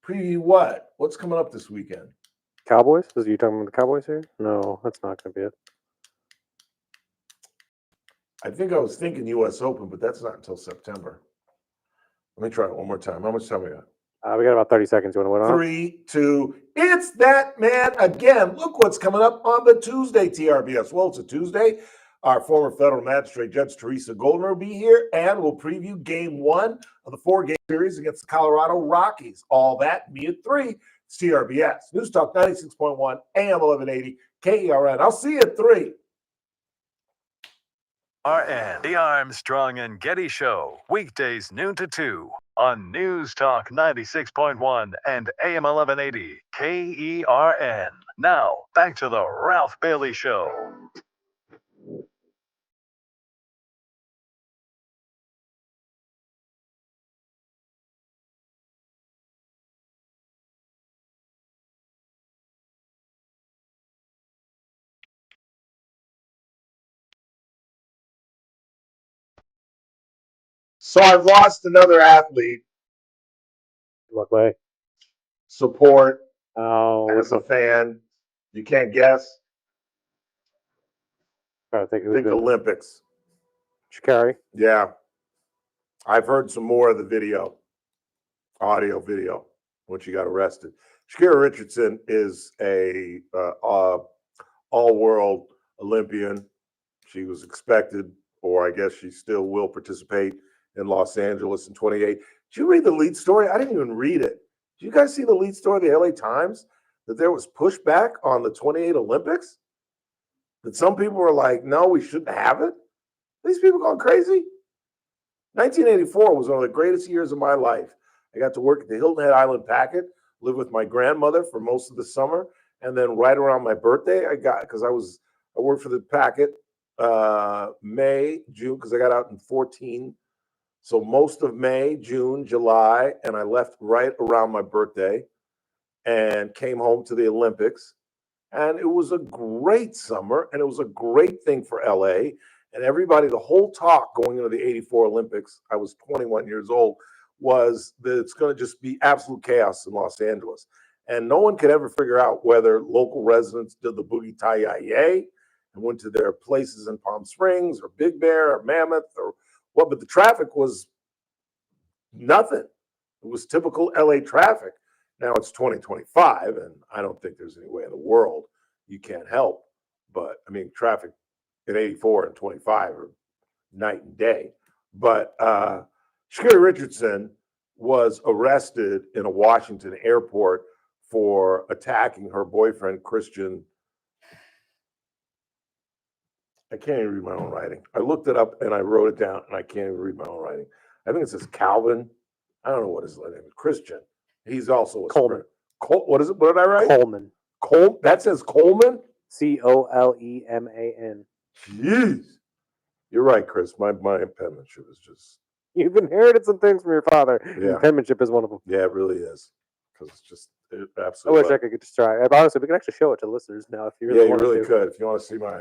Preview what? What's coming up this weekend? Cowboys? Is you talking about the Cowboys here? No, that's not going to be it. I think I was thinking U.S. Open, but that's not until September. Let me try it one more time. How much time we got? We got about 30 seconds. You want to win on? 3, 2. It's that man again. Look what's coming up on the Tuesday TRBS. Well, it's a Tuesday. Our former federal magistrate judge, Teresa Golder, will be here, and we'll preview game 1 of the 4-game series against the Colorado Rockies. All that, me at 3. It's TRBS. News Talk 96.1, AM 1180, KERN. I'll see you at 3. RN, the Armstrong and Getty Show, weekdays noon to 2 on News Talk 96.1 and AM 1180 KERN. Now, back to the Ralph Bailey Show. So I've lost another athlete. What way? Support as a fan. You can't guess. I think Olympics. Shikari. Yeah. I've heard some more of the video, audio video, when she got arrested. Shakira Richardson is a all-world Olympian. She was expected, or I guess she still will participate in Los Angeles in 28. Did you read the lead story? I didn't even read it. Did you guys see the lead story of the LA Times? That there was pushback on the 28 Olympics? That some people were like, no, we shouldn't have it? These people going crazy? 1984 was one of the greatest years of my life. I got to work at the Hilton Head Island Packet, live with my grandmother for most of the summer, And then right around my birthday, because I worked for the packet May, June, because I got out in 14. So most of May, June, July, and I left right around my birthday and came home to the Olympics. And it was a great summer, and it was a great thing for LA. And everybody, the whole talk going into the 84 Olympics, I was 21 years old, was that it's going to just be absolute chaos in Los Angeles. And no one could ever figure out whether local residents did the boogie tie and went to their places in Palm Springs or Big Bear or Mammoth or what, but the traffic was nothing. It was typical LA traffic. Now it's 2025, and I don't think there's any way in the world you can't help. But I mean, traffic in 84 and 25 are night and day. But Sha'Carri Richardson was arrested in a Washington airport for attacking her boyfriend, Christian. I can't even read my own writing. I looked it up and I wrote it down, and I can't even read my own writing. I think it says Calvin. I don't know what his name is. Christian. He's also a Coleman. What is it? What did I write? Coleman. That says Coleman? Coleman. Jeez. You're right, Chris. My penmanship is just. You've inherited some things from your father. Yeah. Penmanship is one of them. Yeah, it really is. Because it's just I absolutely. wish I could just try. Honestly, we can actually show it to listeners now if you really Yeah, you want really to. could. If you want to see my.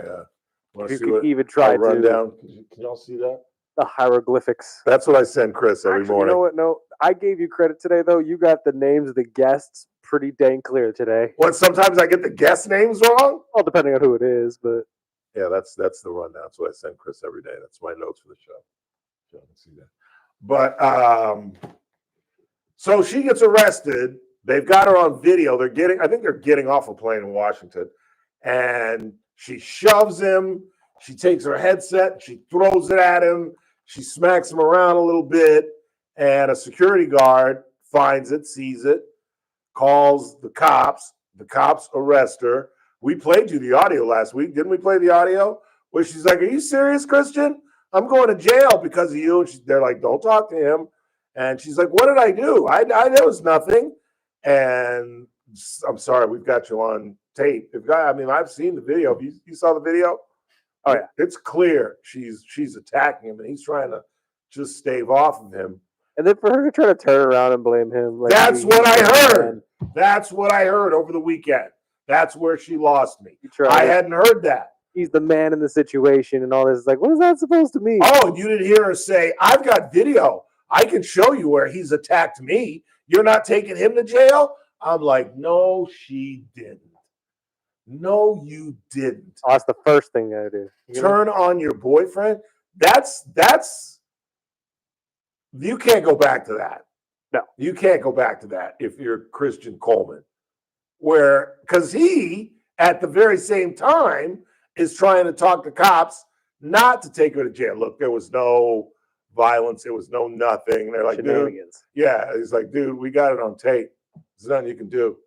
If you could even try to run down. Can y'all see that? The hieroglyphics. That's what I send Chris every Actually, morning. You know what? No, I gave you credit today, though. You got the names of the guests pretty dang clear today. What? Sometimes I get the guest names wrong. Well, depending on who it is, but yeah, that's the rundown. That's what I send Chris every day. That's my notes for the show. So I can see that. But so she gets arrested. They've got her on video. I think they're getting off a plane in Washington, and she shoves him. She takes her headset, she throws it at him, she smacks him around a little bit, and a security guard finds it, sees it, calls the cops. The cops arrest her. We played you the audio last week. Didn't we play the audio? Where she's like, "Are you serious, Christian? I'm going to jail because of you." And they're like, "Don't talk to him." And she's like, "What did I do? There was nothing." And I'm sorry, we've got you on tape. I've seen the video. You saw the video? Oh yeah, it's clear she's attacking him, and he's trying to just stave off of him. And then for her to try to turn around and blame him, like that's what I heard. That's what I heard over the weekend. That's where she lost me. I hadn't heard that. He's the man in the situation, and all this. It's like, what is that supposed to mean? Oh, and you didn't hear her say, "I've got video. I can show you where he's attacked me. You're not taking him to jail." I'm like, no, she didn't. No, you didn't. Oh, that's the first thing I do. Turn on your boyfriend. That's you can't go back to that. No, you can't go back to that if you're Christian Coleman, because he at the very same time is trying to talk to cops not to take her to jail. Look, there was no violence. There was no nothing. They're like, dude, yeah. He's like, dude, we got it on tape. There's nothing you can do.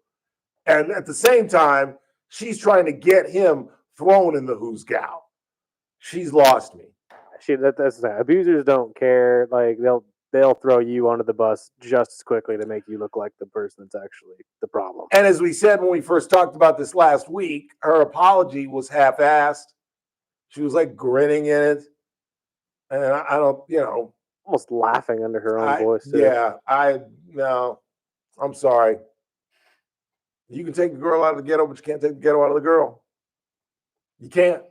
And at the same time, she's trying to get him thrown in the who's gal. She's lost me. That's that. Abusers don't care. Like they'll throw you under the bus just as quickly to make you look like the person that's actually the problem. And as we said when we first talked about this last week, her apology was half-assed. She was like grinning in it. And I don't, almost laughing under her own voice. Too. Yeah, I'm sorry. You can take the girl out of the ghetto, but you can't take the ghetto out of the girl. You can't.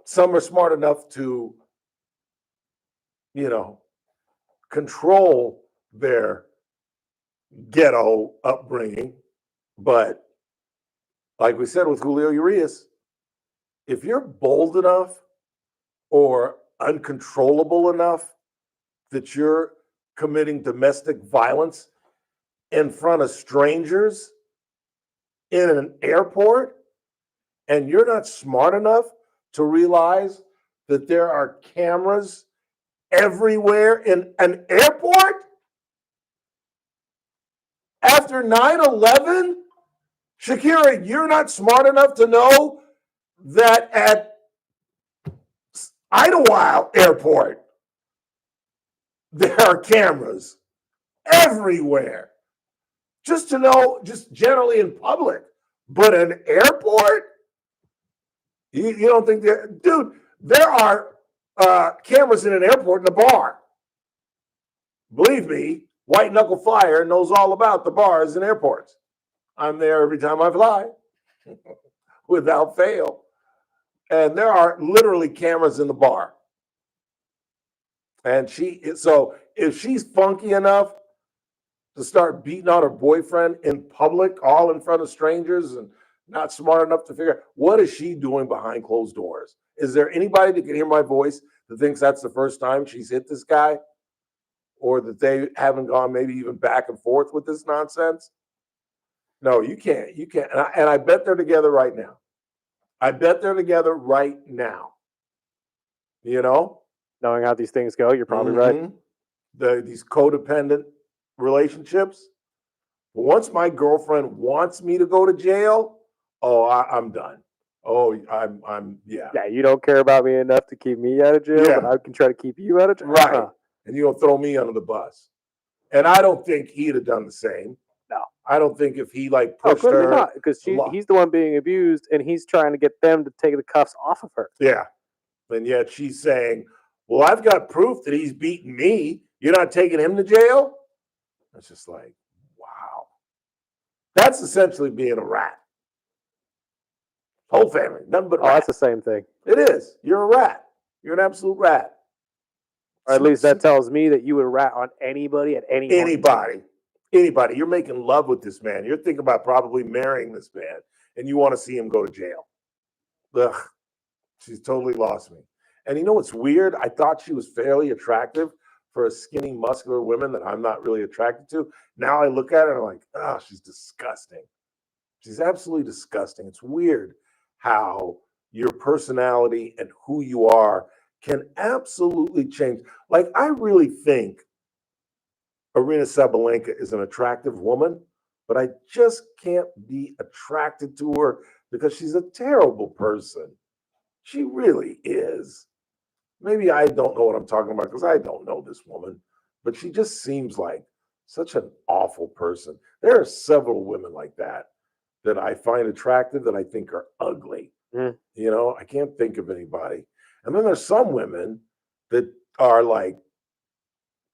Some are smart enough to, control their ghetto upbringing. But like we said with Julio Urias, if you're bold enough or uncontrollable enough that you're committing domestic violence in front of strangers in an airport, and you're not smart enough to realize that there are cameras everywhere in an airport after 9/11, Sha'Carri, you're not smart enough to know that at Idlewild Airport there are cameras everywhere. just to know, just generally in public. But an airport? You don't think that, dude, there are cameras in an airport in the bar. Believe me, White Knuckle Flyer knows all about the bars and airports. I'm there every time I fly, without fail. And there are literally cameras in the bar. And so if she's funky enough to start beating out her boyfriend in public, all in front of strangers, and not smart enough to figure out what is she doing behind closed doors? Is there anybody that can hear my voice that thinks that's the first time she's hit this guy? Or that they haven't gone maybe even back and forth with this nonsense? No, you can't. You can't. And I bet they're together right now. I bet they're together right now. You know? Knowing how these things go, you're probably right. These codependent relationships. But once my girlfriend wants me to go to jail, I'm done. I'm yeah. Yeah, you don't care about me enough to keep me out of jail, but I can try to keep you out of jail. Right. And you're going to throw me under the bus. And I don't think he'd have done the same. No. I don't think if he pushed her. Because he's the one being abused and he's trying to get them to take the cuffs off of her. Yeah. And yet she's saying, well, I've got proof that he's beaten me. You're not taking him to jail? It's just like, wow. That's essentially being a rat. Whole family, nothing but that's the same thing. It is. You're a rat. You're an absolute rat. Or at least that tells me that you would rat on anybody at any point. Anybody. You're making love with this man. You're thinking about probably marrying this man, and you want to see him go to jail. Ugh. She's totally lost me. And you know what's weird? I thought she was fairly attractive for a skinny, muscular woman that I'm not really attracted to. Now I look at her and I'm like, oh, she's disgusting. She's absolutely disgusting. It's weird how your personality and who you are can absolutely change. Like, I really think Aryna Sabalenka is an attractive woman, but I just can't be attracted to her because she's a terrible person. She really is. Maybe I don't know what I'm talking about because I don't know this woman, but she just seems like such an awful person. There are several women like that I find attractive that I think are ugly. You know, I can't think of anybody. And then there's some women that are like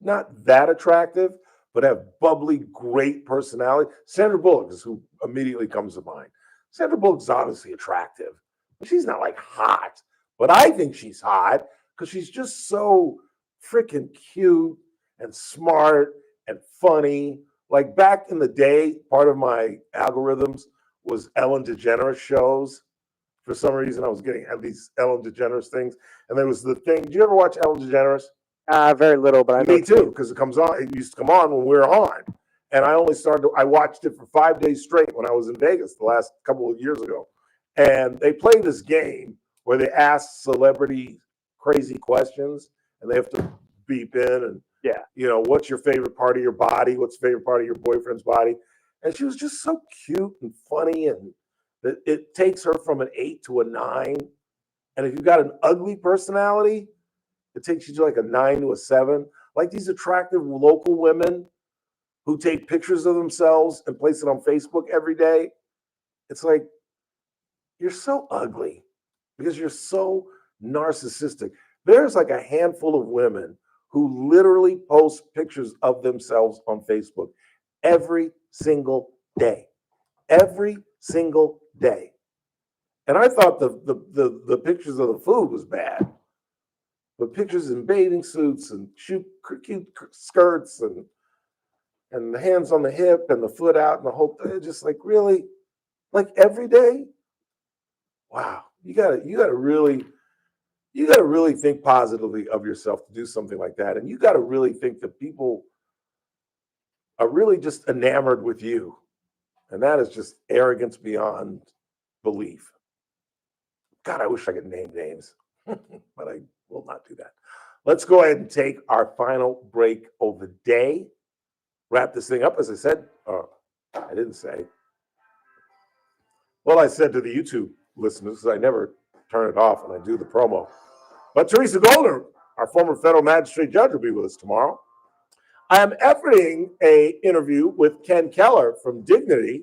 not that attractive, but have bubbly, great personality. Sandra Bullock is who immediately comes to mind. Sandra Bullock's obviously attractive. She's not like hot, but I think she's hot because she's just so freaking cute and smart and funny. Like back in the day, part of my algorithms was Ellen DeGeneres shows. For some reason, I was getting these Ellen DeGeneres things. And there was the thing. Did you ever watch Ellen DeGeneres? Very little, but I know. Me too, because it used to come on when we were on. And I watched it for 5 days straight when I was in Vegas the last couple of years ago. And they play this game where they ask celebrity crazy questions and they have to beep in and, what's your favorite part of your body? What's the favorite part of your boyfriend's body? And she was just so cute and funny, and it takes her from an 8 to a 9. And if you've got an ugly personality, it takes you to like a 9 to a 7. Like these attractive local women who take pictures of themselves and place it on Facebook every day. It's like, you're so ugly because you're so narcissistic. There's like a handful of women who literally post pictures of themselves on Facebook every single day. Every single day. And I thought the pictures of the food was bad. But pictures in bathing suits and cute skirts and the hands on the hip and the foot out and the whole thing, just like really, like every day. Wow, you gotta really think positively of yourself to do something like that, and you gotta really think that people are really just enamored with you, and that is just arrogance beyond belief. God, I wish I could name names, but I will not do that. Let's go ahead and take our final break of the day. Wrap this thing up, as I said. I didn't say. Well, I said to the YouTube listeners, because I never turn it off when I do the promo. But Teresa Golder, our former federal magistrate judge, will be with us tomorrow. I am efforting a interview with Ken Keller from Dignity.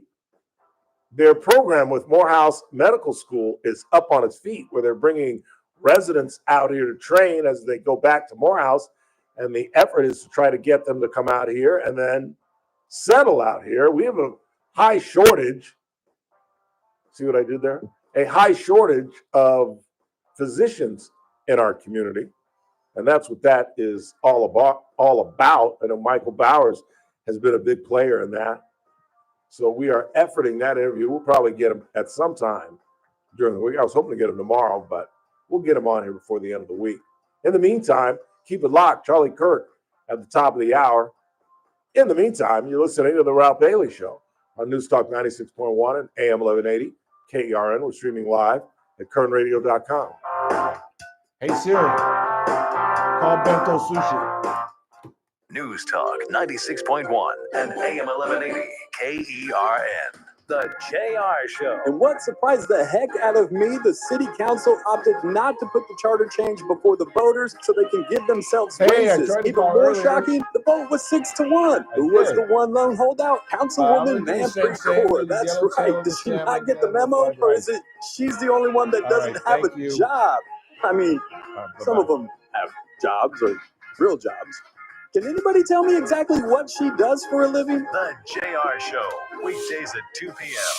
Their program with Morehouse Medical School is up on its feet, where they're bringing residents out here to train as they go back to Morehouse. And the effort is to try to get them to come out here and then settle out here. We have a high shortage. See what I did there? A high shortage of physicians in our community. And that's what that is all about. I know Michael Bowers has been a big player in that. So we are efforting that interview. We'll probably get him at some time during the week. I was hoping to get him tomorrow, but we'll get him on here before the end of the week. In the meantime, keep it locked. Charlie Kirk at the top of the hour. In the meantime, you're listening to The Ralph Bailey Show on News Talk 96.1 and AM 1180 KERN. We're streaming live at kernradio.com. Hey Siri, call Bento Sushi. News Talk 96.1 and AM 1180 KERN. The JR Show. And what surprised the heck out of me, the city council opted not to put the charter change before the voters so they can give themselves raises. Even more shocking, the vote was 6-1. Who was the one lone holdout? Councilwoman Manfred Core. That's right. Did she not get the memo? Or is it she's the only one that doesn't have a job? I mean, some of them have jobs or real jobs. Can anybody tell me exactly what she does for a living? The JR Show, weekdays at 2 p.m.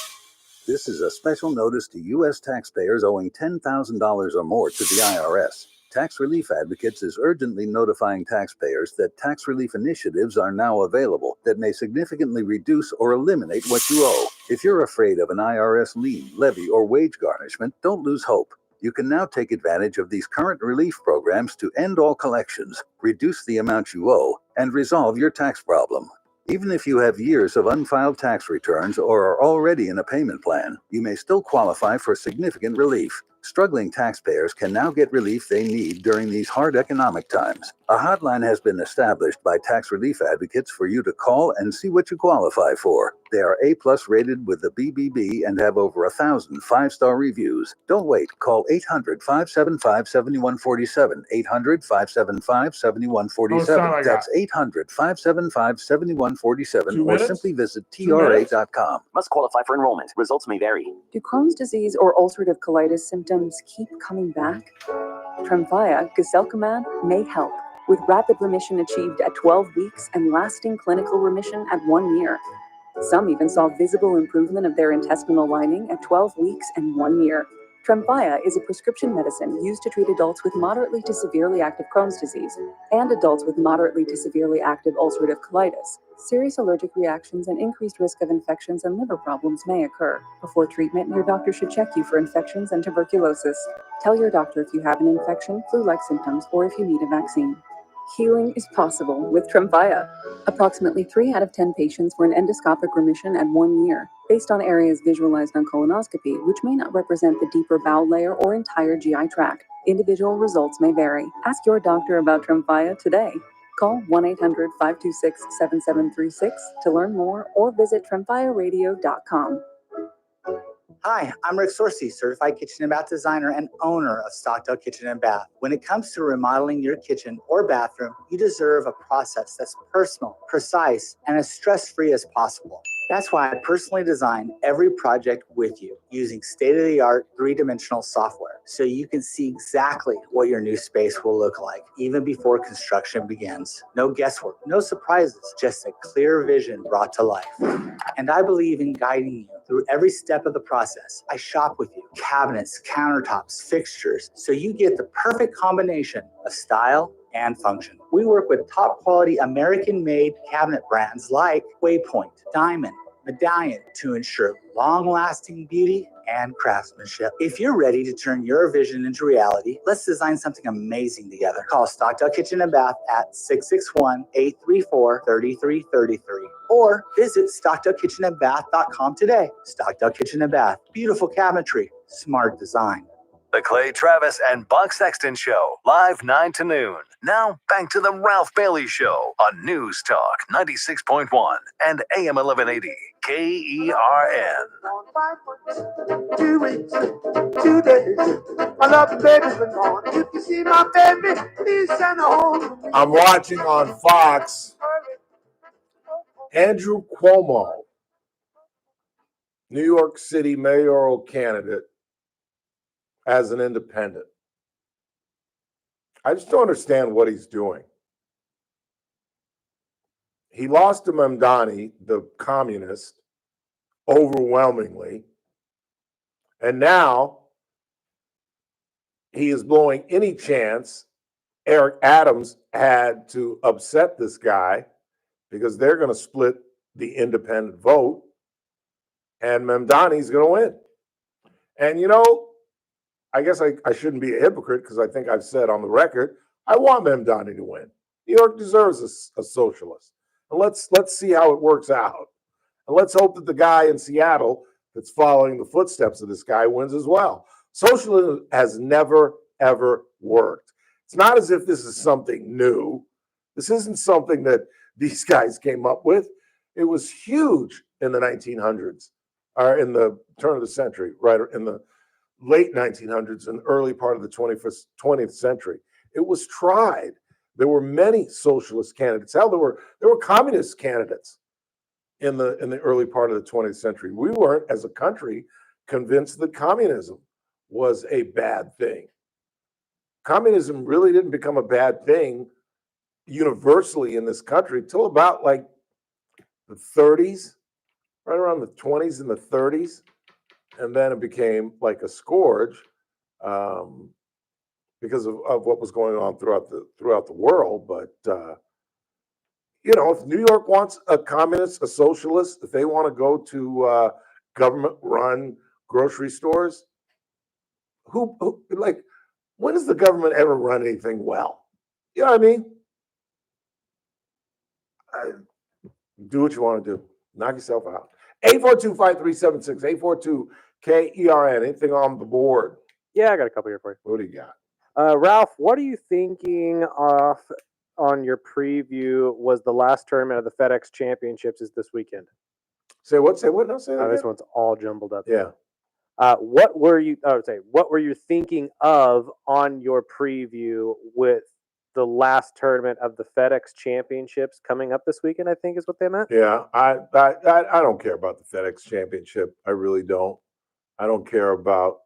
This is a special notice to U.S. taxpayers owing $10,000 or more to the IRS. Tax Relief Advocates is urgently notifying taxpayers that tax relief initiatives are now available that may significantly reduce or eliminate what you owe. If you're afraid of an IRS lien, levy, or wage garnishment, don't lose hope. You can now take advantage of these current relief programs to end all collections, reduce the amount you owe, and resolve your tax problem. Even if you have years of unfiled tax returns or are already in a payment plan, you may still qualify for significant relief. Struggling taxpayers can now get relief they need during these hard economic times. A hotline has been established by Tax Relief Advocates for you to call and see what you qualify for. They are A+ rated with the BBB and have over 1,000 5-star reviews. Don't wait. Call 800-575-7147. 800-575-7147. That's 800-575-7147 or simply visit TRA.com. Must qualify for enrollment. Results may vary. Do Crohn's disease or ulcerative colitis symptoms keep coming back? Tremfya guselkumab may help, with rapid remission achieved at 12 weeks and lasting clinical remission at 1 year. Some even saw visible improvement of their intestinal lining at 12 weeks and 1 year. Tremfya is a prescription medicine used to treat adults with moderately to severely active Crohn's disease and adults with moderately to severely active ulcerative colitis. Serious allergic reactions and increased risk of infections and liver problems may occur. Before treatment, your doctor should check you for infections and tuberculosis. Tell your doctor if you have an infection, flu-like symptoms, or if you need a vaccine. Healing is possible with Tremfya. Approximately 3 out of 10 patients were in endoscopic remission at 1 year, based on areas visualized on colonoscopy, which may not represent the deeper bowel layer or entire GI tract. Individual results may vary. Ask your doctor about Tremfya today. Call 1-800-526-7736 to learn more or visit tremfyaradio.com. Hi, I'm Rick Sorcy, certified kitchen and bath designer and owner of Stockdale Kitchen and Bath. When it comes to remodeling your kitchen or bathroom, you deserve a process that's personal, precise, and as stress-free as possible. That's why I personally design every project with you using state-of-the-art 3-dimensional software so you can see exactly what your new space will look like even before construction begins. No guesswork, no surprises, just a clear vision brought to life. And I believe in guiding you through every step of the process. I shop with you, cabinets, countertops, fixtures, so you get the perfect combination of style and function. We work with top quality American-made cabinet brands like Waypoint, Diamond, Medallion to ensure long-lasting beauty and craftsmanship. If you're ready to turn your vision into reality, let's design something amazing together. Call Stockdale Kitchen and Bath at 661-834-3333 or visit StockdaleKitchenandBath.com today. Stockdale Kitchen and Bath, beautiful cabinetry, smart design. The Clay Travis and Buck Sexton Show, live 9 to noon. Now, back to the Ralph Bailey Show on News Talk 96.1 and AM 1180 KERN. 2 weeks, 2 days. My love baby's been gone. If you see my baby, please send her home. I'm watching on Fox Andrew Cuomo, New York City mayoral candidate as an independent. I just don't understand what he's doing. He lost to Mamdani, the communist, overwhelmingly. And now he is blowing any chance Eric Adams had to upset this guy because they're going to split the independent vote and Mamdani's going to win. And, you know, I guess I shouldn't be a hypocrite because I think I've said on the record, I want Mamdani to win. New York deserves a socialist. And let's see how it works out. And let's hope that the guy in Seattle that's following the footsteps of this guy wins as well. Socialism has never, ever worked. It's not as if this is something new. This isn't something that these guys came up with. It was huge in the 1900s, or in the turn of the century, right in the late 1900s and early part of the 20th century. It was tried. There were many socialist candidates. Hell, there were communist candidates in the early part of the 20th century. We weren't, as a country, convinced that communism was a bad thing. Communism really didn't become a bad thing universally in this country till about like the 30s, right around the 20s and the 30s. And then it became like a scourge because of what was going on throughout the world. But you know, if New York wants a communist, a socialist, if they want to go to government-run grocery stores, who like, when does the government ever run anything well? You know what I mean? Do what you want to do. Knock yourself out. 842-5376, 842-KERN. Anything on the board? Yeah, I got a couple here for you. What do you got? Ralph, what are you thinking on your preview? Was the last tournament of the FedEx Championships is this weekend? Say what? Say what? No, say that This again. one's all jumbled up. Yeah. What were you? What were you thinking of on your preview with the last tournament of the FedEx Championships coming up this weekend? I think is what they meant. Yeah, I don't care about the FedEx Championship. I really don't. I don't care about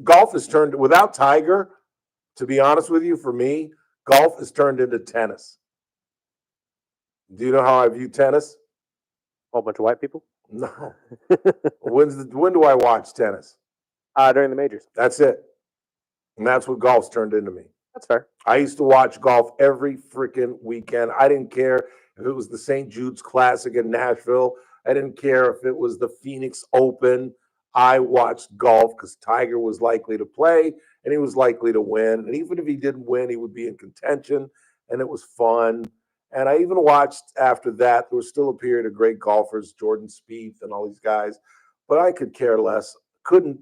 golf has turned, without Tiger, to be honest with you, for me, golf has turned into tennis. Do you know how I view tennis? A whole bunch of white people? No. When do I watch tennis? During the majors. That's it. And that's what golf's turned into me. That's fair. I used to watch golf every freaking weekend. I didn't care if it was the St. Jude's Classic in Nashville. I didn't care if it was the Phoenix Open. I watched golf because Tiger was likely to play and he was likely to win. And even if he didn't win, he would be in contention, and it was fun. And I even watched after that. There was still a period of great golfers, Jordan Spieth and all these guys. But I could care less, could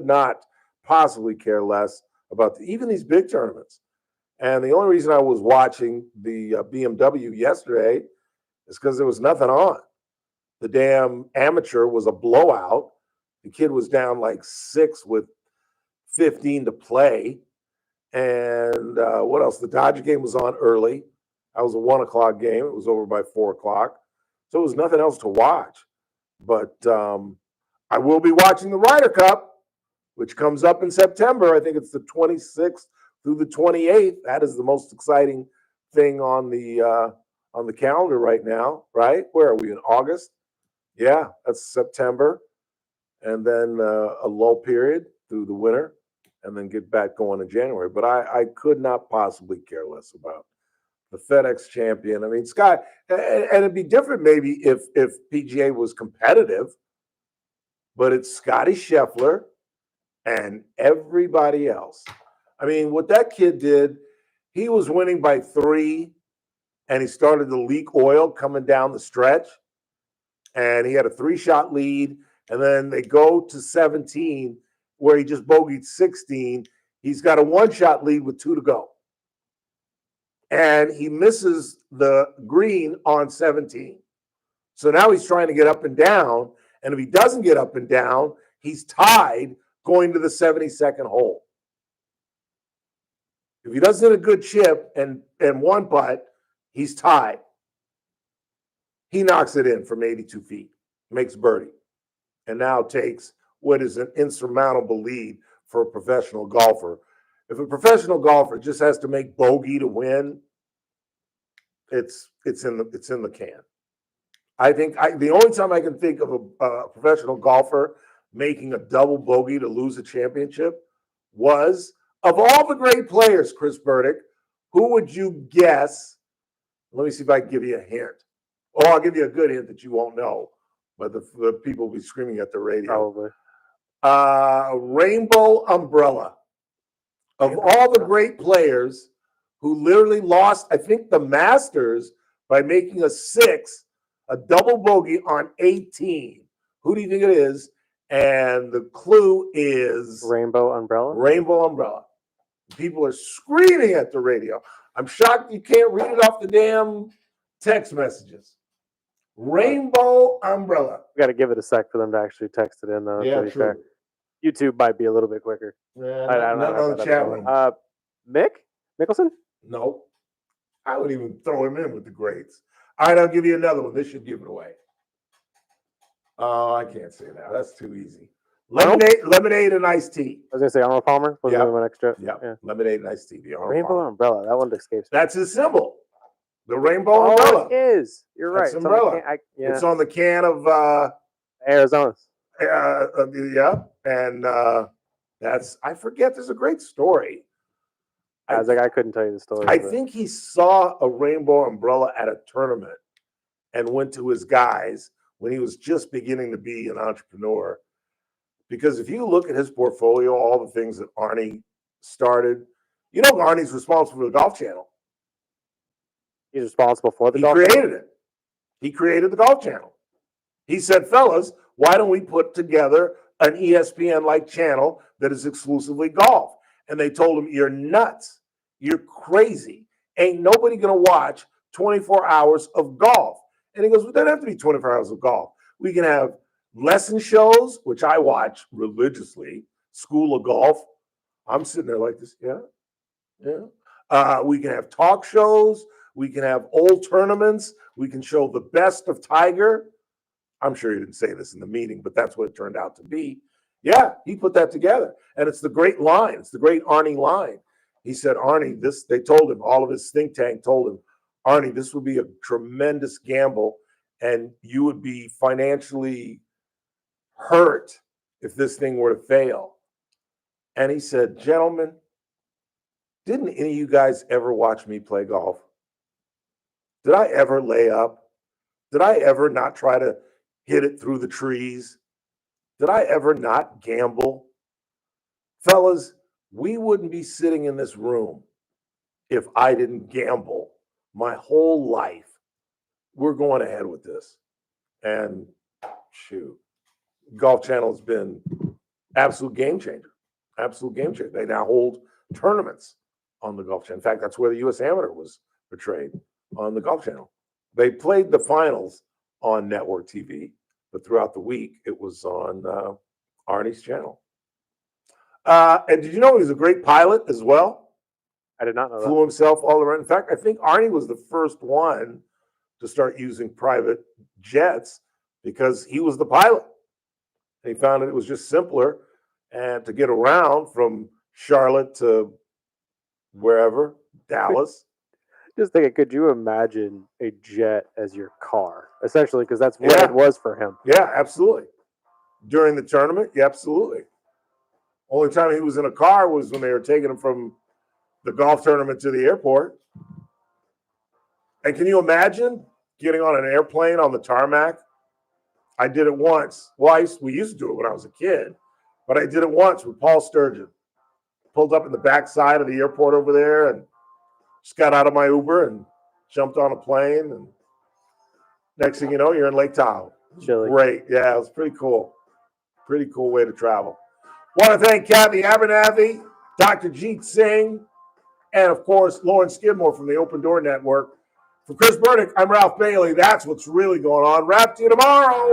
not possibly care less about even these big tournaments. And the only reason I was watching the BMW yesterday is because there was nothing on. The damn amateur was a blowout. The kid was down like 6 with 15 to play. And what else? The Dodger game was on early. That was a 1 o'clock game. It was over by 4 o'clock. So it was nothing else to watch. But I will be watching the Ryder Cup, which comes up in September. I think it's the 26th through the 28th. That is the most exciting thing on the calendar right now, right? Where are we, in August? Yeah, that's September. And then a lull period through the winter, and then get back going in January. But I could not possibly care less about the FedEx Champion. I mean, Scott, and it'd be different maybe if PGA was competitive, but it's Scotty Scheffler and everybody else. I mean, what that kid did, he was winning by 3, and he started to leak oil coming down the stretch, and he had a 3-shot lead. And then they go to 17, where he just bogeyed 16. He's got a 1-shot lead with 2 to go. And he misses the green on 17. So now he's trying to get up and down. And if he doesn't get up and down, he's tied going to the 72nd hole. If he doesn't hit a good chip and one putt, he's tied. He knocks it in from 82 feet, makes birdie, and now takes what is an insurmountable lead for a professional golfer. If a professional golfer just has to make bogey to win, it's in the can. I think the only time I can think of a professional golfer making a double bogey to lose a championship was, of all the great players, Chris Burdick, who would you guess? Let me see if I can give you a hint. Oh, I'll give you a good hint that you won't know, but the people will be screaming at the radio. Probably. Rainbow Umbrella. Of all the great players who literally lost, I think, the Masters by making a double bogey on 18. Who do you think it is? And the clue is Rainbow Umbrella. Rainbow Umbrella. People are screaming at the radio. I'm shocked you can't read it off the damn text messages. Rainbow Umbrella. We got to give it a sec for them to actually text it in, though. Yeah, to be true. fair. YouTube might be a little bit quicker. Yeah, I don't not know. on the chat room. Mick Mickelson? No. I would even throw him in with the greats. All right, I'll give you another one. This should give it away. Oh, I can't say that. That's too easy. Lemonade and iced tea. I was going to say Arnold Palmer. Was my next joke? Yeah. Lemonade and iced tea. Rainbow Umbrella. That one escapes me. That's his symbol. The rainbow umbrella. It is. You're right. That's umbrella. It's on the can of Arizona. Yeah. And I forget. There's a great story. I was like, I couldn't tell you the story. I think he saw a rainbow umbrella at a tournament and went to his guys when he was just beginning to be an entrepreneur. Because if you look at his portfolio, all the things that Arnie started, Arnie's responsible for the Golf Channel. He's responsible for the Golf Channel. He created it. He created the Golf Channel. He said, fellas, why don't we put together an ESPN-like channel that is exclusively golf? And they told him, you're nuts. You're crazy. Ain't nobody going to watch 24 hours of golf. And he goes, well, it doesn't have to be 24 hours of golf. We can have lesson shows, which I watch religiously, School of Golf. I'm sitting there like this, yeah. We can have talk shows. We can have old tournaments. We can show the best of Tiger. I'm sure he didn't say this in the meeting, but that's what it turned out to be. Yeah, he put that together. And it's the great line. It's the great Arnie line. He said, Arnie, they told him, all of his think tank told him, Arnie, this would be a tremendous gamble and you would be financially hurt if this thing were to fail. And he said, gentlemen, didn't any of you guys ever watch me play golf? Did I ever lay up? Did I ever not try to hit it through the trees? Did I ever not gamble? Fellas, we wouldn't be sitting in this room if I didn't gamble my whole life. We're going ahead with this. And shoot, Golf Channel has been absolute game changer. Absolute game changer. They now hold tournaments on the Golf Channel. In fact, that's where the U.S. Amateur was portrayed, on the Golf Channel. They played the finals on network TV, but throughout the week, it was on Arnie's channel. And did you know he was a great pilot as well? I did not know that. Flew himself all around. In fact, I think Arnie was the first one to start using private jets because he was the pilot. And he found that it was just simpler and to get around from Charlotte to wherever, Dallas. Just thinking, could you imagine a jet as your car? Essentially, because that's what it was for him. Yeah, absolutely. During the tournament, yeah, absolutely. Only time he was in a car was when they were taking him from the golf tournament to the airport. And can you imagine getting on an airplane on the tarmac? I did it once. Well, we used to do it when I was a kid, but I did it once with Paul Sturgeon. Pulled up in the backside of the airport over there and just got out of my Uber and jumped on a plane. And next thing you know, you're in Lake Tahoe. Chilly. Great. Yeah, it was pretty cool. Pretty cool way to travel. Want to thank Kathy Abernathy, Dr. Jeet Singh, and of course, Lauren Skidmore from the Open Door Network. For Chris Burdick, I'm Ralph Bailey. That's what's really going on. Wrap to you tomorrow.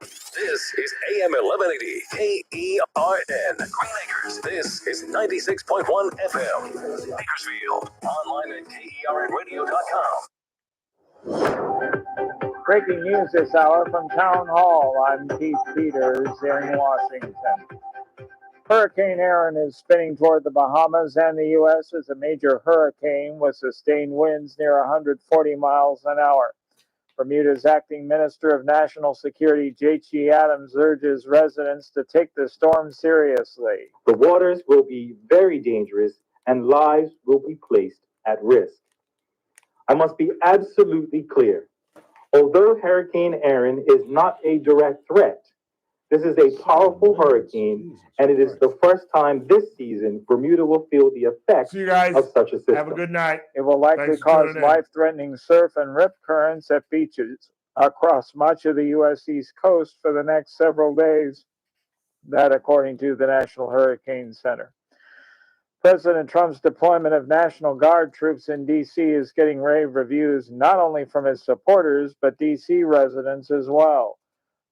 This is AM AM 1180 KERN. Green Acres. This is 96.1 FM. Bakersfield. Online at KERNradio.com. Breaking news this hour from Town Hall. I'm Keith Peters in Washington. Hurricane Aaron is spinning toward the Bahamas and the U.S. as a major hurricane with sustained winds near 140 miles an hour. Bermuda's acting Minister of National Security, J.G. Adams, urges residents to take the storm seriously. The waters will be very dangerous and lives will be placed at risk. I must be absolutely clear. Although Hurricane Aaron is not a direct threat, this is a powerful hurricane, and it is the first time this season Bermuda will feel the effects of such a system. Have a good night. It will likely cause life-threatening surf and rip currents at beaches across much of the U.S. East Coast for the next several days. That, according to the National Hurricane Center. President Trump's deployment of National Guard troops in D.C. is getting rave reviews not only from his supporters, but D.C. residents as well.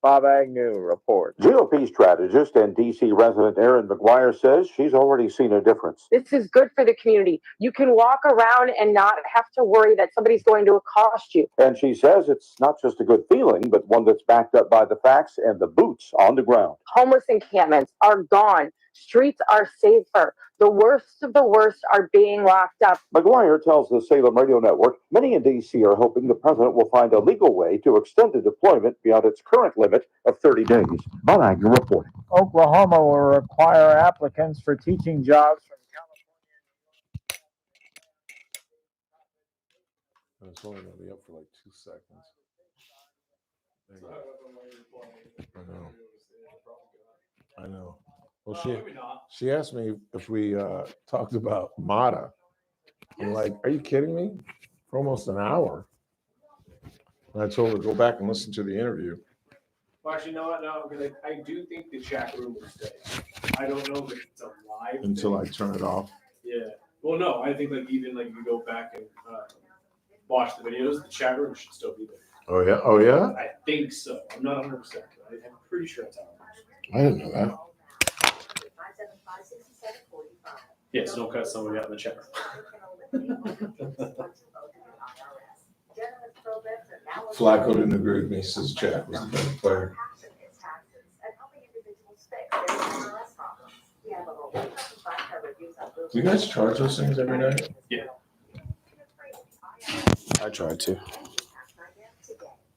Bob Agnew reports. GOP strategist and D.C. resident Erin McGuire says she's already seen a difference. This is good for the community. You can walk around and not have to worry that somebody's going to accost you. And she says it's not just a good feeling, but one that's backed up by the facts and the boots on the ground. Homeless encampments are gone. Streets are safer. The worst of the worst are being locked up. McGuire tells the Salem Radio Network many in D.C. are hoping the president will find a legal way to extend the deployment beyond its current limit of 30 days. Bob Agnew reporting. Oklahoma will require applicants for teaching jobs from California. It's only going to be up for like 2 seconds. I know. Well, she asked me if we talked about Mata. I'm like, are you kidding me? For almost an hour. And I told her to go back and listen to the interview. Well, actually, no, because I do think the chat room will stay. I don't know if it's a live Until thing. I turn it off. Yeah. Well, no, I think even if you go back and watch the videos, the chat room should still be there. Oh, yeah? Oh, yeah? I think so. I'm not 100%. I'm pretty sure that's how it works. I didn't know that. Yeah, so don't cut somebody out in the chat room. Flacco didn't agree with me. He says Jack was the better player. Do you guys charge those things every night? Yeah. I tried to.